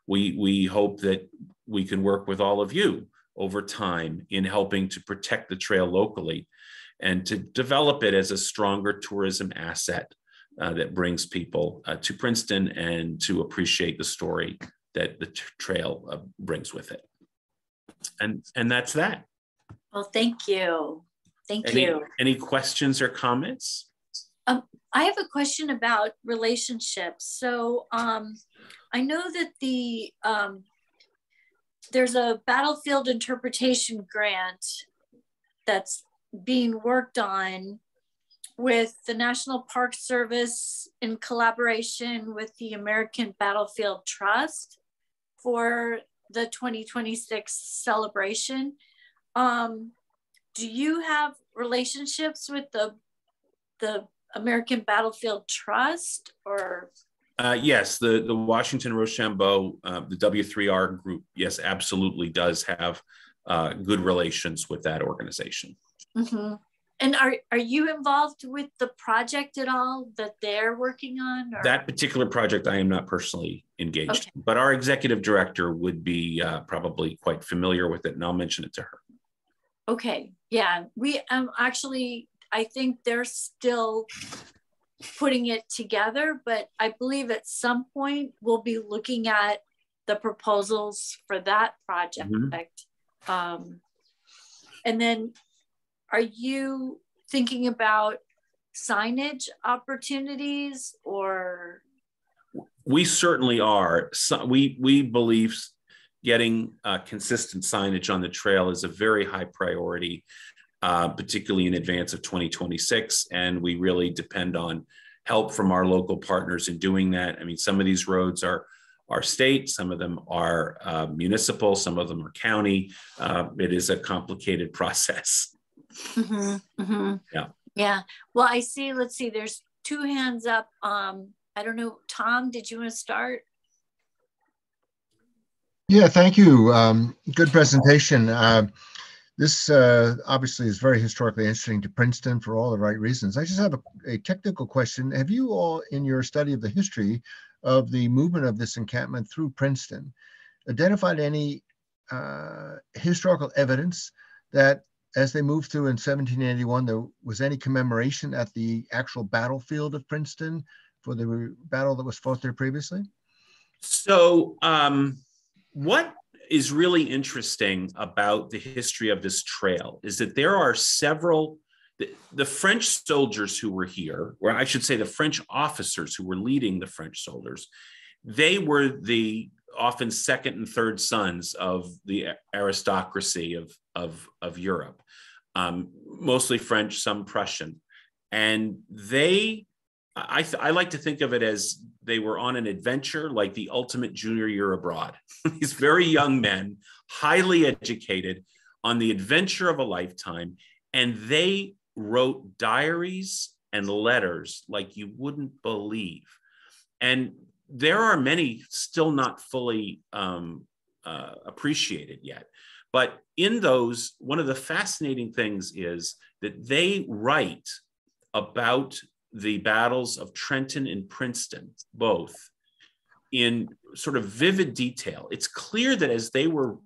We hope that we can work with all of you over time in helping to protect the trail locally and to develop it as a stronger tourism asset that brings people to Princeton and to appreciate the story that the trail brings with it. And that's that. Well, thank you. Thank you. Any questions or comments? I have a question about relationships. So I know that there's a battlefield interpretation grant that's being worked on with the National Park Service in collaboration with the American Battlefield Trust for the 2026 celebration. Do you have relationships with the American Battlefield Trust or? Yes, the Washington Rochambeau, the W3R group, yes, absolutely does have good relations with that organization. Mm-hmm. And are you involved with the project at all that they're working on? Or? That particular project, I am not personally engaged, but our executive director would be probably quite familiar with it, and I'll mention it to her. Okay, yeah, we actually, I think they're still putting it together, but I believe at some point we'll be looking at the proposals for that project. Mm-hmm. And then are you thinking about signage opportunities or? We certainly are. So we believe getting consistent signage on the trail is a very high priority, particularly in advance of 2026. And we really depend on help from our local partners in doing that. I mean, some of these roads are state, some of them are municipal, some of them are county. It is a complicated process. Mm-hmm, mm-hmm. Yeah. Yeah. Well, I see, let's see, there's 2 hands up. I don't know, Tom, did you want to start? Yeah, thank you. Good presentation. This obviously is very historically interesting to Princeton for all the right reasons. I just have a technical question. Have you all, in your study of the history of the movement of this encampment through Princeton, identified any historical evidence that as they moved through in 1781, there was any commemoration at the actual battlefield of Princeton for the battle that was fought there previously? So what is really interesting about the history of this trail is that there are several, the French soldiers who were here, or I should say the French officers who were leading the French soldiers, they were the often second and third sons of the aristocracy of Europe, mostly French, some Prussian. And they, I like to think of it as they were on an adventure like the ultimate junior year abroad. These very young men, highly educated, on the adventure of a lifetime. And they wrote diaries and letters like you wouldn't believe. And there are many still not fully appreciated yet. But in those, one of the fascinating things is that they write about the battles of Trenton and Princeton, both, in sort of vivid detail. It's clear that as they were,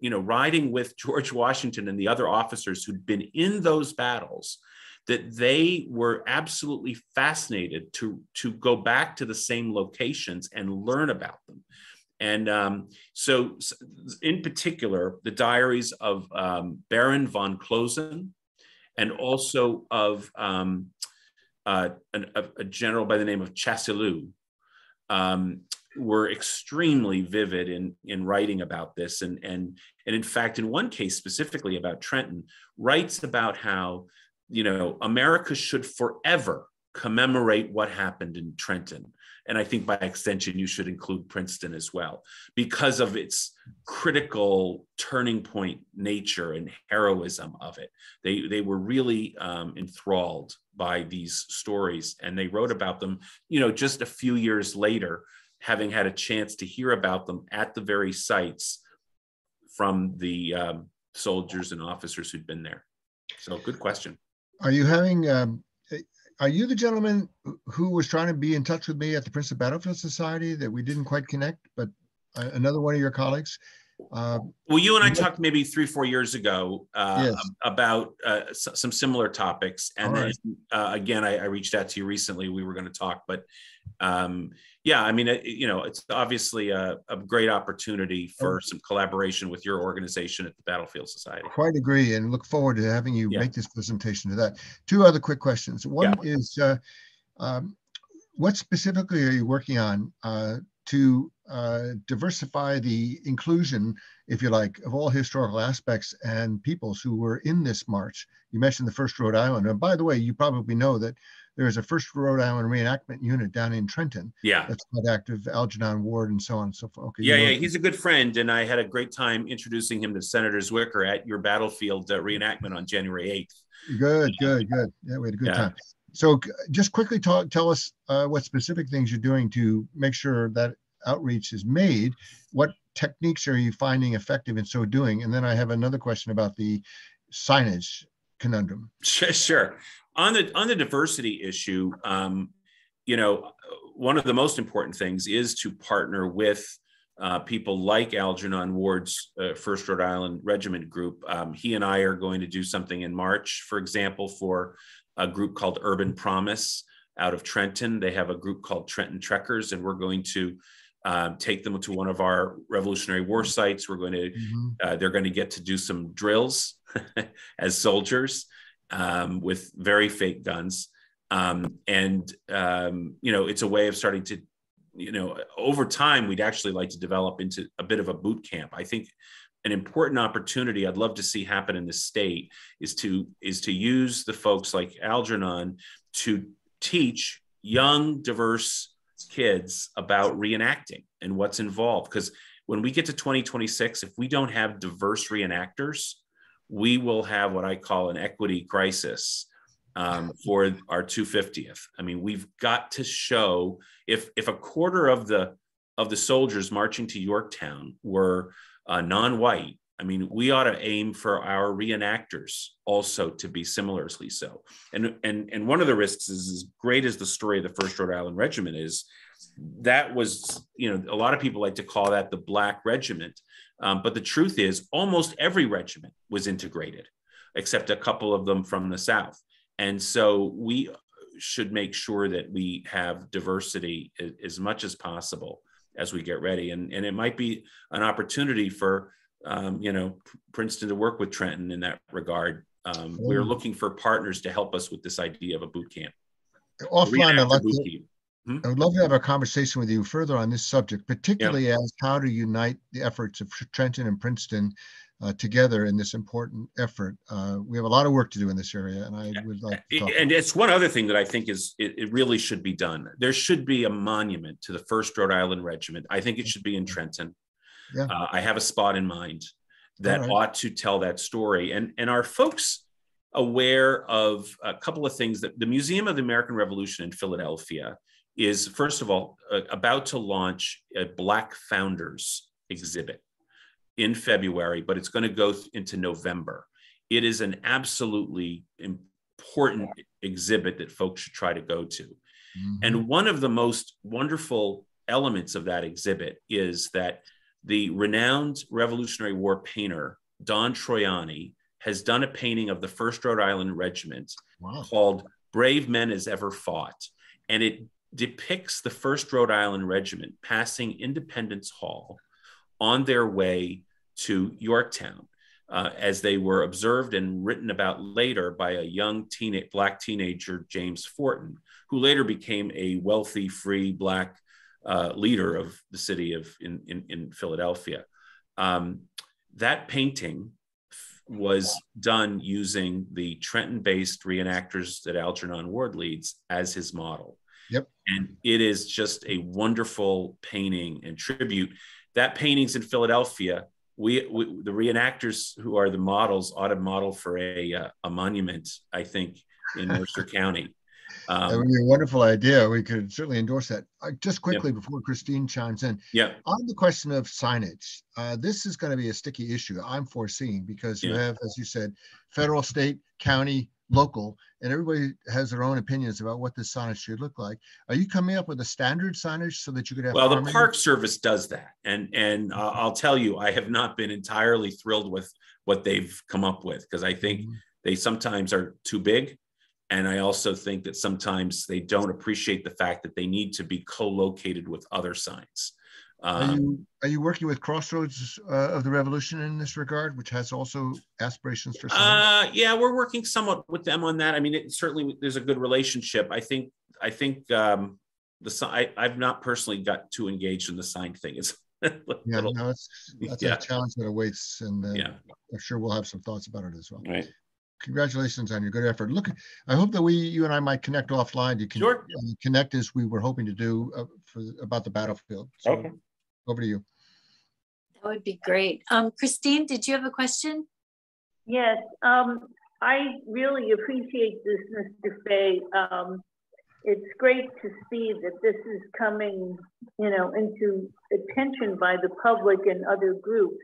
riding with George Washington and the other officers who'd been in those battles, that they were absolutely fascinated to go back to the same locations and learn about them. And so in particular, the diaries of Baron von Closen, and also of a general by the name of Chasseloup, were extremely vivid in writing about this. And in fact, in one case specifically about Trenton, writes about how, America should forever commemorate what happened in Trenton. And I think by extension, you should include Princeton as well, because of its critical turning point nature and heroism of it. They were really enthralled by these stories, and they wrote about them, just a few years later, having had a chance to hear about them at the very sites from the soldiers and officers who'd been there. So good question. Are you having, are you the gentleman who was trying to be in touch with me at the Princeton Battlefield Society that we didn't quite connect, but another one of your colleagues? Well, you and I talked maybe 3-4 years ago yes. about some similar topics. And All then right. again, I reached out to you recently. We were going to talk, but yeah, I mean, it's obviously a great opportunity for some collaboration with your organization at the Battlefield Society. Quite agree, and look forward to having you make this presentation to that. Two other quick questions. One is, what specifically are you working on to diversify the inclusion, if you like, of all historical aspects and peoples who were in this march? You mentioned the 1st Rhode Island. And by the way, you probably know that there is a 1st Rhode Island reenactment unit down in Trenton. Yeah. That's quite active, Algernon Ward and so on and so forth. Okay, yeah, he's a good friend. And I had a great time introducing him to Senator Zwicker at your battlefield reenactment on January 8th. Good. Yeah, we had a good time. So just quickly tell us what specific things you're doing to make sure that outreach is made. What techniques are you finding effective in so doing? And then I have another question about the signage conundrum. Sure. On the diversity issue, one of the most important things is to partner with people like Algernon Ward's 1st Rhode Island Regiment group. He and I are going to do something in March, for example, for a group called Urban Promise out of Trenton. They have a group called Trenton Trekkers, and we're going to take them to one of our Revolutionary War sites. We're going to, they're going to get to do some drills as soldiers with very fake guns. It's a way of starting to, over time, we'd actually like to develop into a bit of a boot camp. I think an important opportunity I'd love to see happen in the state is to use the folks like Algernon to teach young, diverse kids about reenacting and what's involved. Because when we get to 2026, if we don't have diverse reenactors, we will have what I call an equity crisis for our 250th. I mean, we've got to show if a quarter of the of the soldiers marching to Yorktown were non-white, I mean, we ought to aim for our reenactors also to be similarly so. And one of the risks is, as great as the story of the 1st Rhode Island Regiment is, that was, you know, a lot of people like to call that the Black Regiment. But the truth is almost every regiment was integrated, except a couple of them from the South. And so we should make sure that we have diversity as much as possible as we get ready. And it might be an opportunity for, you know, Princeton to work with Trenton in that regard. We're looking for partners to help us with this idea of a boot camp. Offline, I would love to have a conversation with you further on this subject, particularly as how to unite the efforts of Trenton and Princeton together in this important effort. We have a lot of work to do in this area, and I would like to talk and it's one other thing that I think is it really should be done. There should be a monument to the 1st Rhode Island Regiment. I think it should be in Trenton. Yeah. I have a spot in mind that ought to tell that story. And are folks aware of a couple of things? That the Museum of the American Revolution in Philadelphia is, first of all, about to launch a Black Founders exhibit in February, but it's going to go into November. It is an absolutely important exhibit that folks should try to go to. Mm-hmm. And one of the most wonderful elements of that exhibit is that the renowned Revolutionary War painter, Don Troiani, has done a painting of the 1st Rhode Island Regiment called Brave Men as Ever Fought. And it depicts the 1st Rhode Island Regiment passing Independence Hall on their way to Yorktown, as they were observed and written about later by a young Black teenager, James Fortin, who later became a wealthy, free Black leader of the city of in Philadelphia. That painting was done using the Trenton-based reenactors that Algernon Ward leads as his model. Yep. And it is just a wonderful painting and tribute. That painting's in Philadelphia. We the reenactors who are the models ought to model for a monument, I think, in Mercer County. That would be a wonderful idea. We could certainly endorse that. Just quickly before Christine chimes in, on the question of signage, this is going to be a sticky issue, I'm foreseeing, because you have, as you said, federal, state, county, local, and everybody has their own opinions about what this signage should look like. Are you coming up with a standard signage so that you could have? Well, the Park Service does that, and I'll tell you, I have not been entirely thrilled with what they've come up with, because I think they sometimes are too big. And I also think that sometimes they don't appreciate the fact that they need to be co-located with other signs. Are you working with Crossroads of the Revolution in this regard, which has also aspirations for signs? Yeah, we're working somewhat with them on that. I mean, certainly there's a good relationship. I think I've not personally got too engaged in the sign thing. It's that's a challenge that awaits, and I'm sure we'll have some thoughts about it as well. Right. Congratulations on your good effort. Look, I hope that you and I might connect offline. You can connect as we were hoping to do about the battlefield. So, okay. Over to you. That would be great. Christine, did you have a question? Yes, I really appreciate this, Mr. Fay. It's great to see that this is coming, into attention by the public and other groups.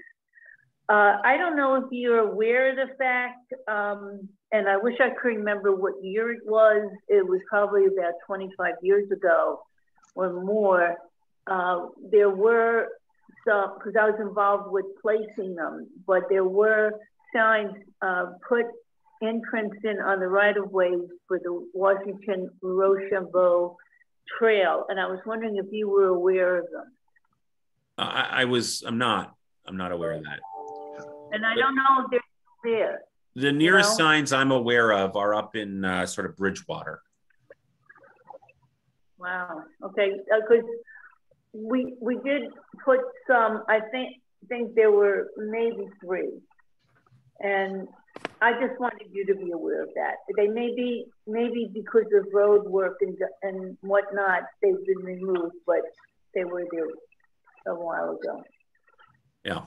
I don't know if you're aware of the fact, and I wish I could remember what year it was. It was probably about 25 years ago or more. There were some, because I was involved with placing them, but there were signs put in Princeton on the right-of-ways for the Washington-Rochambeau Trail, and I was wondering if you were aware of them. I'm not aware of that. And I don't know if they're there. The nearest signs I'm aware of are up in sort of Bridgewater. Wow. Okay. Because we did put some. I think there were maybe 3, and I just wanted you to be aware of that. They maybe because of road work and whatnot, they've been removed, but they were there a while ago. Yeah.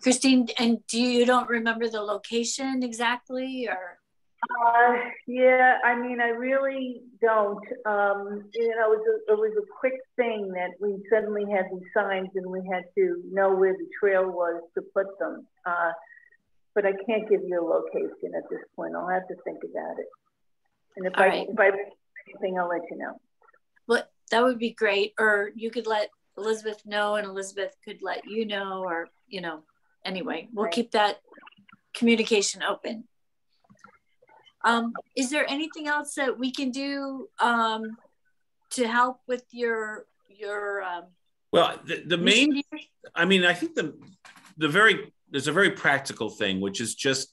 Christine, and you don't remember the location exactly, or? Yeah, I mean, I really don't. You know, it was a quick thing that we suddenly had these signs and we had to know where the trail was to put them. But I can't give you a location at this point. I'll have to think about it. And if I do anything, I'll let you know. Well, that would be great. Or you could let Elizabeth know, and Elizabeth could let you know, or, you know, anyway, we'll keep that communication open. Is there anything else that we can do to help with your well, the main, I mean, I think there's a very practical thing, which is just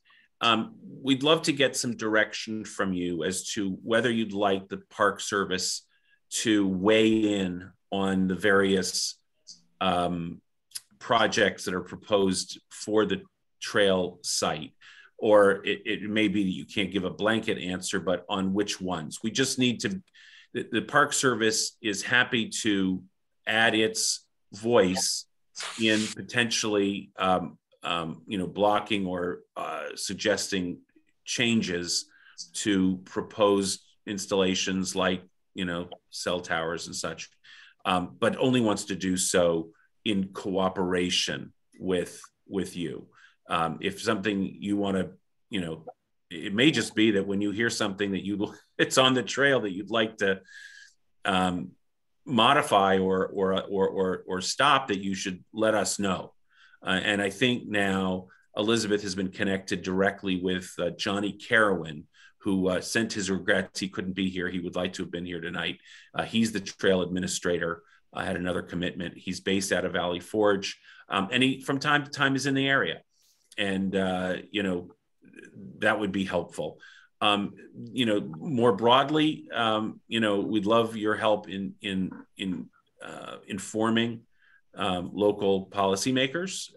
we'd love to get some direction from you as to whether you'd like the Park Service to weigh in on the various projects that are proposed for the trail site. Or it may be that you can't give a blanket answer, but on which ones. We just need to, the Park Service is happy to add its voice in potentially, you know, blocking or suggesting changes to proposed installations like, you know, cell towers and such, but only wants to do so in cooperation with you. If something you want to, you know, it may just be that when you hear something that it's on the trail that you'd like to modify or stop, that you should let us know. And I think now Elizabeth has been connected directly with Johnny Carowin, who sent his regrets. He couldn't be here. He would like to have been here tonight. He's the trail administrator. I had another commitment. He's based out of Valley Forge, and he from time to time is in the area. And, you know, that would be helpful. You know, more broadly, you know, we'd love your help in informing local policymakers,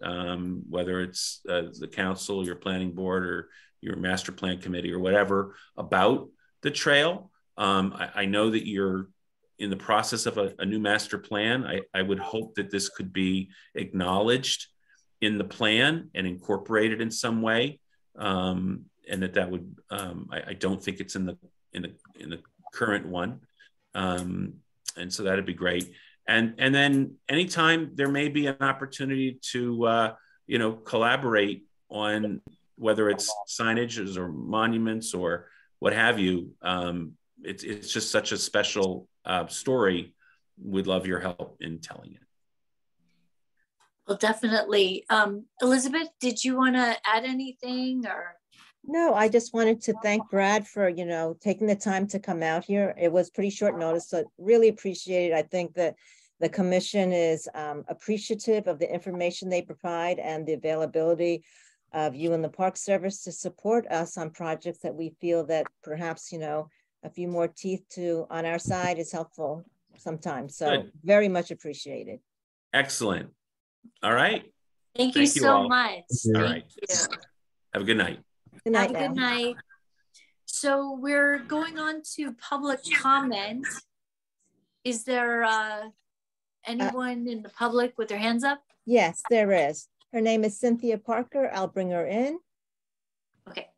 whether it's the council, your planning board, or your master plan committee or whatever, about the trail. I know that you're in the process of a new master plan. I would hope that this could be acknowledged in the plan and incorporated in some way, and that would I don't think it's in the current one, and so that'd be great. And then anytime there may be an opportunity to you know, collaborate on whether it's signages or monuments or what have you, it's just such a special story. We'd love your help in telling it. Well, definitely. Elizabeth, did you want to add anything or? No, I just wanted to thank Brad for, you know, taking the time to come out here. It was pretty short notice, so really appreciate it. I think that the commission is appreciative of the information they provide and the availability of you and the Park Service to support us on projects that we feel that perhaps, you know, a few more teeth on our side is helpful sometimes. So good. Very much appreciated. Excellent. All right. Thank you so much. All right. Have a good night. Good night. Have a good night. So we're going on to public comment. Is there anyone in the public with their hands up? Yes, there is. Her name is Cynthia Parker. I'll bring her in. Okay.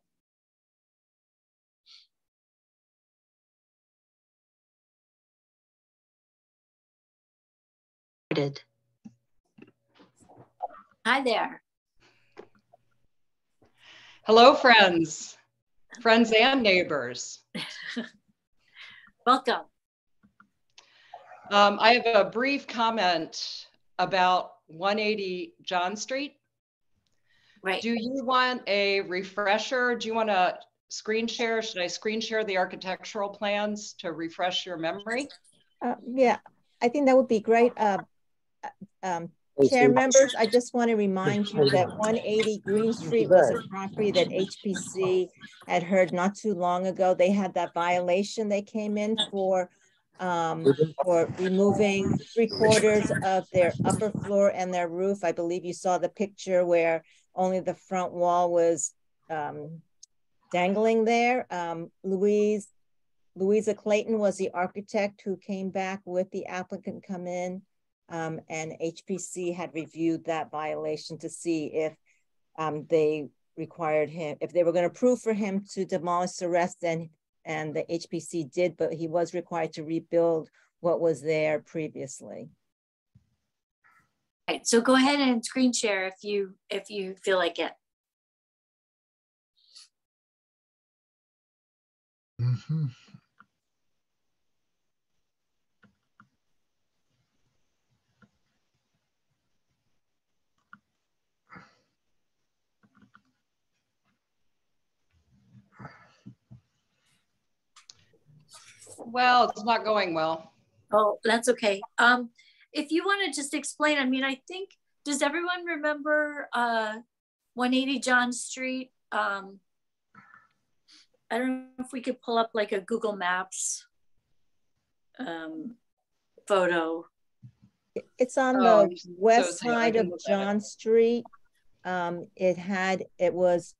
Hi there. Hello, friends and neighbors. Welcome. I have a brief comment about 180 John Street. Right. Do you want a refresher? Do you want to screen share? Should I screen share the architectural plans to refresh your memory? Yeah, I think that would be great. Chair members, I just want to remind you that 180 Green Street was a property that HPC had heard not too long ago. They had that violation. They came in for removing 3/4 of their upper floor and their roof. I believe you saw the picture where only the front wall was dangling there. Louisa Clayton was the architect who came back with the applicant come in. And HPC had reviewed that violation to see if they required him, if they were going to approve for him to demolish the rest, and the HPC did, but he was required to rebuild what was there previously. Right, so go ahead and screen share if you feel like it. Mm-hmm. Well, it's not going well. Oh, that's okay. If you want to just explain, I mean, I think, does everyone remember 180 John Street? I don't know if we could pull up like a Google Maps photo. It's on the west side of John Street. It was,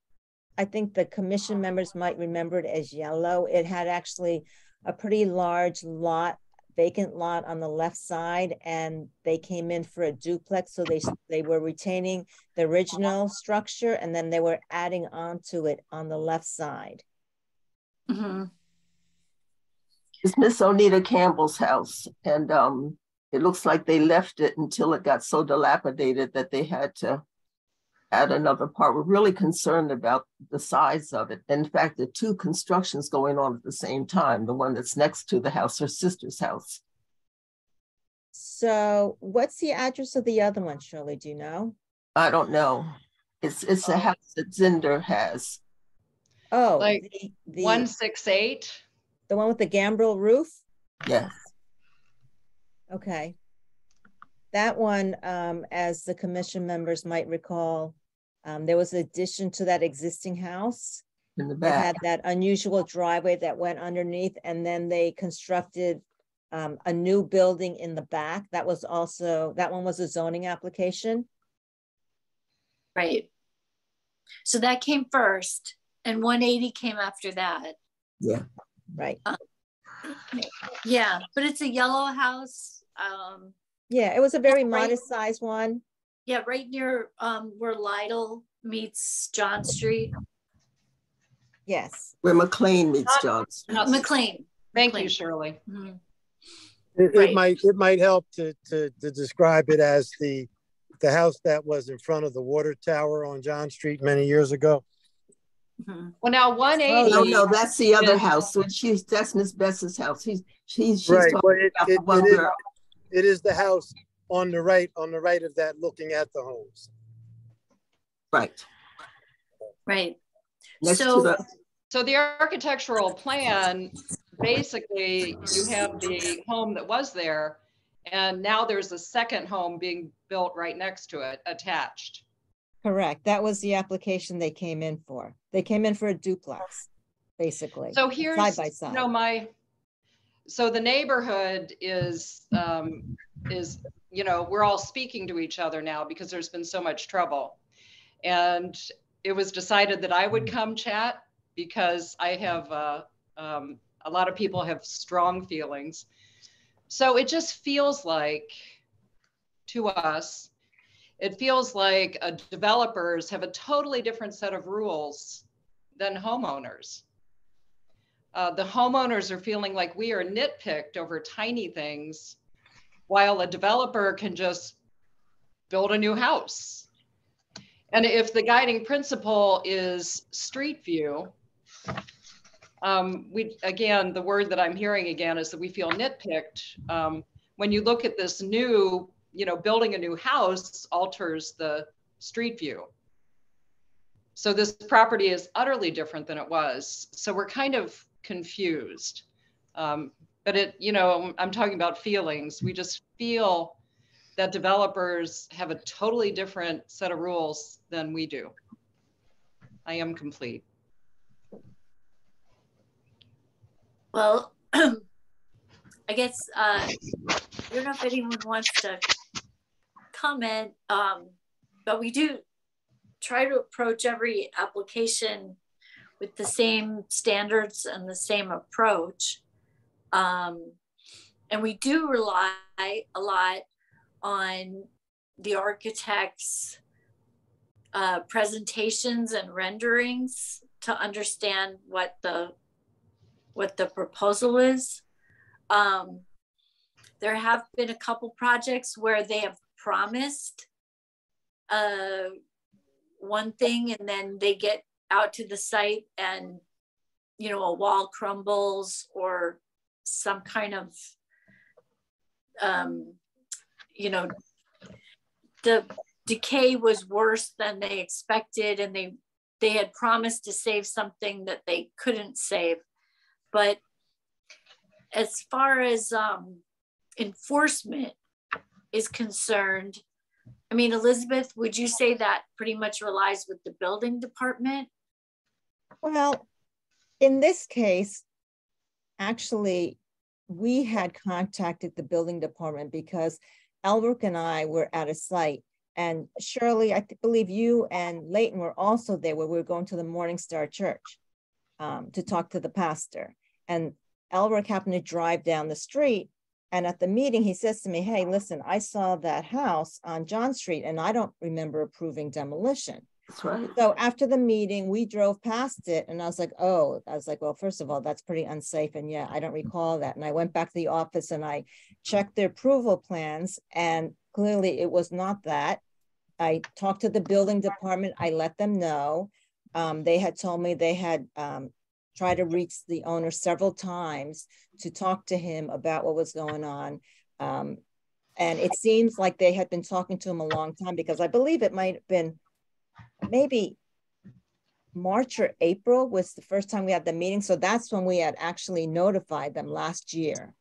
I think the commission members might remember it as yellow. It had actually a pretty large lot, vacant lot on the left side, and they came in for a duplex. So they were retaining the original structure, and then they were adding on to it on the left side. Mm-hmm. It's Miss Onita Campbell's house, and it looks like they left it until it got so dilapidated that they had to add another part. We're really concerned about the size of it. In fact, the two constructions going on at the same time, the one that's next to the house, her sister's house. So what's the address of the other one, Shirley? Do you know? I don't know. It's a house that Zinder has. Oh, like the 168? The one with the gambrel roof? Yes. Okay. That one, as the commission members might recall, there was an addition to that existing house. In the It back. had that unusual driveway that went underneath, and then they constructed a new building in the back. That one was a zoning application. Right. So that came first, and 180 came after that. Yeah. Right. Yeah, but it's a yellow house. Yeah, it was a very modest sized one. Yeah, right near where Lytle meets John Street. Yes. Where McLean meets John Street. McLean. Thank you, Shirley. Mm-hmm. It might help to describe it as the house that was in front of the water tower on John Street many years ago. Mm-hmm. Well, now 180. Oh, no, that's the other house. So that's Miss Bess's house. She's right. talking about the one where it is the house on the right of that, looking at the homes. Right. Right. So the architectural plan, basically you have the home that was there, and now there's a second home being built right next to it, attached. Correct. That was the application they came in for. They came in for a duplex, basically. So here's, side by side. So the neighborhood is, we're all speaking to each other now because there's been so much trouble. And it was decided that I would come chat because I have, a lot of people have strong feelings. So it just feels like, to us, it feels like developers have a totally different set of rules than homeowners. The homeowners are feeling like we are nitpicked over tiny things, while a developer can just build a new house. And if the guiding principle is street view, again, the word that I'm hearing again is that we feel nitpicked. When you look at this new, building a new house alters the street view. So this property is utterly different than it was. So we're kind of confused. But I'm talking about feelings. We just feel that developers have a totally different set of rules than we do. I am complete. Well, I guess, I don't know if anyone wants to comment, but we do try to approach every application with the same standards and the same approach. And we do rely a lot on the architect's presentations and renderings to understand what the proposal is. There have been a couple projects where they have promised one thing and then they get out to the site and, you know, a wall crumbles or some kind of, you know, the decay was worse than they expected, and they had promised to save something that they couldn't save. But as far as enforcement is concerned, I mean, Elizabeth, would you say that pretty much relies with the building department? Well, in this case, actually, we had contacted the building department because Elric and I were at a site, and Shirley, I believe you and Leighton were also there where we were going to the Morning Star Church to talk to the pastor. And Elric happened to drive down the street, and at the meeting, he says to me, hey, listen, I saw that house on John Street and I don't remember approving demolition. That's right. So after the meeting, we drove past it and I was like, well, first of all, that's pretty unsafe. And yeah, I don't recall that. And I went back to the office and I checked their approval plans, and clearly it was not that. I talked to the building department. I let them know. They had told me they had tried to reach the owner several times to talk to him about what was going on. And it seems like they had been talking to him a long time, because I believe it might have been maybe March or April was the first time we had the meeting. So that's when we had actually notified them last year.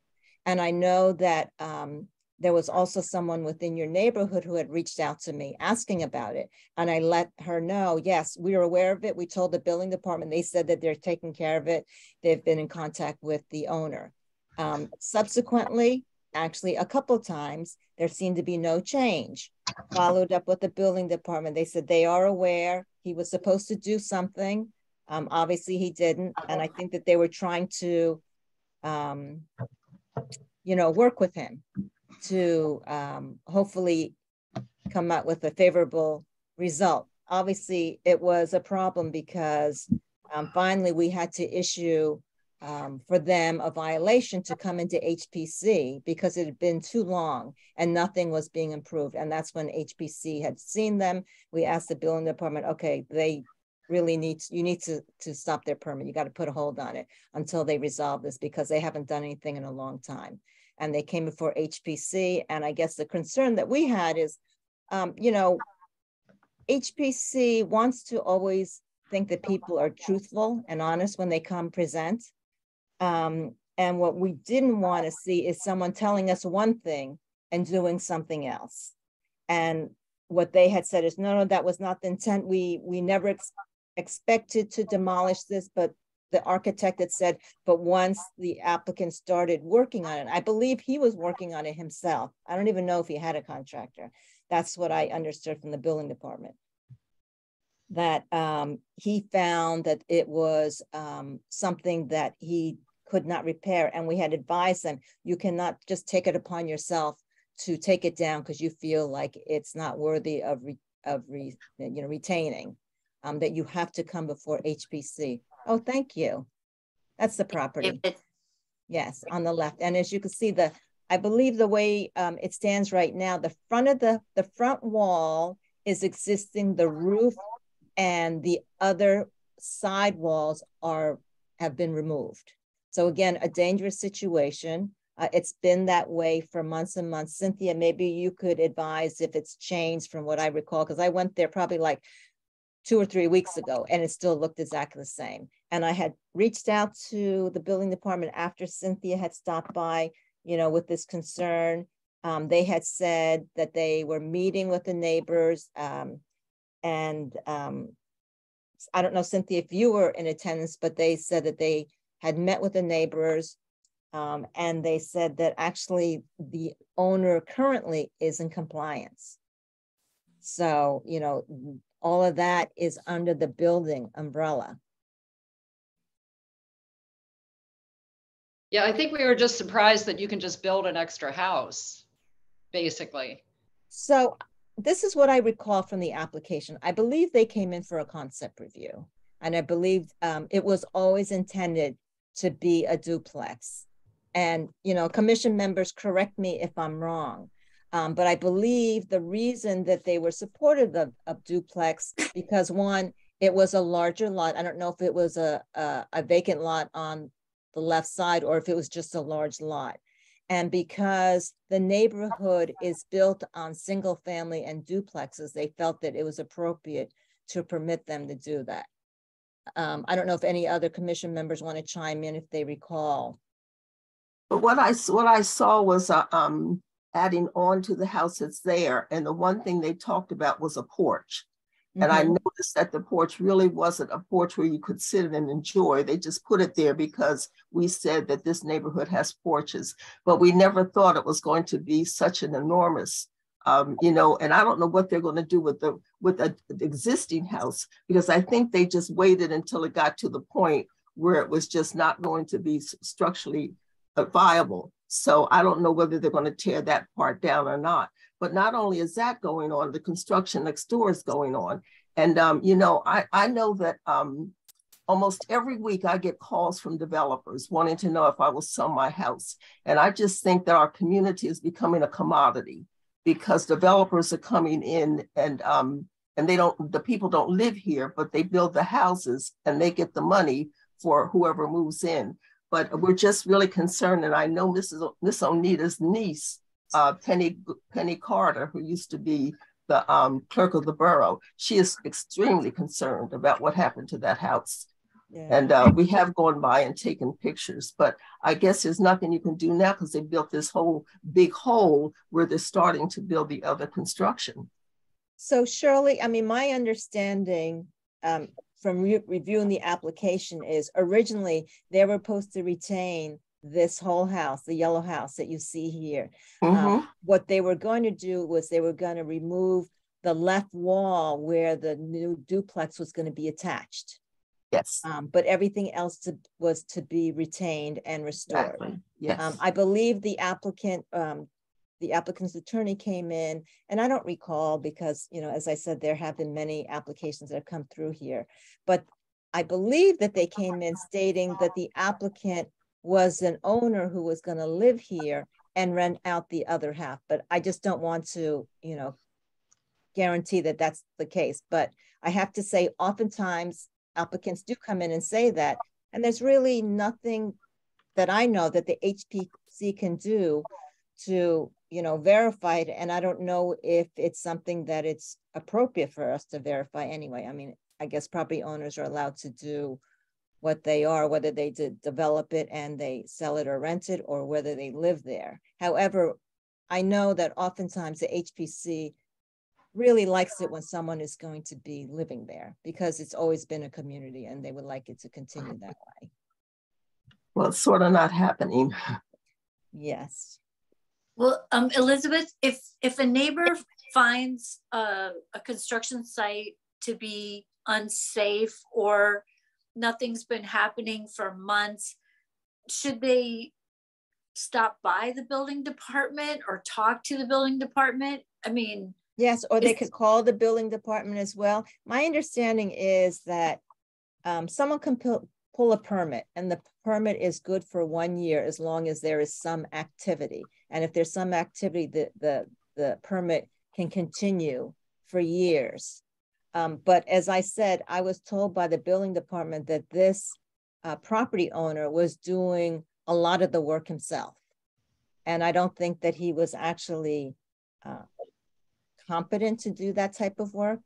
And I know that there was also someone within your neighborhood who had reached out to me asking about it. And I let her know, yes, we are aware of it. We told the building department, they said that they're taking care of it. They've been in contact with the owner. Subsequently, actually a couple of times, there seemed to be no change. Followed up with the building department. They said they are aware. He was supposed to do something. Obviously he didn't. And I think that they were trying to, you know, work with him to hopefully come out with a favorable result. Obviously it was a problem because finally we had to issue for them a violation to come into HPC because it had been too long and nothing was being improved. And that's when HPC had seen them. We asked the building department, okay, they really you need to stop their permit. You got to put a hold on it until they resolve this, because they haven't done anything in a long time. And they came before HPC. And I guess the concern that we had is, you know, HPC wants to always think that people are truthful and honest when they come present. And what we didn't want to see is someone telling us one thing and doing something else. And what they had said is, no, that was not the intent. We never expected to demolish this, but the architect had said, but once the applicant started working on it, I believe he was working on it himself. I don't even know if he had a contractor. That's what I understood from the building department. That he found that it was something that he could not repair. And we had advised them, you cannot just take it upon yourself to take it down because you feel like it's not worthy of retaining, that you have to come before HPC. Oh, thank you. That's the property. Yes, on the left. And as you can see, I believe the way it stands right now, the front of the front wall is existing, the roof and the other side walls have been removed. So again, a dangerous situation. It's been that way for months and months. Cynthia, maybe you could advise if it's changed from what I recall, because I went there probably like 2 or 3 weeks ago and it still looked exactly the same. And I had reached out to the building department after Cynthia had stopped by, you know, with this concern. They had said that they were meeting with the neighbors. And I don't know, Cynthia, if you were in attendance, but they said that they had met with the neighbors. And they said that actually the owner currently is in compliance. So, you know, all of that is under the building umbrella. Yeah, I think we were just surprised that you can just build an extra house, basically. So this is what I recall from the application. I believe they came in for a concept review, and I believe it was always intended to be a duplex. And, you know, commission members, correct me if I'm wrong, but I believe the reason that they were supportive of duplex, because one, it was a larger lot. I don't know if it was a vacant lot on the left side or if it was just a large lot. And because the neighborhood is built on single family and duplexes, they felt that it was appropriate to permit them to do that. I don't know if any other commission members want to chime in if they recall. But what I saw was adding on to the house that's there. And the one thing they talked about was a porch. And I noticed that the porch really wasn't a porch where you could sit and enjoy. They just put it there because we said that this neighborhood has porches, but we never thought it was going to be such an enormous, you know, and I don't know what they're going to do with the existing house, because I think they just waited until it got to the point where it was just not going to be structurally viable. So I don't know whether they're going to tear that part down or not. But not only is that going on, the construction next door is going on. And, you know, I know that almost every week I get calls from developers wanting to know if I will sell my house. And I just think that our community is becoming a commodity because developers are coming in and the people don't live here, but they build the houses and they get the money for whoever moves in. But we're just really concerned. And I know Miss Onita's niece, Penny Carter, who used to be the clerk of the borough, she is extremely concerned about what happened to that house. Yeah. And we have gone by and taken pictures, but I guess there's nothing you can do now because they built this whole big hole where they're starting to build the other construction. So Shirley, I mean, my understanding from reviewing the application is originally they were supposed to retain this whole house, the yellow house that you see here. What they were going to do was they were going to remove the left wall where the new duplex was going to be attached. Yes. But everything else was to be retained and restored. Exactly. Yes. I believe the applicant's attorney came in, and I don't recall because, you know, as I said, there have been many applications that have come through here, but I believe that they came in stating that the applicant was an owner who was going to live here and rent out the other half. But I just don't want to, you know, guarantee that that's the case. But I have to say, oftentimes applicants do come in and say that, and there's really nothing that I know that the HPC can do to, you know, verify it. And I don't know if it's something that it's appropriate for us to verify anyway. I mean, I guess property owners are allowed to do what they are, whether they develop it and they sell it or rent it, or whether they live there. However, I know that oftentimes the HPC really likes it when someone is going to be living there because it's always been a community and they would like it to continue that way. Well, it's sort of not happening. Yes. Well, Elizabeth, if a neighbor finds a construction site to be unsafe or nothing's been happening for months, should they stop by the building department or talk to the building department? I mean, yes, or they could call the building department as well. My understanding is that someone can pull a permit, and the permit is good for 1 year as long as there is some activity. And if there's some activity, the permit can continue for years. But as I said, I was told by the building department that this property owner was doing a lot of the work himself. And I don't think that he was actually competent to do that type of work.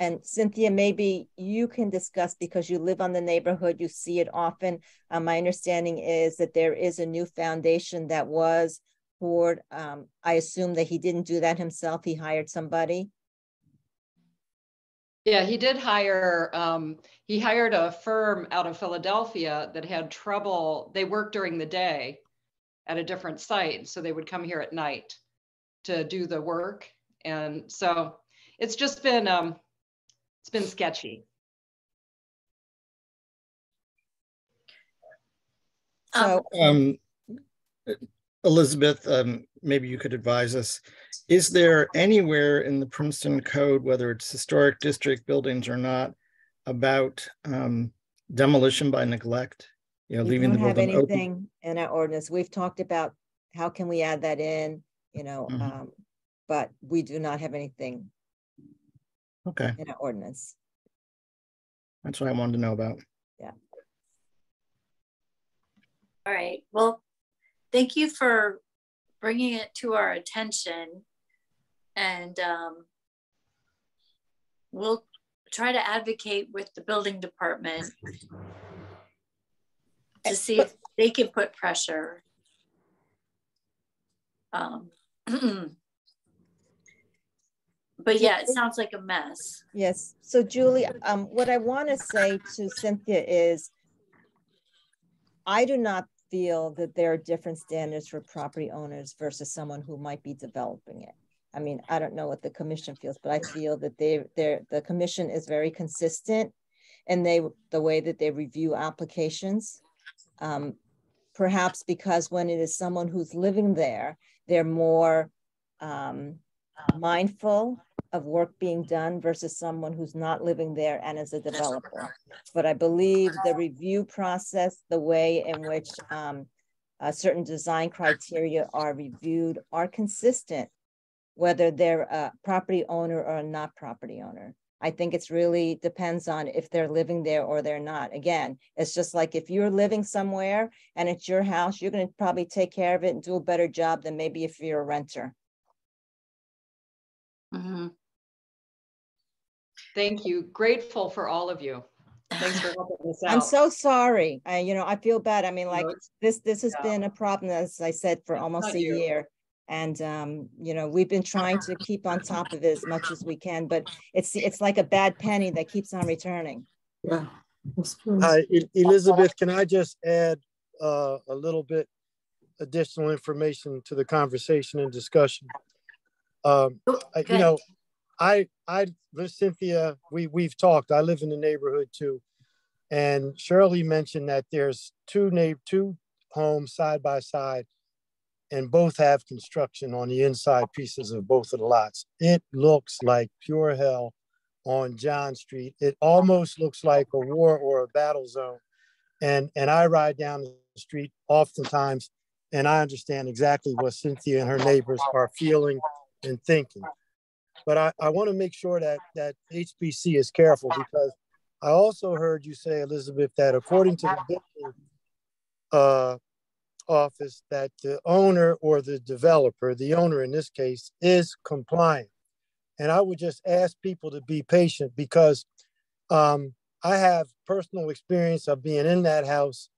And Cynthia, maybe you can discuss, because you live on the neighborhood, you see it often. My understanding is that there is a new foundation that was poured. I assume that he didn't do that himself. He hired somebody. Yeah, he did hire, he hired a firm out of Philadelphia that had trouble. They worked during the day at a different site, so they would come here at night to do the work. And so it's just been, it's been sketchy. So, Elizabeth, maybe you could advise us. Is there anywhere in the Princeton Code, whether it's historic district buildings or not, about demolition by neglect? You know, leaving the building open? We don't have anything in our ordinance. We've talked about how can we add that in, you know, but we do not have anything in our ordinance. That's what I wanted to know about. Yeah. All right. Well, thank you for bringing it to our attention, and we'll try to advocate with the building department to see if they can put pressure. But yeah, it sounds like a mess. Yes. So Julie, what I want to say to Cynthia is, I do not feel that there are different standards for property owners versus someone who might be developing it. I mean, I don't know what the commission feels, but I feel that the commission is very consistent in the way that they review applications. Perhaps because when it is someone who's living there, they're more mindful of work being done versus someone who's not living there and is a developer. But I believe the review process, the way in which certain design criteria are reviewed are consistent, whether they're a property owner or a not property owner. I think it's really depends on if they're living there or they're not. Again, it's just like if you're living somewhere and it's your house, you're going to probably take care of it and do a better job than maybe if you're a renter. Thank you. Grateful for all of you. Thanks for helping us out. I'm so sorry. I feel bad. I mean, like this has been a problem, as I said, for almost a year. And, you know, we've been trying to keep on top of it as much as we can, but it's like a bad penny that keeps on returning. Yeah. Elizabeth, can I just add a little bit additional information to the conversation and discussion? You know, Cynthia, we've talked. I live in the neighborhood too, and Shirley mentioned that there's two homes side by side, and both have construction on the inside pieces of both of the lots. It looks like pure hell on John Street. It almost looks like a war or a battle zone, and I ride down the street oftentimes, and I understand exactly what Cynthia and her neighbors are feeling and thinking. But I want to make sure that HPC is careful, because I also heard you say, Elizabeth, that according to the building office, that the owner or the developer, the owner in this case, is compliant. And I would just ask people to be patient, because I have personal experience of being in that house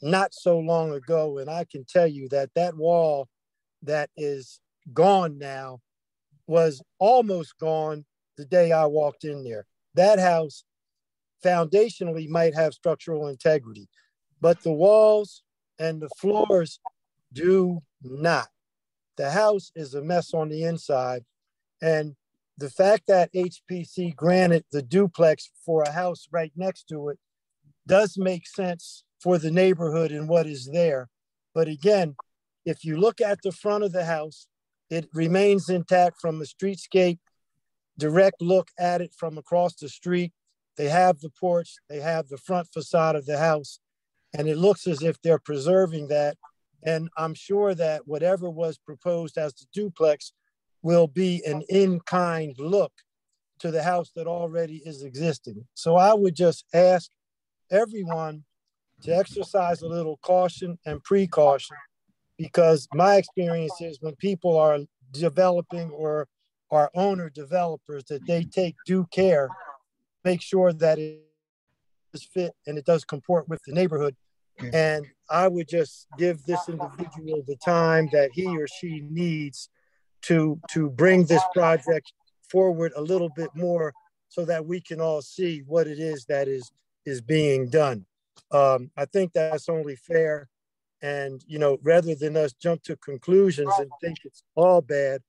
not so long ago. And I can tell you that that wall that is gone now was almost gone the day I walked in there. That house foundationally might have structural integrity, but the walls and the floors do not. The house is a mess on the inside. And the fact that HPC granted the duplex for a house right next to it does make sense for the neighborhood and what is there. But again, if you look at the front of the house, it remains intact from the streetscape, direct look at it from across the street. They have the porch, they have the front facade of the house, and it looks as if they're preserving that. And I'm sure that whatever was proposed as the duplex will be an in-kind look to the house that already is existing. So I would just ask everyone to exercise a little caution and precaution, because my experience is when people are developing or are owner developers, that they take due care, make sure that it is fit and it does comport with the neighborhood. And I would just give this individual the time that he or she needs to bring this project forward a little bit more, so that we can all see what it is that is being done. I think that's only fair. And, you know, rather than us jump to conclusions and think it's all bad,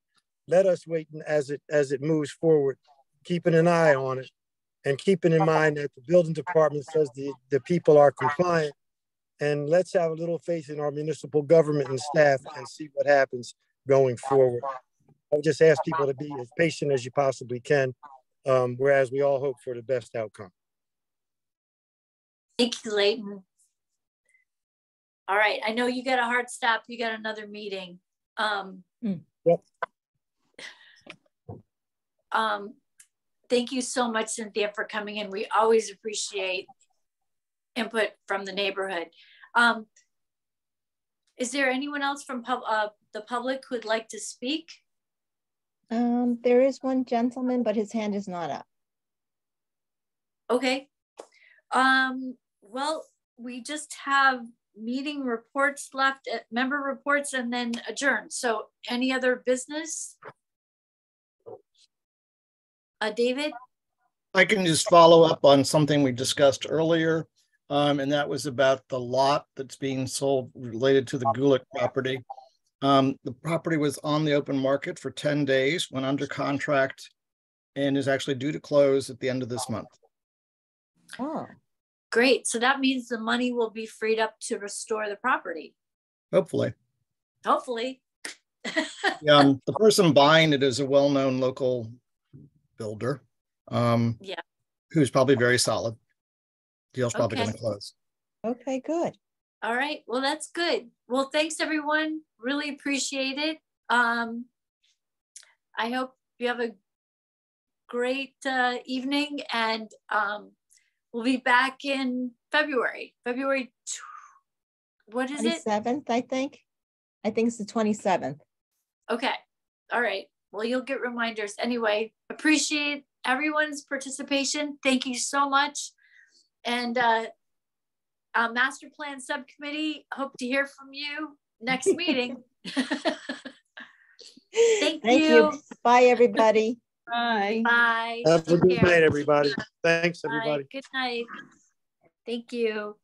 let us wait as it moves forward, keeping an eye on it, and keeping in mind that the building department says the people are compliant, and let's have a little faith in our municipal government and staff and see what happens going forward. I would just ask people to be as patient as you possibly can, whereas we all hope for the best outcome. Thank you, Leighton. All right, I know you got a hard stop. You got another meeting. Yep. Thank you so much, Cynthia, for coming in. We always appreciate input from the neighborhood. Is there anyone else from the public who would like to speak? There is one gentleman, but his hand is not up. Okay. Well, we just have meeting reports left, member reports, and then adjourn. So any other business? David? I can just follow up on something we discussed earlier, and that was about the lot that's being sold related to the Gulick property. The property was on the open market for 10 days, went under contract, and is actually due to close at the end of this month. Oh, great. So that means the money will be freed up to restore the property. Hopefully. Hopefully. The person buying it is a well-known local builder. Yeah. Who's probably very solid. Deal's probably Okay. going to close. okay, good. All right. Well, that's good. Well, thanks everyone. Really appreciate it. I hope you have a great evening, and we'll be back in February. What is it? 27th, I think. I think it's the 27th. Okay. All right. Well, you'll get reminders. Anyway, appreciate everyone's participation. Thank you so much. And Master Plan Subcommittee, hope to hear from you next meeting. Thank you. Bye, everybody. Bye. Bye. Have a Take good care. night, everybody. Thanks, everybody. Bye. Good night. Thank you.